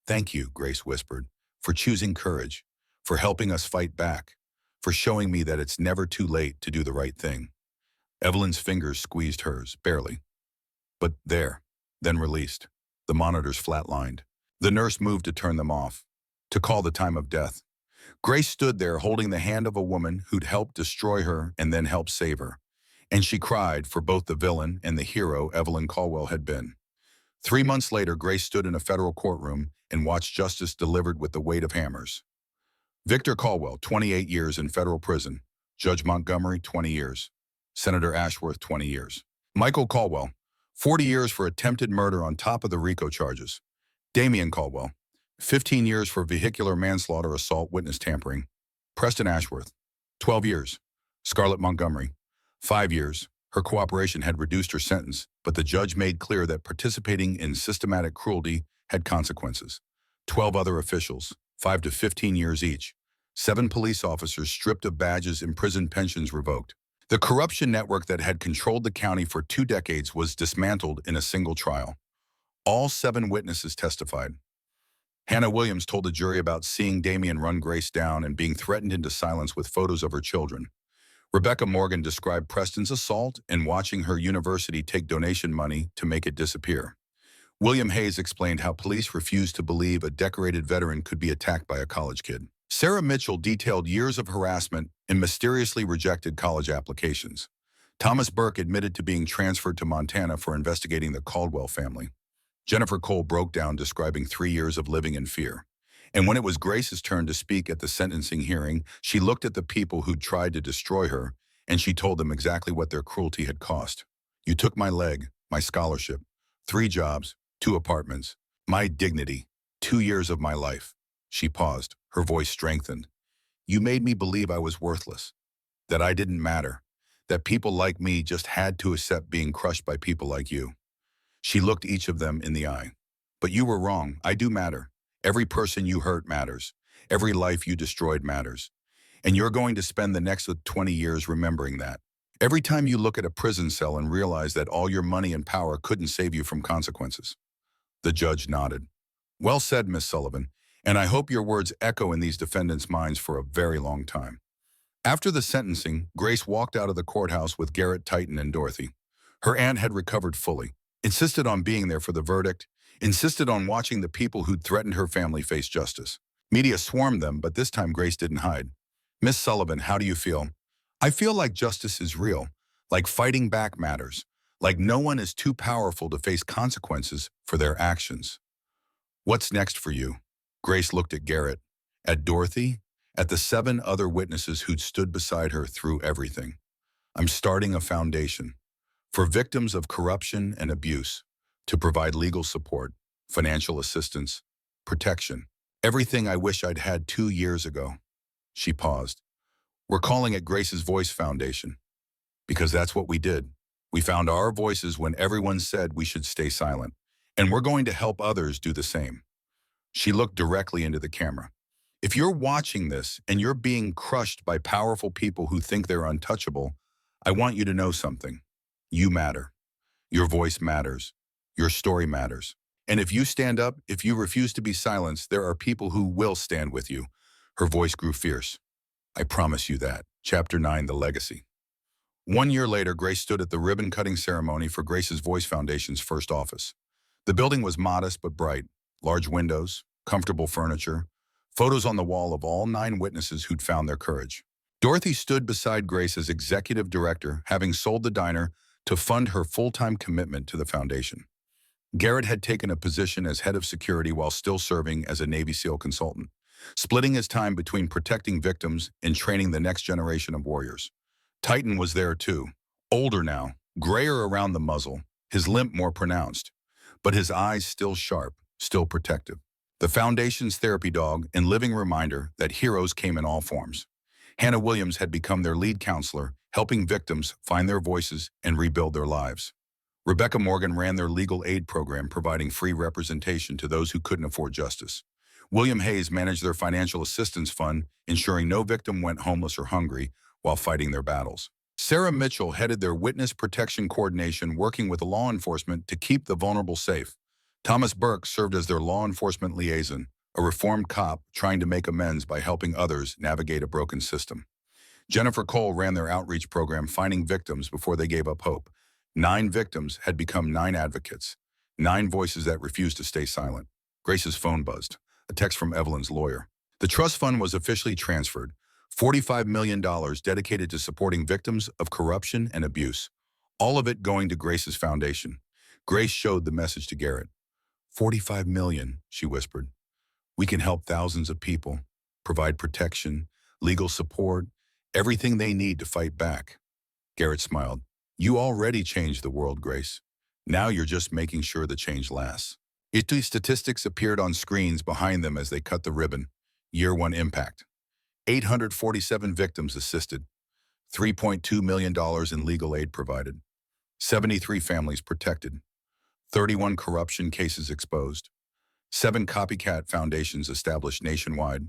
Speaker 1: "Thank you," Grace whispered, "for choosing courage, for helping us fight back, for showing me that it's never too late to do the right thing. Evelyn's fingers squeezed hers, barely. But there, then released. The monitors flatlined. The nurse moved to turn them off, to call the time of death. Grace stood there holding the hand of a woman who'd helped destroy her and then helped save her. And she cried for both the villain and the hero Evelyn Caldwell had been. 3 months later, Grace stood in a federal courtroom and watched justice delivered with the weight of hammers. Victor Caldwell, 28 years in federal prison. Judge Montgomery, 20 years. Senator Ashworth, 20 years. Michael Caldwell, 40 years for attempted murder on top of the RICO charges. Damian Caldwell, 15 years for vehicular manslaughter, assault, witness tampering. Preston Ashworth, 12 years. Scarlett Montgomery, 5 years. Her cooperation had reduced her sentence, but the judge made clear that participating in systematic cruelty had consequences. 12 other officials, 5 to 15 years each. 7 police officers stripped of badges and prison pensions revoked. The corruption network that had controlled the county for 2 decades was dismantled in a single trial. All 7 witnesses testified. Hannah Williams told the jury about seeing Damian run Grace down and being threatened into silence with photos of her children. Rebecca Morgan described Preston's assault and watching her university take donation money to make it disappear. William Hayes explained how police refused to believe a decorated veteran could be attacked by a college kid. Sarah Mitchell detailed years of harassment and mysteriously rejected college applications. Thomas Burke admitted to being transferred to Montana for investigating the Caldwell family. Jennifer Cole broke down, describing 3 years of living in fear. And when it was Grace's turn to speak at the sentencing hearing, she looked at the people who'd tried to destroy her, and she told them exactly what their cruelty had cost. You took my leg, my scholarship, 3 jobs, 2 apartments, my dignity, 2 years of my life. She paused, her voice strengthened. You made me believe I was worthless, that I didn't matter, that people like me just had to accept being crushed by people like you. She looked each of them in the eye. But you were wrong. I do matter. Every person you hurt matters. Every life you destroyed matters. And you're going to spend the next 20 years remembering that. Every time you look at a prison cell and realize that all your money and power couldn't save you from consequences. The judge nodded. Well said, Miss Sullivan, and I hope your words echo in these defendants' minds for a very long time. After the sentencing, Grace walked out of the courthouse with Garrett, Titan, and Dorothy. Her aunt had recovered fully, insisted on being there for the verdict, insisted on watching the people who'd threatened her family face justice. Media swarmed them, but this time Grace didn't hide. Miss Sullivan, how do you feel? I feel like justice is real, like fighting back matters, like no one is too powerful to face consequences for their actions. What's next for you? Grace looked at Garrett, at Dorothy, at the 7 other witnesses who'd stood beside her through everything. I'm starting a foundation for victims of corruption and abuse, to provide legal support, financial assistance, protection. Everything I wish I'd had 2 years ago. She paused. We're calling it Grace's Voice Foundation, because that's what we did. We found our voices when everyone said we should stay silent, and we're going to help others do the same. She looked directly into the camera. If you're watching this and you're being crushed by powerful people who think they're untouchable, I want you to know something. You matter. Your voice matters. Your story matters. And if you stand up, if you refuse to be silenced, there are people who will stand with you. Her voice grew fierce. I promise you that. Chapter 9, The Legacy. 1 year later, Grace stood at the ribbon-cutting ceremony for Grace's Voice Foundation's first office. The building was modest but bright. Large windows, comfortable furniture, photos on the wall of all 9 witnesses who'd found their courage. Dorothy stood beside Grace as executive director, having sold the diner to fund her full-time commitment to the foundation. Garrett had taken a position as head of security while still serving as a Navy SEAL consultant, splitting his time between protecting victims and training the next generation of warriors. Titan was there too, older now, grayer around the muzzle, his limp more pronounced, but his eyes still sharp, still protective. The foundation's therapy dog and living reminder that heroes came in all forms. Hannah Williams had become their lead counselor, helping victims find their voices and rebuild their lives. Rebecca Morgan ran their legal aid program, providing free representation to those who couldn't afford justice. William Hayes managed their financial assistance fund, ensuring no victim went homeless or hungry while fighting their battles. Sarah Mitchell headed their witness protection coordination, working with law enforcement to keep the vulnerable safe. Thomas Burke served as their law enforcement liaison, a reformed cop trying to make amends by helping others navigate a broken system. Jennifer Cole ran their outreach program finding victims before they gave up hope. 9 victims had become 9 advocates, 9 voices that refused to stay silent. Grace's phone buzzed. A text from Evelyn's lawyer. The trust fund was officially transferred. $45 million dedicated to supporting victims of corruption and abuse. All of it going to Grace's foundation. Grace showed the message to Garrett. $45 million, she whispered. We can help thousands of people, provide protection, legal support, everything they need to fight back. Garrett smiled. You already changed the world, Grace. Now you're just making sure the change lasts. IT statistics appeared on screens behind them as they cut the ribbon. Year 1 impact. 847 victims assisted. $3.2 million in legal aid provided. 73 families protected. 31 corruption cases exposed. 7 copycat foundations established nationwide.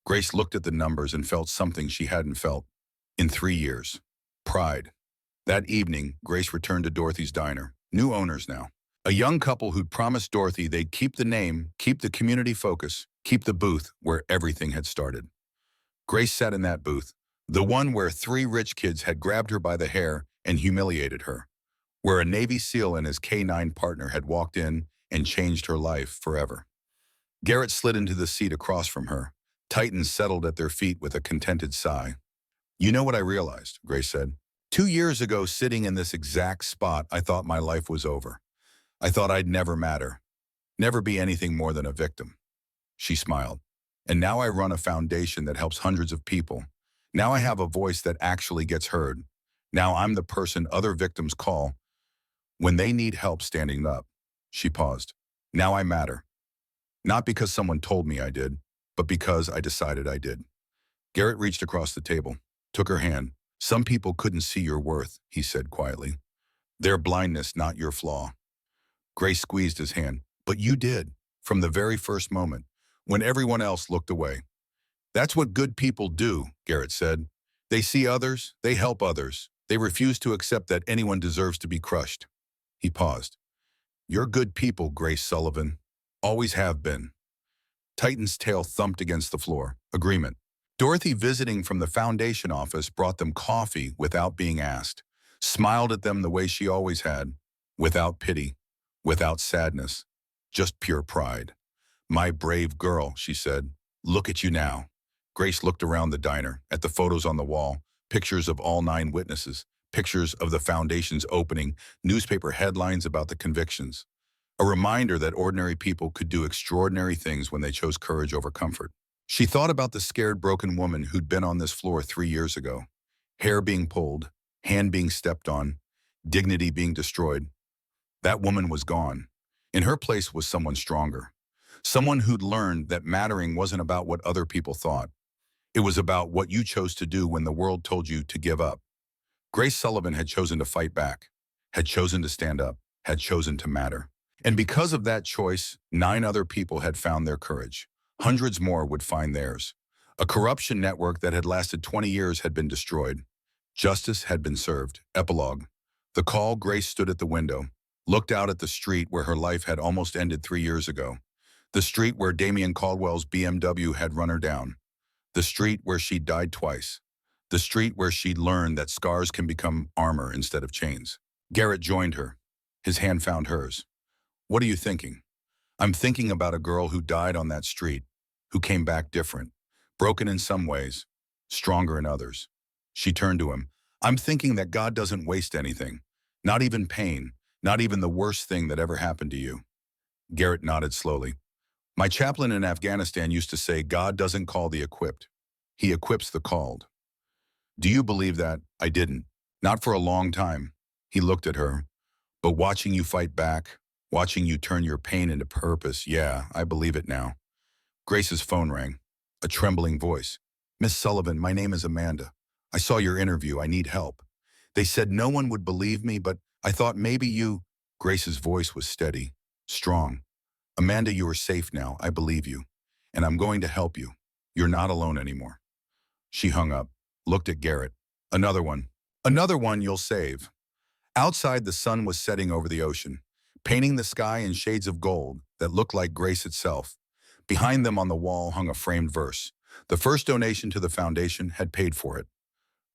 Speaker 1: Grace looked at the numbers and felt something she hadn't felt in 3 years. Pride. That evening, Grace returned to Dorothy's diner. New owners now. A young couple who'd promised Dorothy they'd keep the name, keep the community focus, keep the booth where everything had started. Grace sat in that booth, the one where 3 rich kids had grabbed her by the hair and humiliated her, where a Navy SEAL and his K-9 partner had walked in and changed her life forever. Garrett slid into the seat across from her. Titans settled at their feet with a contented sigh. You know what I realized, Grace said. 2 years ago, sitting in this exact spot, I thought my life was over. I thought I'd never matter, never be anything more than a victim. She smiled. And now I run a foundation that helps hundreds of people. Now I have a voice that actually gets heard. Now I'm the person other victims call when they need help standing up. She paused. Now I matter. Not because someone told me I did, but because I decided I did. Garrett reached across the table, took her hand. Some people couldn't see your worth, he said quietly. Their blindness, not your flaw. Grace squeezed his hand. But you did, from the very first moment, when everyone else looked away. That's what good people do, Garrett said. They see others, they help others. They refuse to accept that anyone deserves to be crushed. He paused. You're good people, Grace Sullivan. Always have been. Titan's tail thumped against the floor. Agreement. Dorothy, visiting from the foundation office, brought them coffee without being asked, smiled at them the way she always had, without pity, without sadness, just pure pride. My brave girl, she said. Look at you now. Grace looked around the diner, at the photos on the wall, pictures of all 9 witnesses, pictures of the foundation's opening, newspaper headlines about the convictions. A reminder that ordinary people could do extraordinary things when they chose courage over comfort. She thought about the scared, broken woman who'd been on this floor 3 years ago. Hair being pulled, hand being stepped on, dignity being destroyed. That woman was gone. In her place was someone stronger. Someone who'd learned that mattering wasn't about what other people thought. It was about what you chose to do when the world told you to give up. Grace Sullivan had chosen to fight back, had chosen to stand up, had chosen to matter. And because of that choice, 9 other people had found their courage. Hundreds more would find theirs. A corruption network that had lasted 20 years had been destroyed. Justice had been served. Epilogue. The call. Grace stood at the window, looked out at the street where her life had almost ended 3 years ago. The street where Damian Caldwell's BMW had run her down. The street where she'd died twice. The street where she'd learned that scars can become armor instead of chains. Garrett joined her. His hand found hers. What are you thinking? I'm thinking about a girl who died on that street, who came back different, broken in some ways, stronger in others. She turned to him. I'm thinking that God doesn't waste anything, not even pain, not even the worst thing that ever happened to you. Garrett nodded slowly. My chaplain in Afghanistan used to say, God doesn't call the equipped. He equips the called. Do you believe that? I didn't. Not for a long time. He looked at her. But watching you fight back, watching you turn your pain into purpose, yeah, I believe it now. Grace's phone rang. A trembling voice. Miss Sullivan, my name is Amanda. I saw your interview. I need help. They said no one would believe me, but I thought maybe you... Grace's voice was steady, strong. Amanda, you are safe now. I believe you. And I'm going to help you. You're not alone anymore. She hung up, looked at Garrett. Another one. Another one you'll save. Outside, the sun was setting over the ocean, painting the sky in shades of gold that looked like Grace itself. Behind them on the wall hung a framed verse. The first donation to the foundation had paid for it.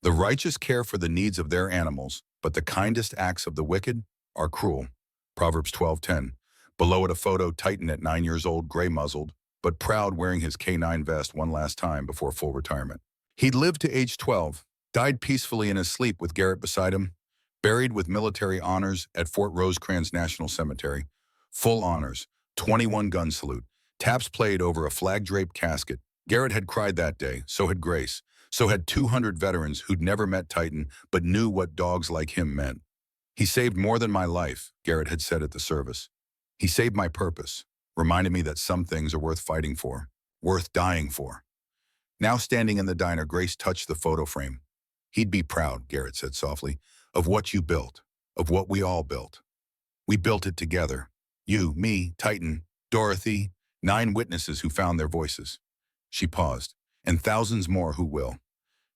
Speaker 1: The righteous care for the needs of their animals, but the kindest acts of the wicked are cruel. Proverbs 12:10. Below it a photo, Titan at 9 years old, gray-muzzled, but proud, wearing his K9 vest one last time before full retirement. He'd lived to age 12, died peacefully in his sleep with Garrett beside him, buried with military honors at Fort Rosecrans National Cemetery. Full honors, 21 gun salute, taps played over a flag-draped casket. Garrett had cried that day, so had Grace. So had 200 veterans who'd never met Titan but knew what dogs like him meant. He saved more than my life, Garrett had said at the service. He saved my purpose, reminded me that some things are worth fighting for, worth dying for. Now standing in the diner, Grace touched the photo frame. He'd be proud, Garrett said softly, of what you built, of what we all built. We built it together. You, me, Titan, Dorothy, 9 witnesses who found their voices. She paused, and thousands more who will.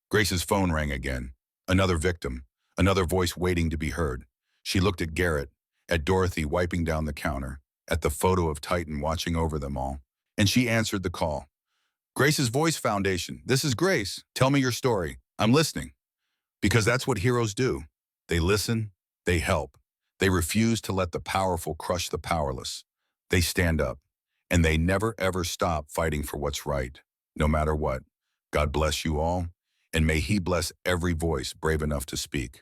Speaker 1: Grace's phone rang again. Another victim, another voice waiting to be heard. She looked at Garrett, at Dorothy wiping down the counter, at the photo of Titan watching over them all, and she answered the call. Grace's Voice Foundation, this is Grace. Tell me your story. I'm listening. Because that's what heroes do. They listen, they help. They refuse to let the powerful crush the powerless. They stand up, and they never ever stop fighting for what's right, no matter what. God bless you all, and may He bless every voice brave enough to speak.